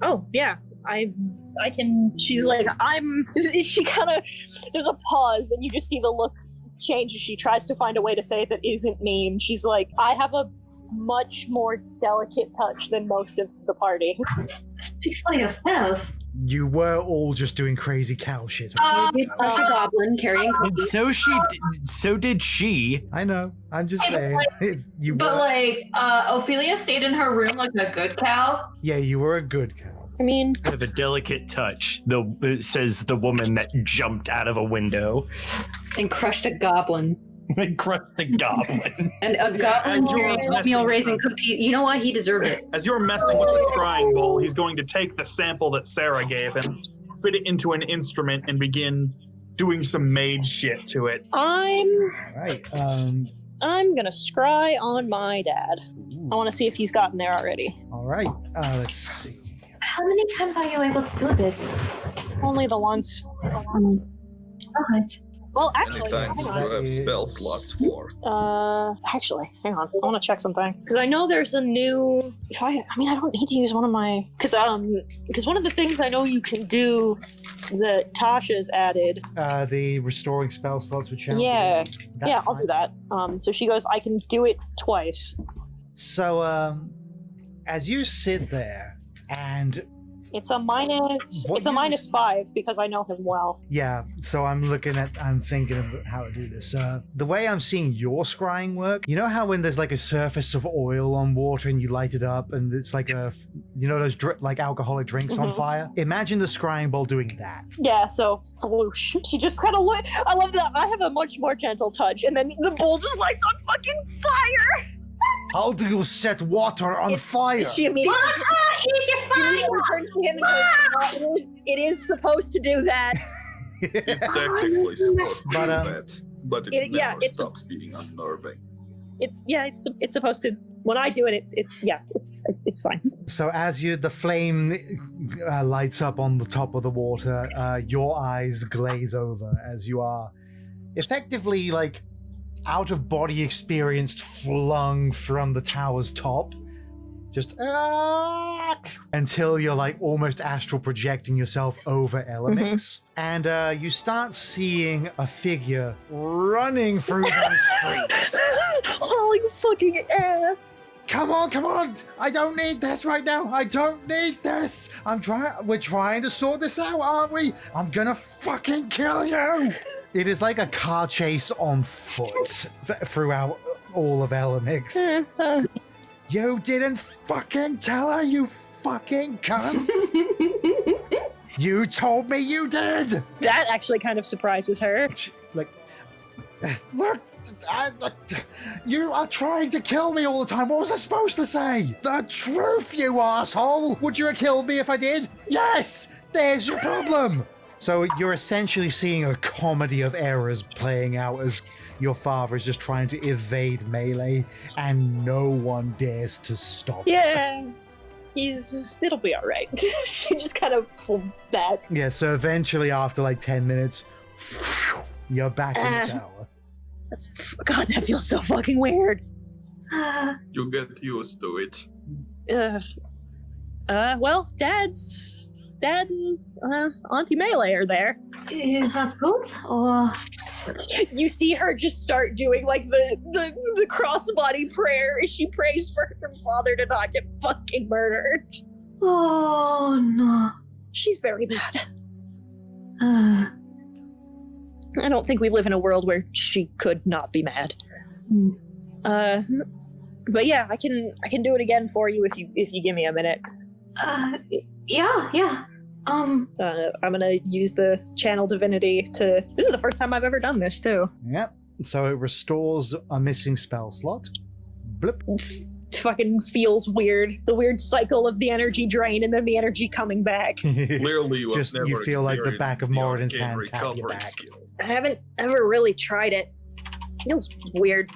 Oh, yeah. I can, she's like, she kind of, there's a pause and you just see the look change as she tries to find a way to say it that isn't mean. She's like, I have a much more delicate touch than most of the party. Speak for yourself. You were all just doing crazy cow shit. You did touch a goblin carrying And cookies. so did she. I know. I'm just Hey, but saying. like- You But were, like, Ophelia stayed in her room like a good cow. yeah, you were a good cow. I mean, With a delicate touch, it says the woman that jumped out of a window And crushed a goblin. and crushed the goblin. And a goblin and you're carrying messing oatmeal raisin with her. cookies. You know what? He deserved it. As you're messing with the scrying bowl, he's going to take the sample that Sarah gave him, fit it into an instrument, and begin doing some mage shit to it. I'm Right. gonna scry on my dad. I want to see if he's gotten there already. All right. Let's see. How many times are you able to do this? Only the once. Alright. Well, Many actually, times hang you on. have spell slots for. Actually, hang on. I want to check something because I know there's a new. I don't need to use one of my because one of the things I know you can do that Tasha's added. The restoring spell slots with challenge. Yeah, That's yeah, I'll fine. do that. So she goes, I can do it twice. So, as you sit there and It's a minus. What It's a use- minus 5 because I know him well. yeah, so I'm thinking of how to do this. The way I'm seeing your scrying work, you know how when there's like a surface of oil on water and you light it up and it's like those like alcoholic drinks on Mhm. fire? Imagine the scrying bowl doing that. Yeah, so floosh. She just kind of I love that. I have a much more gentle touch, and then the bowl just lights on fucking fire. How do you set water on fire? She immediately. Eat your She immediately turns to him and goes, it is supposed to do that. It's technically supposed to But, do that. But it Yeah, never it's- stops being unnerving. It's supposed to. When I do it, it's fine. So as the flame lights up on the top of the water, your eyes glaze over as you are effectively like out of body experienced, flung from the tower's top, just until you're like almost astral projecting yourself over Elemix, and you start seeing a figure running through those streets. Holy fucking ass! Come on! I don't need this right now. I don't need this. We're trying to sort this out, aren't we? I'm gonna fucking kill you. It is like a car chase on foot throughout all of Elemix. You didn't fucking tell her, you fucking cunt. You told me you did. That actually kind of surprises her. Like, look. You are trying to kill me all the time. What was I supposed to say? The truth, you asshole! Would you have killed me if I did? Yes! There's your problem! So you're essentially seeing a comedy of errors playing out as your father is just trying to evade melee, and no one dares to stop. Yeah, it'll be all right. She just kind of flew back. Yeah, so eventually after like 10 minutes, you're back in the tower. God, that feels so fucking weird. You get used to it. Well, Dad and Auntie Melee are there. Is that good? Or You see her just start doing like the crossbody prayer as she prays for her father to not get fucking murdered. oh no. She's very mad. Uh, I don't think we live in a world where she could not be mad. hmm. But yeah, I can do it again for you if you give me a minute. Yeah. I'm gonna use the channel divinity to. This is the first time I've ever done this too. Yep. So it restores a missing spell slot. Blip. Fucking feels weird. The weird cycle of the energy drain and then the energy coming back. Clearly, you have Just never you feel like the experienced back of the Moradin's arcane hand tap your recovery back. skill. I haven't ever really tried it. Feels weird.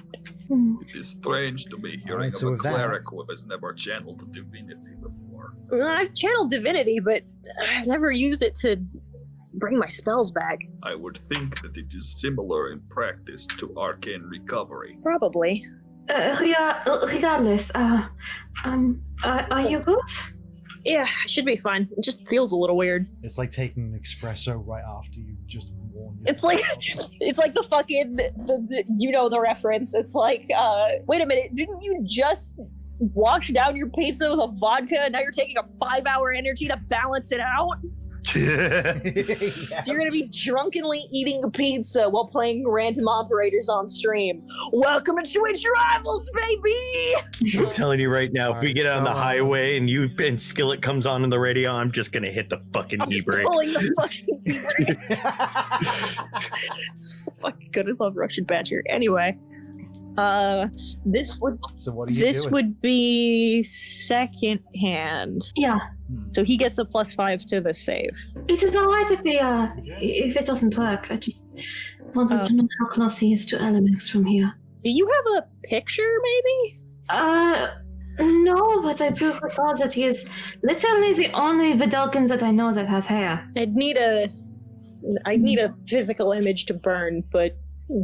It is strange to me hearing Alright, so of a with that- cleric who has never channeled divinity before. I've channeled divinity, but I've never used it to bring my spells back. I would think that it is similar in practice to arcane recovery. Probably. Regardless, are you good? Yeah, I should be fine. It just feels a little weird. It's like taking an espresso right after you've just worn your It's like the fucking the you know the reference. It's like wait a minute, didn't you just wash down your pizza with a vodka and now you're taking a 5-hour energy to balance it out? So you're gonna be drunkenly eating a pizza while playing random operators on stream. Welcome to Twitch Rivals, baby! I'm telling you right now, if we Alright, get on the so, highway and Skillet comes on in the radio, I'm just gonna hit the fucking I'm e-brake. pulling the fucking e-brake. It's so fucking good. I love Russian Badger. Anyway, this would So what are you doing? would be second hand. Yeah. So he gets a +5 to the save. It is alright if it doesn't work. I just wanted to know how close he is to Elemix from here. Do you have a picture, maybe? No, but I do recall that he is literally the only Vidalkin that I know that has hair. I'd need a physical image to burn, but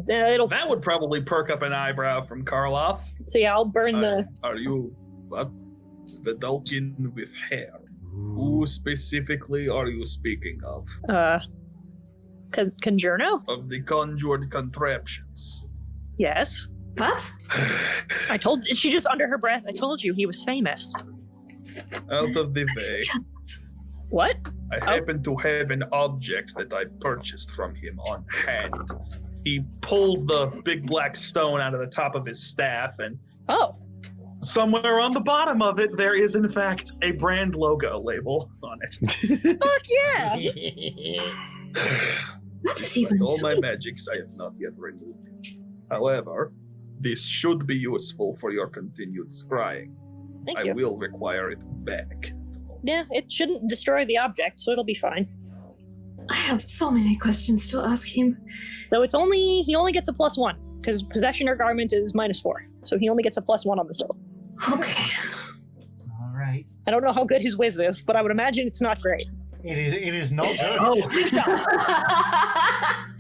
it'll. That would probably perk up an eyebrow from Karloff. So yeah, I'll burn the. Are you what? Vidalkin with hair? Who specifically are you speaking of? Conjurno? Of the conjured contraptions. Yes. What? I told. She just under her breath. I told you he was famous. Out of the way. What? I happen to have an object that I purchased from him on hand. He pulls the big black stone out of the top of his staff, and Oh. somewhere on the bottom of it, there is in fact a brand logo label on it. Fuck yeah! What is he Like all my doing? magics, I have not yet removed. However, this should be useful for your continued scrying. Thank I you. will require it back. Yeah, it shouldn't destroy the object, so it'll be fine. I have so many questions to ask him. So he only gets a +1 because possession or garment is -4. So he only gets a +1 on the soul. Okay. All right. I don't know how good his whiz is, but I would imagine it's not great. It is not good. Oh,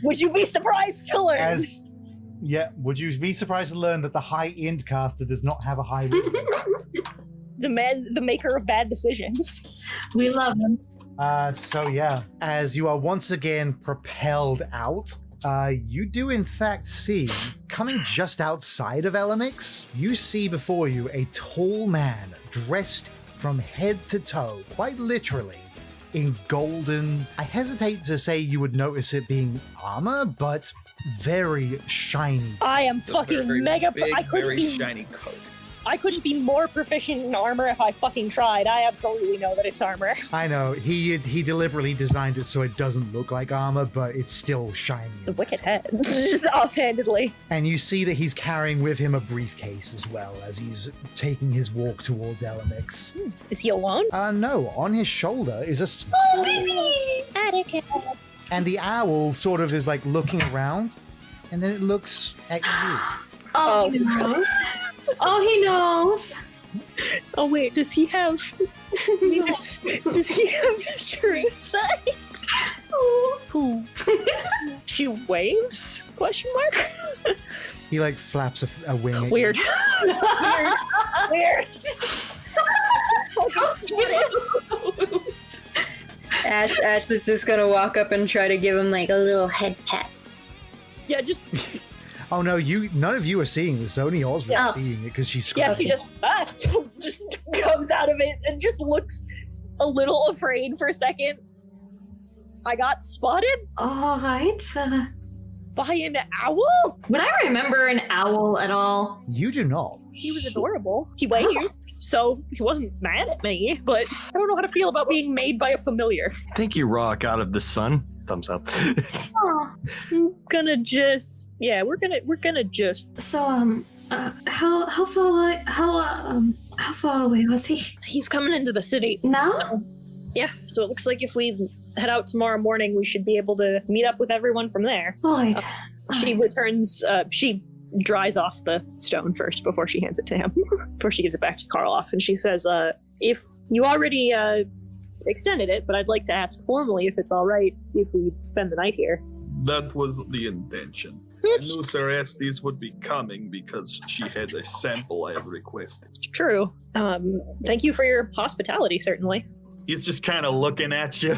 would you be surprised to learn? Would you be surprised to learn that the high-end caster does not have a high wisdom? The maker of bad decisions. We love him. As you are once again propelled out, you do in fact see, coming just outside of Elemix, you see before you a tall man dressed from head to toe, quite literally, in golden. I hesitate to say you would notice it being armor, but very shiny. I am fucking mega. Big, I couldn't very be. shiny coat. I couldn't be more proficient in armor if I fucking tried. I absolutely know that it's armor. I know, he deliberately designed it so it doesn't look like armor, but it's still shiny. The wicked head. Just offhandedly. And you see that he's carrying with him a briefcase as well as he's taking his walk towards Elemix. Is he alone? No, on his shoulder is a small... Oh, baby! Atticus. And the owl sort of is like looking around, and then it looks at you. Oh, he knows. Oh, he knows. Oh wait, does he have? does he have true sight? Oh. Who? She waves? Question mark. He like flaps a wing. At Weird. You. Weird. Ash was just gonna walk up and try to give him like a little head pat. Yeah, just. Oh no, none of you are seeing this. Only Osric seeing it because she's Yeah, he just comes out of it and just looks a little afraid for a second. I got spotted All right. by an owl? Would I remember an owl at all? You do not. He was adorable. He waved, so he wasn't mad at me, but I don't know how to feel about being made by a familiar. Thank you, Rock, out of the sun. Thumbs up. I'm gonna just, we're gonna just. So, how far away was he? He's coming into the city Now? So it looks like if we head out tomorrow morning, we should be able to meet up with everyone from there. All right. She returns, she dries off the stone first before she hands it to him, before she gives it back to Karloff, and she says, if you already extended it, but I'd like to ask formally if it's all right if we spend the night here. That was the intention. I knew Cerestes would be coming because she had a sample I had requested. It's true. Thank you for your hospitality, certainly. He's just kind of looking at you.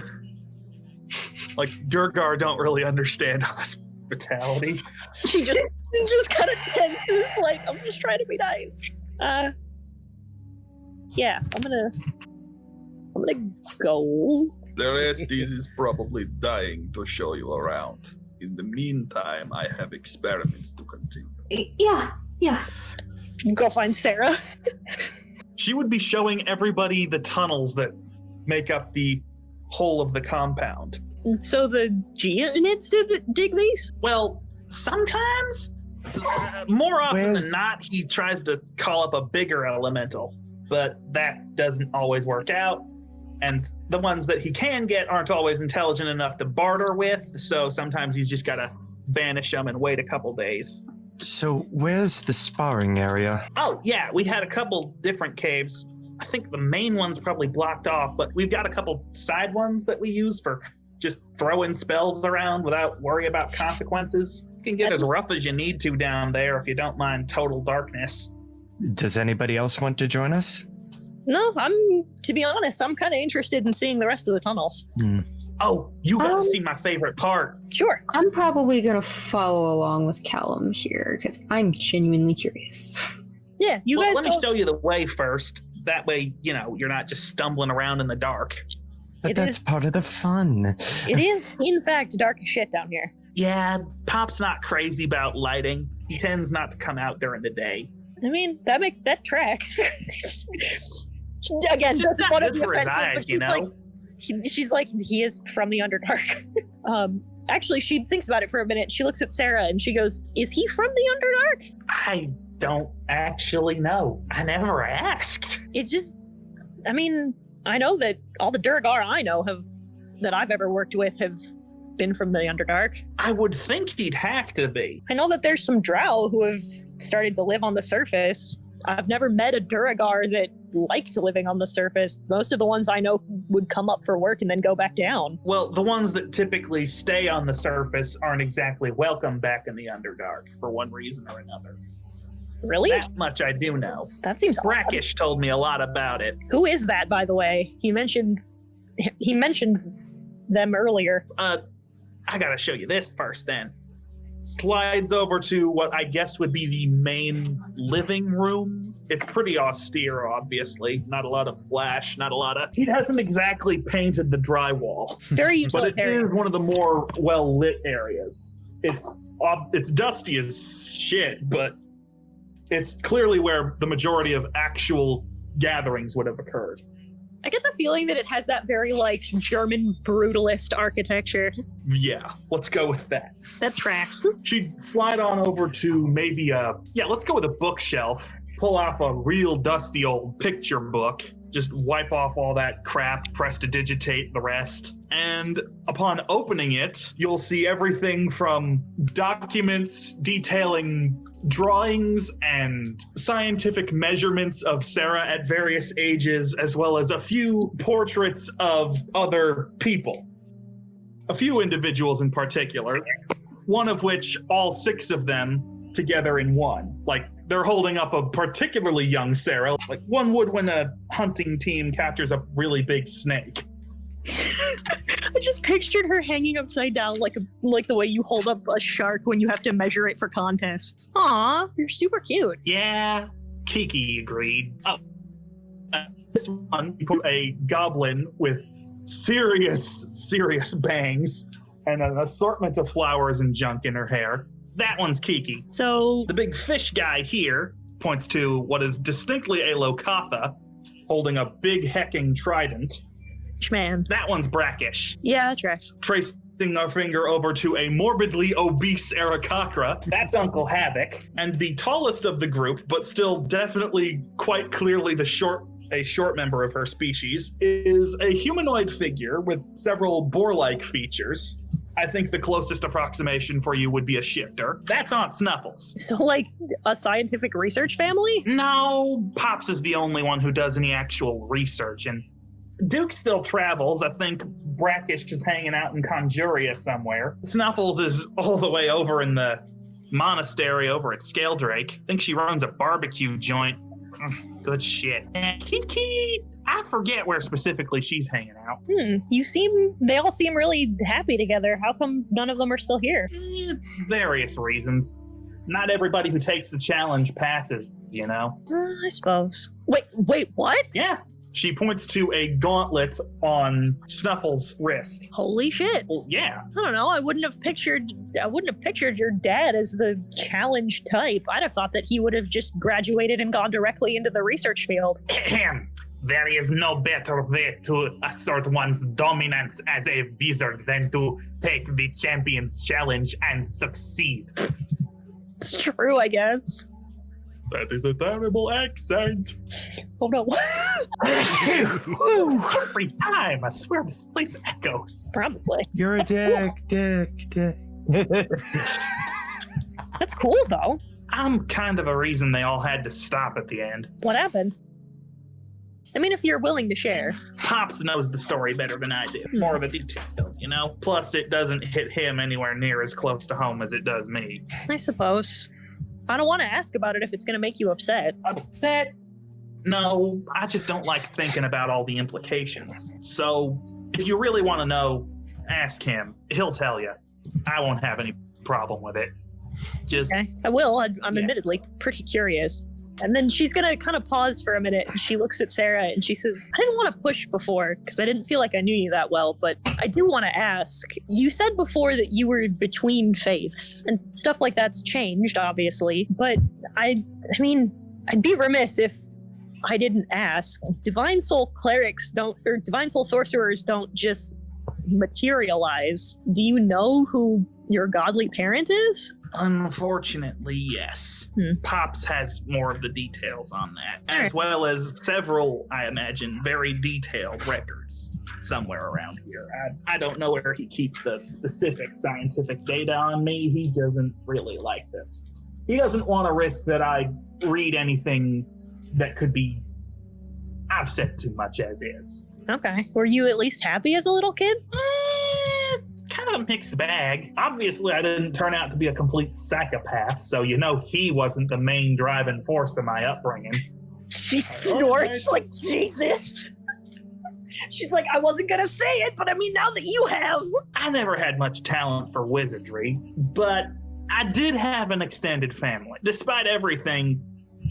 Like, Durgar don't really understand hospitality. She just kind of tenses, like, I'm just trying to be nice. Yeah, I'm gonna go. Cerestes is probably dying to show you around. In the meantime, I have experiments to continue. Yeah. Go find Sarah. She would be showing everybody the tunnels that make up the whole of the compound. So the Geonids dig these? Well, sometimes, more often than not, he tries to call up a bigger elemental, but that doesn't always work out. And the ones that he can get aren't always intelligent enough to barter with, so sometimes he's just got to banish them and wait a couple days. So, where's the sparring area? Oh, yeah, we had a couple different caves. I think the main one's probably blocked off, but we've got a couple side ones that we use for just throwing spells around without worry about consequences. You can get as rough as you need to down there if you don't mind total darkness. Does anybody else want to join us? No, to be honest, I'm kind of interested in seeing the rest of the tunnels. Oh, you gotta see my favorite part. Sure. I'm probably gonna follow along with Callum here because I'm genuinely curious. Yeah, you guys. Let me show you the way first. That way, you're not just stumbling around in the dark. But that's part of the fun. It is, in fact, dark as shit down here. Yeah, Pop's not crazy about lighting. He tends not to come out during the day. I mean, that tracks. Again, doesn't want to be offensive, eyes, but she's like, he is from the Underdark. Actually, she thinks about it for a minute. She looks at Sarah and she goes, is he from the Underdark? I don't actually know. I never asked. It's just, I mean, I know that all the Durgar I know have that I've ever worked with have been from the Underdark. I would think he'd have to be. I know that there's some drow who have started to live on the surface. I've never met a Duragar that liked living on the surface. Most of the ones I know would come up for work and then go back down. Well, the ones that typically stay on the surface aren't exactly welcome back in the Underdark for one reason or another. Really? That much I do know. That seems odd. Brackish told me a lot about it. Who is that, by the way? He mentioned them earlier. I gotta show you this first then. Slides over to what I guess would be the main living room. It's pretty austere, obviously. Not a lot of flash, not a lot of... He hasn't exactly painted the drywall. Very But it utilitarian. is one of the more well-lit areas. It's dusty as shit, but it's clearly where the majority of actual gatherings would have occurred. I get the feeling that it has that very, like, German brutalist architecture. Yeah, let's go with that. That tracks. She'd slide on over to maybe let's go with a bookshelf. Pull off a real dusty old picture book. Just wipe off all that crap, prestidigitate the rest. And upon opening it, you'll see everything from documents detailing drawings and scientific measurements of Sarah at various ages, as well as a few portraits of other people. A few individuals in particular, one of which all 6 of them together in one. Like, they're holding up a particularly young Sarah, like one would when a hunting team captures a really big snake. I just pictured her hanging upside down like the way you hold up a shark when you have to measure it for contests. Aw, you're super cute. Yeah, Kiki agreed. Oh, this one, you put a goblin with serious bangs and an assortment of flowers and junk in her hair. That one's Kiki. So the big fish guy here points to what is distinctly a Lokatha holding a big hecking trident. Man. That one's Brackish. Yeah, that tracks. Tracing our finger over to a morbidly obese Aarakocra. That's Uncle Havoc. And the tallest of the group, but still definitely quite clearly a short member of her species, is a humanoid figure with several boar-like features. I think the closest approximation for you would be a shifter. That's Aunt Snuffles. So, like, a scientific research family? No, Pops is the only one who does any actual research, and Duke still travels. I think Brackish is hanging out in Conjuria somewhere. Snuffles is all the way over in the monastery over at Scaledrake. I think she runs a barbecue joint. Good shit. And Kiki, I forget where specifically she's hanging out. They all seem really happy together. How come none of them are still here? Various reasons. Not everybody who takes the challenge passes, you know? I suppose. Wait, what? Yeah. She points to a gauntlet on Snuffles' wrist. Holy shit. Well, yeah. I don't know. I wouldn't have pictured your dad as the challenge type. I'd have thought that he would have just graduated and gone directly into the research field. There is no better way to assert one's dominance as a wizard than to take the champion's challenge and succeed. It's true, I guess. That is a terrible accent. Oh no. Every time, I swear this place echoes. Probably. You're a dick. That's cool, though. I'm kind of a reason they all had to stop at the end. What happened? I mean, if you're willing to share. Pops knows the story better than I do. More of the details, you know? Plus, it doesn't hit him anywhere near as close to home as it does me. I suppose. I don't want to ask about it if it's going to make you upset. Upset? No, I just don't like thinking about all the implications. So, if you really want to know, ask him. He'll tell you. I won't have any problem with it. Just... Okay, I will. I'm admittedly pretty curious. And then she's going to kind of pause for a minute. And she looks at Sarah and she says, I didn't want to push before because I didn't feel like I knew you that well, but I do want to ask. You said before that you were between faiths and stuff like that's changed, obviously. But I mean, I'd be remiss if I didn't ask. Divine Soul clerics Divine Soul sorcerers don't just materialize. Do you know who your godly parent is? Unfortunately, yes. Pops has more of the details on that, as Alright. well as several, I imagine, very detailed records somewhere around here. I don't know where he keeps the specific scientific data on me. He doesn't really like to. He doesn't want to risk that I read anything that could be. I've said too much as is. Okay. Were you at least happy as a little kid? Kind of a mixed bag. Obviously, I didn't turn out to be a complete psychopath, so he wasn't the main driving force of my upbringing. She snorts like Jesus. She's like, I wasn't gonna say it, but I mean, now that you have. I never had much talent for wizardry, but I did have an extended family. Despite everything,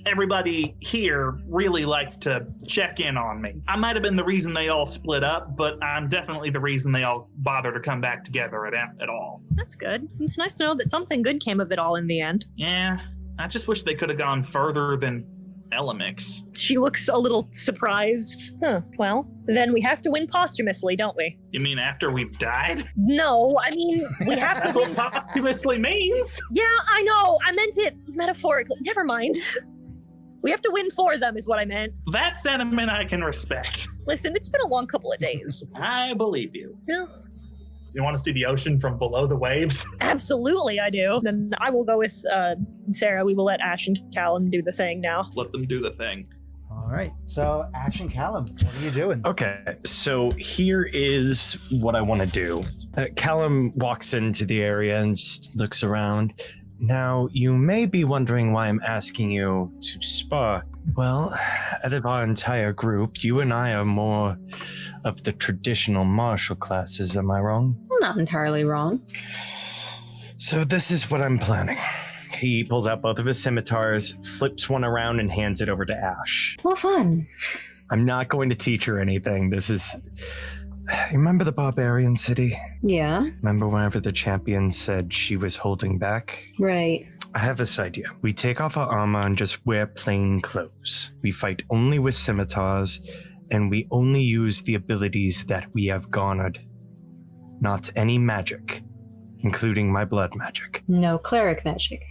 everybody here really liked to check in on me. I might have been the reason they all split up, but I'm definitely the reason they all bother to come back together at all. That's good. It's nice to know that something good came of it all in the end. Yeah, I just wish they could have gone further than Elemix. She looks a little surprised. Well, then we have to win posthumously, don't we? You mean after we've died? No, I mean, we have to That's win. what posthumously means. Yeah, I know. I meant it metaphorically. Never mind. We have to win for them is what I meant. That sentiment I can respect. Listen, it's been a long couple of days. I believe you. Yeah. You want to see the ocean from below the waves? Absolutely, I do. Then I will go with Sarah. We will let Ash and Callum do the thing now. Let them do the thing. All right. So, Ash and Callum, what are you doing? Okay, so here is what I want to do. Callum walks into the area and just looks around. Now, you may be wondering why I'm asking you to spar. Well, out of our entire group, you and I are more of the traditional martial classes, am I wrong? Not entirely wrong. So this is what I'm planning. He pulls out both of his scimitars, flips one around, and hands it over to Ash. Well, fun. I'm not going to teach her anything. This is... Remember the barbarian city? Yeah, Remember whenever the champion said she was holding back? right. I have this idea. We take off our armor and just wear plain clothes. We fight only with scimitars, and we only use the abilities that we have garnered. Not any magic, including my blood magic. No cleric magic.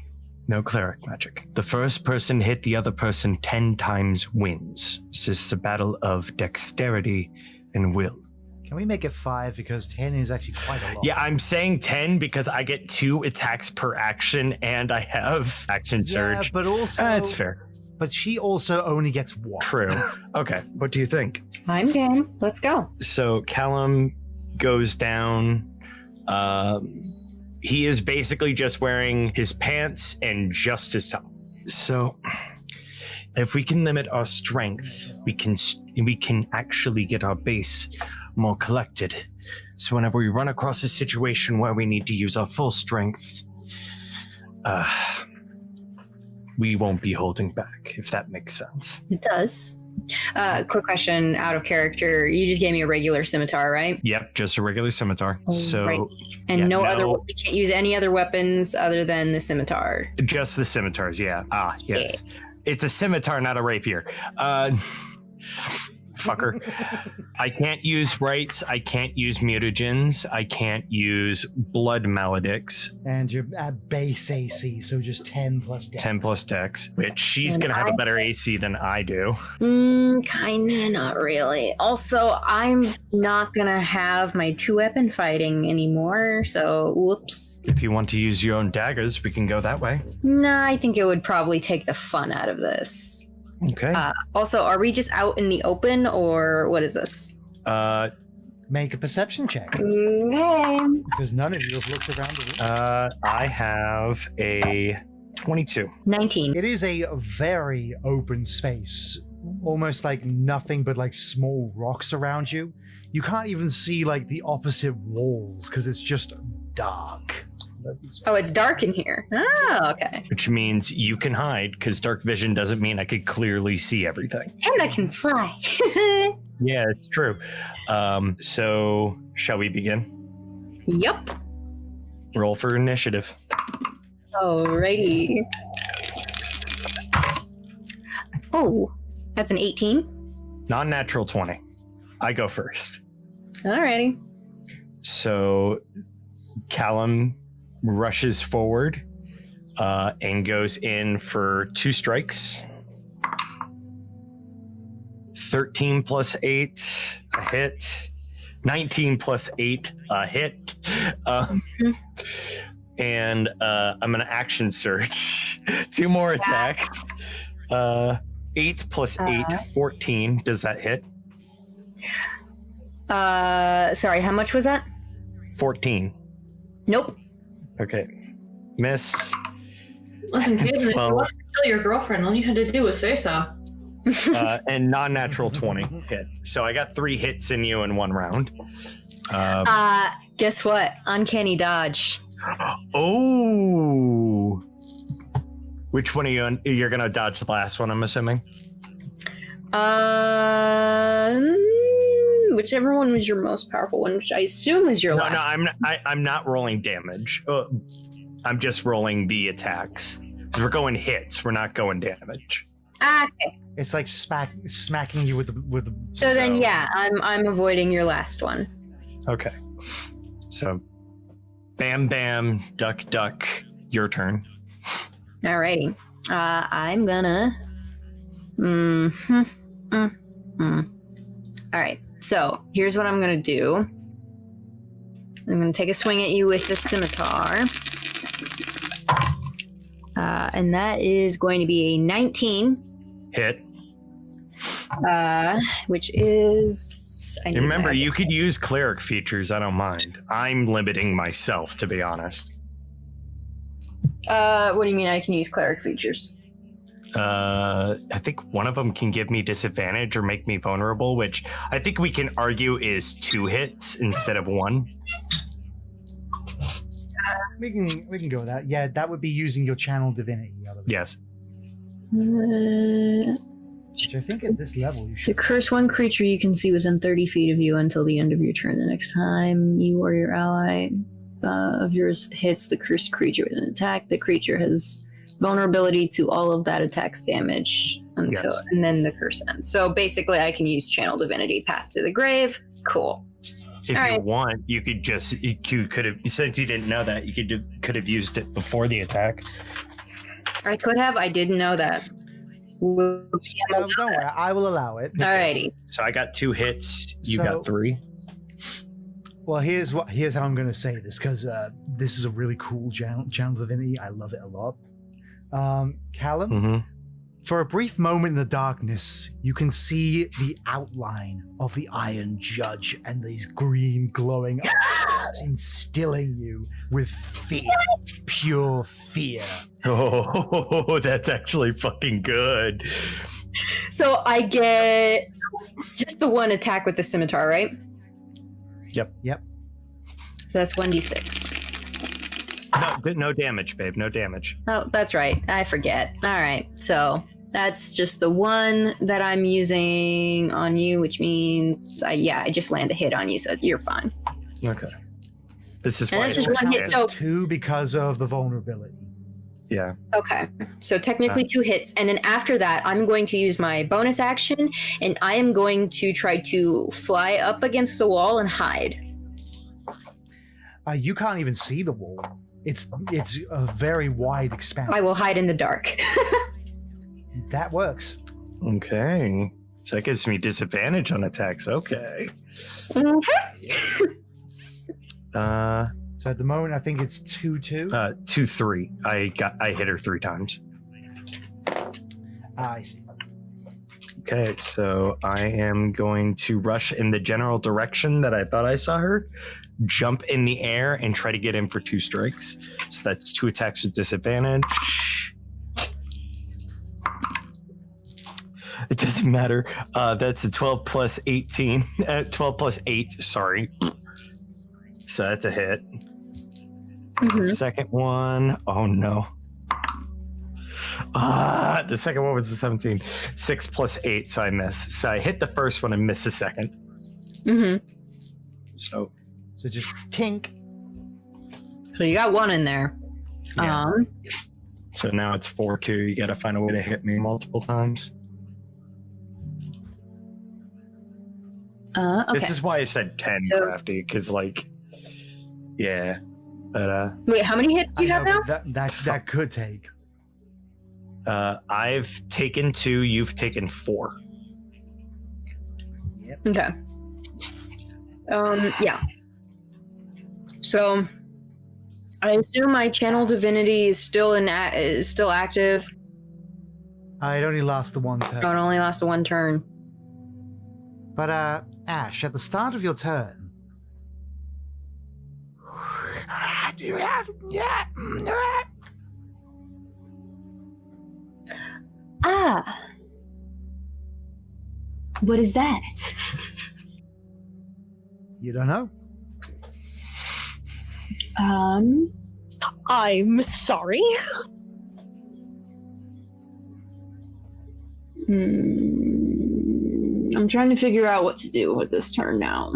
No cleric magic. The first person hit the other person 10 times wins. This is a battle of dexterity and will. Can we make it 5 because 10 is actually quite a lot? Yeah, I'm saying 10 because I get 2 attacks per action and I have action surge. Yeah, but also That's fair. But she also only gets 1. True. Okay, what do you think? I'm game. Let's go. So Callum goes down. He is basically just wearing his pants and just his top. So if we can limit our strength, we can actually get our base more collected. So whenever we run across a situation where we need to use our full strength, we won't be holding back, if that makes sense. It does. Quick question out of character. You just gave me a regular scimitar, right? Yep, just a regular scimitar. So Right. And yeah, no other, we can't use any other weapons other than the scimitar. just the scimitars, yeah. Yes. It's a scimitar, not a rapier. Fucker. I can't use rights. I can't use mutagens. I can't use blood maledicts. And you're at base AC, so just 10 plus dex. 10 plus dex, which she's And going to have a I- better AC than I do. Kinda, not really. Also, I'm not gonna have my 2-weapon fighting anymore, so whoops. If you want to use your own daggers, we can go that way. Nah, I think it would probably take the fun out of this. Okay. Also, are we just out in the open, or what is this? Make a perception check, Okay. because none of you have looked around the room. I have a 22. 19. It is a very open space, almost like nothing but like small rocks around you. You can't even see like the opposite walls because it's just dark. Oh, it's dark in here. Oh, okay. Which means you can hide, because dark vision doesn't mean I could clearly see everything. And I can fly. Yeah, it's true. So, shall we begin? Yep. Roll for initiative. Alrighty. Oh, that's an 18. Non-natural 20. I go first. Alrighty. So, Callum rushes forward. and goes in for 2 strikes. 13 plus 8, a hit. 19 plus 8, a hit. And I'm going to action search. 2 more attacks. 8 plus 8, 14. Does that hit? Sorry, how much was that? 14. Nope. Okay. Miss. Listen, kids, if you 12. want to kill your girlfriend, all you had to do was say so. And non-natural 20 hit. So I got 3 hits in you in 1 round. Guess what? Uncanny dodge. Oh. Which one are you? You're gonna dodge the last one, I'm assuming. Whichever one was your most powerful one, which I assume is your last. No, I'm not rolling damage. I'm just rolling the attacks. 'Cause we're going hits. We're not going damage. Okay. It's like smacking you with the. So then, yeah, I'm avoiding your last one. Okay. So, bam, bam, duck, duck. Your turn. Alrighty. I'm gonna. Alright. So here's what I'm gonna do. I'm gonna take a swing at you with the scimitar. And that is going to be a 19. Hit. Which is. Remember, you could use cleric features. I don't mind. I'm limiting myself, to be honest. What do you mean I can use cleric features? I think one of them can give me disadvantage or make me vulnerable, which I think we can argue is 2 hits instead of 1. We can go with that. Yeah, that would be using your channel divinity. Yes. Which I think at this level you should. To curse one creature you can see within 30 feet of you until the end of your turn. The next time you or your ally of yours hits the cursed creature with an attack, the creature has vulnerability to all of that attack's damage until, and then the curse ends. So basically, I can use Channel Divinity, Path to the Grave. Cool. If you want, you could just you could have, since you didn't know that, you could have used it before the attack. I could have. I didn't know that. Don't worry, I will allow it. Alrighty. So I got 2 hits. You got 3. Well, here's how I'm going to say this, because this is a really cool channel divinity. I love it a lot. Callum, for a brief moment in the darkness, you can see the outline of the Iron Judge and these green glowing eyes instilling you with fear, pure fear. Oh, that's actually fucking good. So I get just the 1 attack with the scimitar, right? Yep. So that's 1d6. No damage, babe. No damage. Oh, that's right. I forget. All right. So that's just the 1 that I'm using on you, which means I just land a hit on you, so you're fine. Okay. This is and why that's just 1 hit. So 2 because of the vulnerability. Yeah. Okay. So technically 2 hits, and then after that, I'm going to use my bonus action, and I am going to try to fly up against the wall and hide. You can't even see the wall. It's a very wide expanse. I will hide in the dark. That works. Okay. So that gives me disadvantage on attacks. Okay. So at the moment, I think it's 2-2. 2-3. I hit her 3 times. I see. Okay, so I am going to rush in the general direction that I thought I saw her, jump in the air, and try to get in for 2 strikes. So that's 2 attacks with disadvantage. It doesn't matter. That's a 12 plus 18. 12 plus 8, sorry. So that's a hit. Second one, oh no. The second one was a 17. 6 plus 8, so I miss. So I hit the first one and miss the second. So just tink. So you got 1 in there. Yeah. So now it's 4-2. You got to find a way to hit me multiple times. Okay. This is why I said 10, Crafty, because, like, yeah. But Wait, how many hits do you have now? That could take. I've taken 2. You've taken 4. Okay. Yeah. So, I assume my channel divinity is still active. It only lasts the one turn. Oh, it only lasts the 1 turn. But Ash, at the start of your turn. Ah. What is that? You don't know. I'm sorry. I'm trying to figure out what to do with this turn now.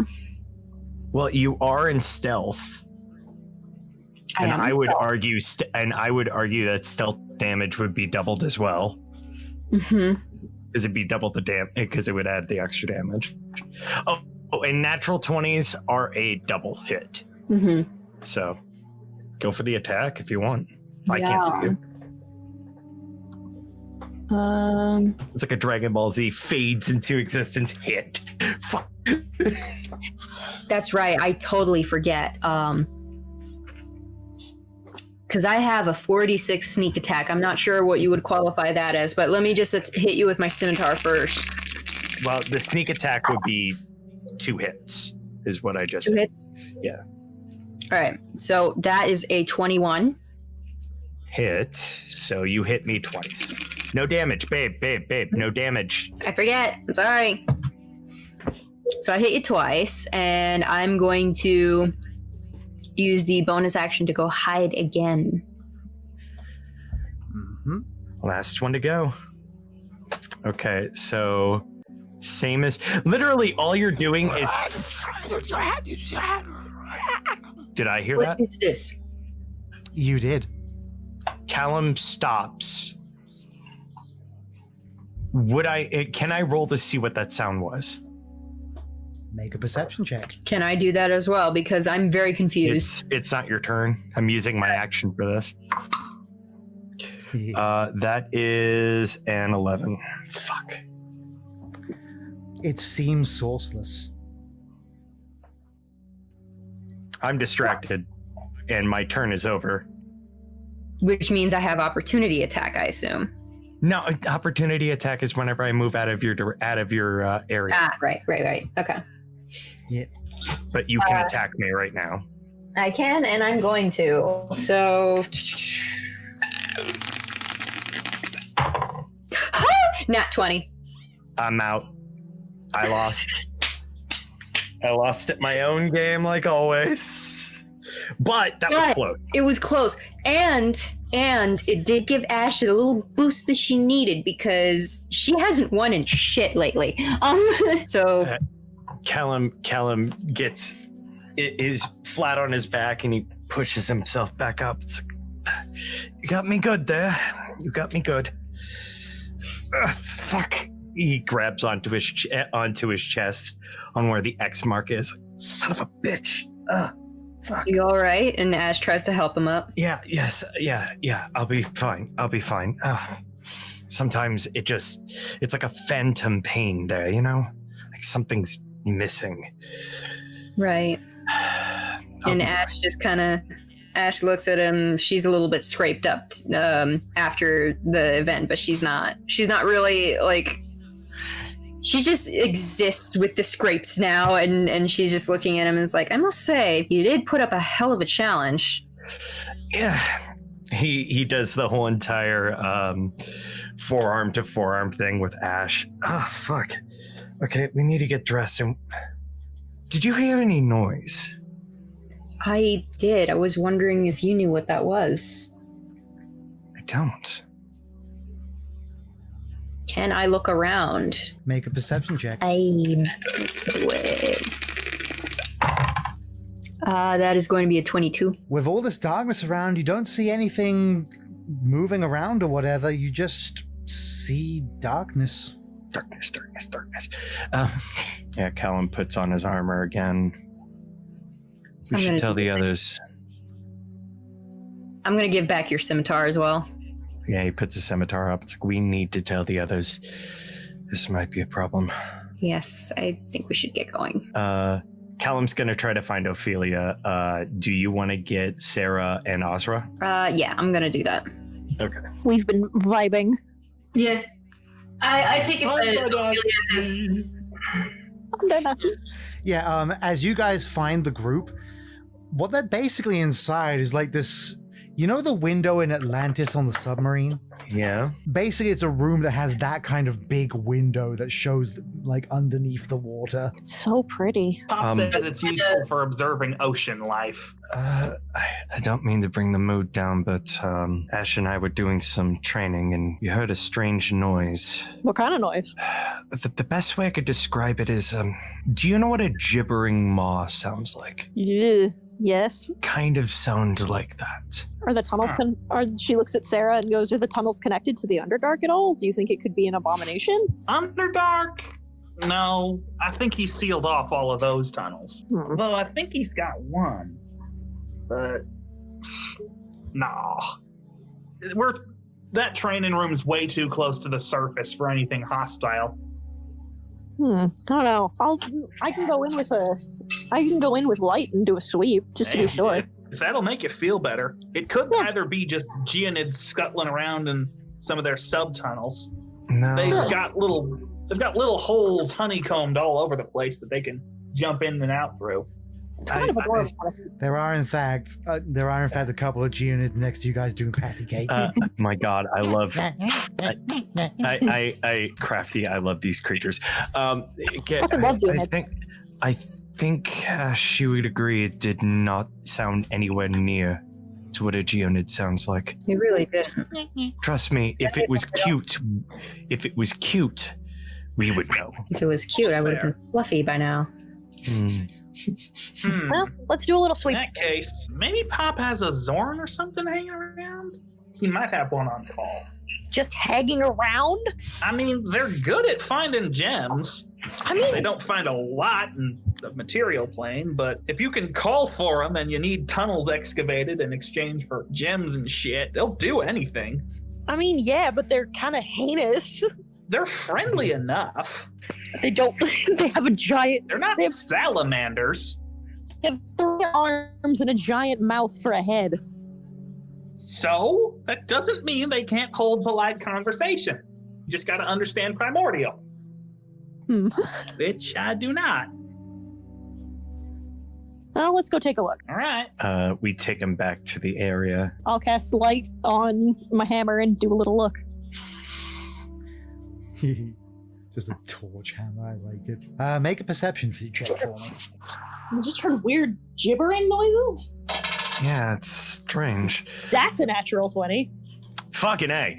Well, you are in stealth. I would argue that stealth damage would be doubled as well. Mm-hmm. Because it'd be double the damage, because it would add the extra damage. Oh, and natural 20s are a double hit. Mm-hmm. So go for the attack if you want. I Yeah. can't see you. It's like a Dragon Ball Z fades into existence hit. Fuck. That's right. I totally forget. Because I have a 46 sneak attack. I'm not sure what you would qualify that as, but let me just hit you with my scimitar first. Well, the sneak attack would be 2 hits, is what I just 2 said. hits? Yeah. All right. So that is a 21. Hit. So you hit me twice. No damage, babe. No damage. I forget. I'm sorry. So I hit you twice, and I'm going to use the bonus action to go hide again. Mm-hmm. Last one to go. Okay, so same as literally all you're doing is. Did I hear that? What is this? You did. Callum stops. Can I roll to see what that sound was? Make a perception check. Can I do that as well? Because I'm very confused. It's not your turn. I'm using my action for this. That is an 11. Fuck. It seems sourceless. I'm distracted, and my turn is over. Which means I have opportunity attack, I assume. No, opportunity attack is whenever I move out of your area. Ah, right. Okay. Yeah. But you can attack me right now. I can, and I'm going to. So, nat 20. I'm out. I lost. I lost at my own game, like always. But that was close. It was close, and it did give Ash a little boost that she needed because she hasn't won in shit lately. So Callum is flat on his back and he pushes himself back up. It's like, you got me good there. You got me good. Fuck. He grabs onto his chest on where the X mark is. Son of a bitch. Fuck. You all right? And Ash tries to help him up. Yeah. I'll be fine. Sometimes it's like a phantom pain there, you know? Like something's missing. Right. And Ash just Ash looks at him. She's a little bit scraped up after the event, but she's not really like, she just exists with the scrapes now, and she's just looking at him and is like, I must say, you did put up a hell of a challenge. Yeah. He does the whole entire forearm to forearm thing with Ash. Fuck. Okay, we need to get dressed. And did you hear any noise? I did. I was wondering if you knew what that was. I don't. Can I look around? Make a perception check. Let's do it. That is going to be a 22. With all this darkness around, you don't see anything moving around or whatever. You just see darkness. Darkness. Yeah, Callum puts on his armor again. We should tell the others. I'm gonna give back your scimitar as well. Yeah, he puts a scimitar up. It's like, we need to tell the others. This might be a problem. Yes, I think we should get going. Callum's going to try to find Ophelia. Do you want to get Sarah and Azra? Yeah, I'm gonna do that. Okay. We've been vibing. Yeah. I take it that Ophelia has... Yeah, as you guys find the group, what they're basically inside is like this, you know the window in Atlantis on the submarine? Yeah. Basically, it's a room that has that kind of big window that shows like underneath the water. It's so pretty. Pop says it's useful for observing ocean life. I don't mean to bring the mood down, but Ash and I were doing some training and we heard a strange noise. What kind of noise? The best way I could describe it is, do you know what a gibbering maw sounds like? Yeah. Yes. Kind of sound like that. Are the tunnels? She looks at Sarah and goes, "Are the tunnels connected to the Underdark at all? Do you think it could be an abomination?" Underdark? No, I think he sealed off all of those tunnels. Well, I think he's got one, but no. That training room's way too close to the surface for anything hostile. I don't know. I can go in with light and do a sweep just to be sure. If that'll make you feel better, it could either be just Geonids scuttling around in some of their sub-tunnels. No. They've got little holes honeycombed all over the place that they can jump in and out through. Kind of adorable. There are in fact a couple of Geonids next to you guys doing patty cake. My God, I love. I crafty. I love these creatures. I think she would agree. It did not sound anywhere near to what a Geonid sounds like. You really didn't. Trust me. If it was cute, we would know. If it was cute, I would have been fluffy by now. Well, let's do a little sweep. In that case, maybe Pop has a Zorn or something hanging around? He might have one on call. Just hanging around? I mean, they're good at finding gems. They don't find a lot in the material plane, but if you can call for them and you need tunnels excavated in exchange for gems and shit, they'll do anything. I mean, yeah, but they're kind of heinous. They're friendly enough. They have a giant... They're not salamanders. They have 3 arms and a giant mouth for a head. So, that doesn't mean they can't hold polite conversation. You just gotta understand primordial. Which I do not. Well, let's go take a look. All right. We take him back to the area. I'll cast light on my hammer and do a little look. Just a torch hammer, I like it. Make a perception check for me. I just heard weird gibbering noises. Yeah, it's strange. That's a natural 20. Fucking A.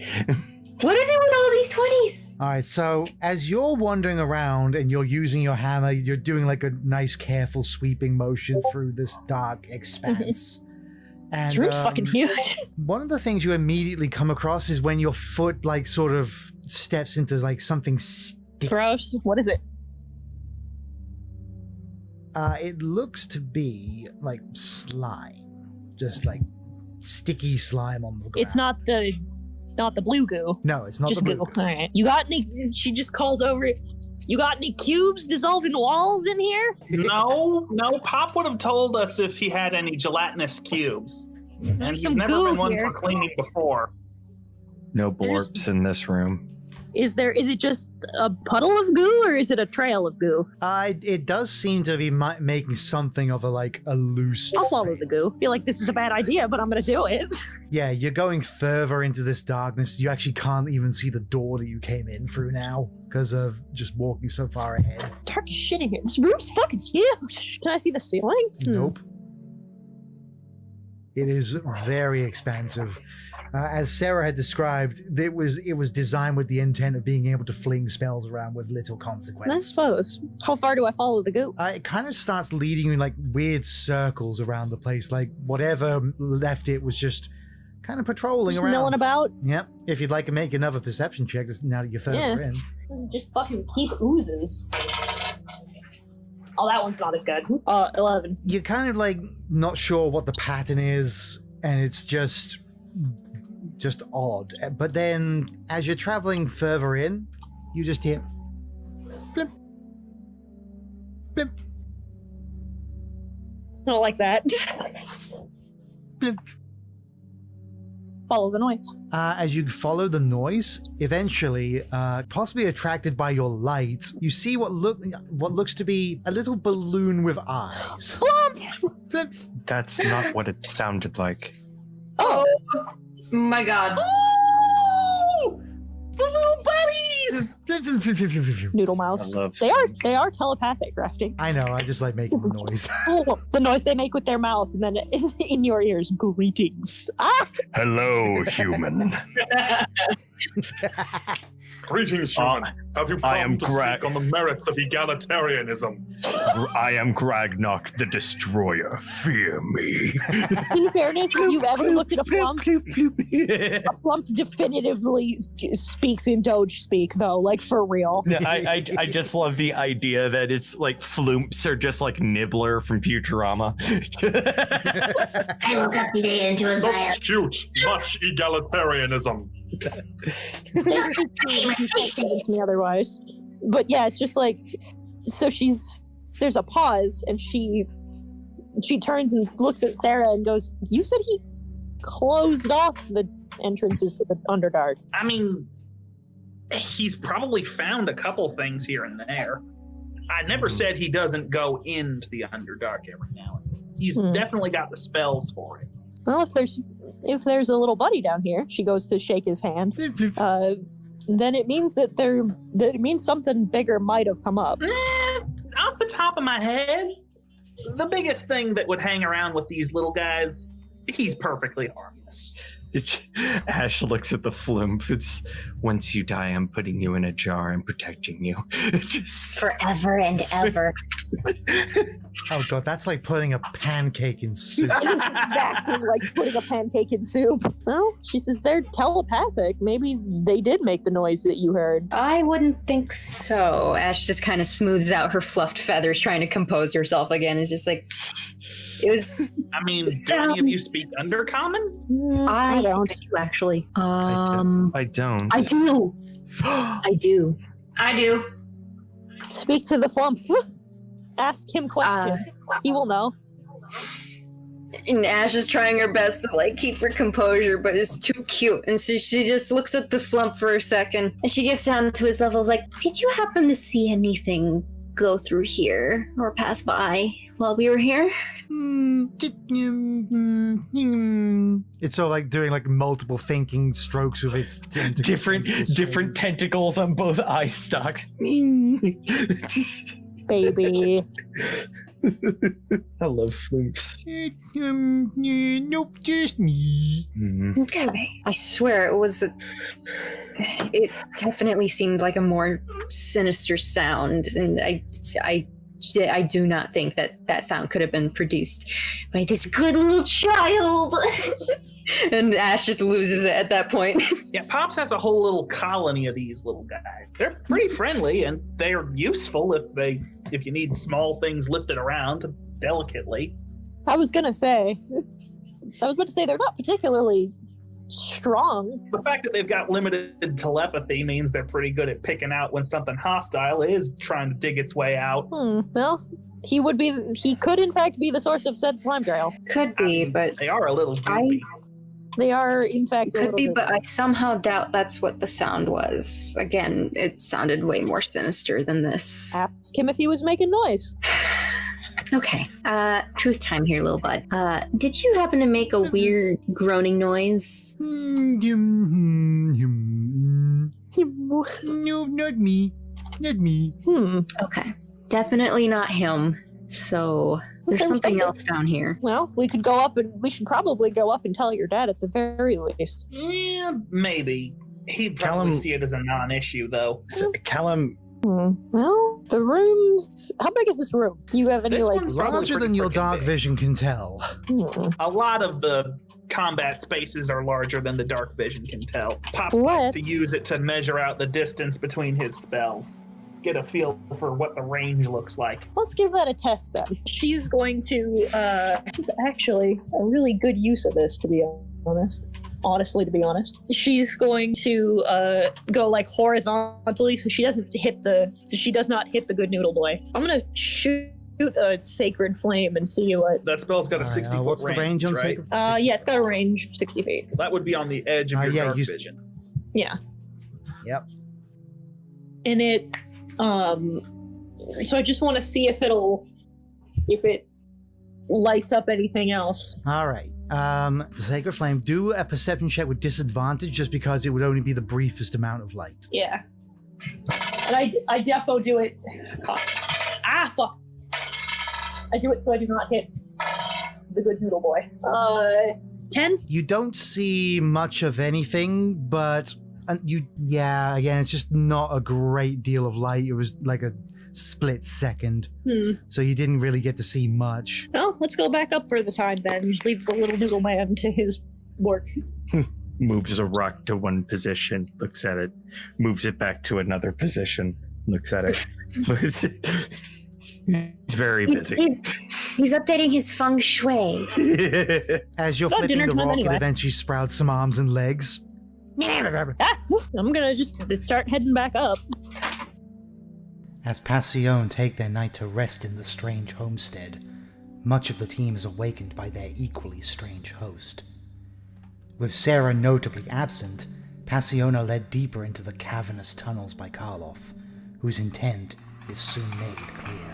What is it with all these 20s? All right, so as you're wandering around and you're using your hammer, you're doing like a nice, careful sweeping motion through this dark expanse. And This room's fucking huge. one of the things you immediately come across is when your foot like sort of steps into like something sticky. Gross. What is it? It looks to be like slime, just like sticky slime on the ground. It's not the blue goo. No, it's not Just the blue. goo. All right. You got any? She just calls over. You got any cubes dissolving walls in here? No. Pop would have told us if he had any gelatinous cubes. And There's he's some never goo been one here. for cleaning before. No blorps in this room. Is it just a puddle of goo or is it a trail of goo? It does seem to be making something of a loose. I'll follow the goo. Feel like this is a bad idea, but I'm gonna do it. Yeah, you're going further into this darkness. You actually can't even see the door that you came in through now because of just walking so far ahead. Dark as shit in here. This room's fucking huge. Can I see the ceiling? Nope. It is very expansive. As Sarah had described, it was designed with the intent of being able to fling spells around with little consequence. I suppose. How far do I follow the goo? It kind of starts leading you in like weird circles around the place, like whatever left it was just kind of patrolling Just around. milling about? Yep. If you'd like to make another perception check, now that you're further in. Just fucking keep oozes. Oh, that one's not as good. 11. You're kind of like not sure what the pattern is. and it's just odd. But then, as you're traveling further in, you just hear blimp, blimp, I don't like that. blimp. Follow the noise. As you follow the noise, eventually, possibly attracted by your light, you see what looks to be a little balloon with eyes. Blimp. That's not what it sounded like. Oh my god. Oh! The little buddies! Noodle I mouths. love They are telepathic, Crafty. I know, I just like making the noise. The noise they make with their mouth, and then in your ears, greetings. Ah! Hello, human. Greetings, human. Have you I am come to speak on the merits of egalitarianism? I am Gragnok the Destroyer. Fear me. In fairness, have you ever looked at a flump? A flump definitively speaks in Doge speak, though, like for real. I just love the idea that it's like flumps are just like Nibbler from Futurama. I will copy that into his bio. Not cute. Much egalitarianism. Me otherwise, but yeah, it's just like so. There's a pause, and she turns and looks at Sarah and goes, "You said he closed off the entrances to the Underdark." I mean, he's probably found a couple things here and there. I never said he doesn't go into the Underdark every now and then. He's definitely got the spells for it. Well, if there's a little buddy down here, she goes to shake his hand. Then it means that it means something bigger might have come up. Off the top of my head, the biggest thing that would hang around with these little guys, he's perfectly harmless. Ash looks at the flump. It's once you die, I'm putting you in a jar and protecting you. Just Forever and ever. Oh god, that's like putting a pancake in soup. It is exactly like putting a pancake in soup. Well, she says they're telepathic. Maybe they did make the noise that you heard. I wouldn't think so. Ash just kind of smooths out her fluffed feathers, trying to compose herself again. It's just like, it was... I mean, do any of you speak Undercommon? I don't. You actually. I don't. I do. I do. I do. Speak to the flump. Ask him questions. He will know. And Ash is trying her best to like keep her composure, but it's too cute. And so she just looks at the flump for a second, and she gets down to his level. Like, did you happen to see anything go through here or pass by while we were here? It's sort of like doing like multiple thinking strokes with its different tentacles on both eye stalks. Baby. I love flumps. Nope, just me. Okay. I swear it definitely seemed like a more sinister sound, and I do not think that sound could have been produced by this good little child. And Ash just loses it at that point. Yeah, Pops has a whole little colony of these little guys. They're pretty friendly, and they're useful if you need small things lifted around delicately. I was about to say they're not particularly strong. The fact that they've got limited telepathy means they're pretty good at picking out when something hostile is trying to dig its way out. Well, he could in fact be the source of said slime trail. Could be, but They are a little goopy. They are in fact a could be, little but I somehow doubt that's what the sound was. Again, it sounded way more sinister than this. Ask him if he was making noise. Okay. Truth time here, little bud. Did you happen to make a weird groaning noise? No, not me. Not me. Okay. Definitely not him. So there's something else down here. Well, we should probably go up and tell your dad at the very least. Yeah, maybe. He'd probably Callum- see it as a non-issue, though. So, Callum, Well, the rooms. How big is this room? Do you have any This like? one's probably Larger pretty than your freaking dark big. vision can tell. A lot of the combat spaces are larger than the dark vision can tell. Pops What? likes to use it to measure out the distance between his spells. get a feel for what the range looks like. Let's give that a test then. She's going to, this is actually a really good use of this, to be honest. Honestly, to be honest. She's going to go like horizontally so she does not hit the good noodle boy. I'm gonna shoot a sacred flame and see what. That spell's got a 60 foot what's range, the range on right? sacred? Yeah, it's got a range of 60 feet. That would be on the edge of your dark vision. Yeah. Yep. And it, so I just want to see if it lights up anything else. All right. The Sacred Flame, do a perception check with disadvantage just because it would only be the briefest amount of light. Yeah. And I defo do it. God. Ah, fuck. I do it so I do not hit the good noodle boy. 10? You don't see much of anything, but again, it's just not a great deal of light. It was like a split second. So you didn't really get to see much. Well, let's go back up for the time then. Leave the little noodle man to his work. Moves a rock to one position, looks at it, moves it back to another position, looks at it. He's very busy. He's updating his feng shui. As you're It's about flipping dinner the time rock, anyway. it eventually sprouts some arms and legs. I'm gonna just start heading back up. As Passion take their night to rest in the strange homestead, much of the team is awakened by their equally strange host. With Sarah notably absent, Passiona led deeper into the cavernous tunnels by Karloff, whose intent is soon made clear.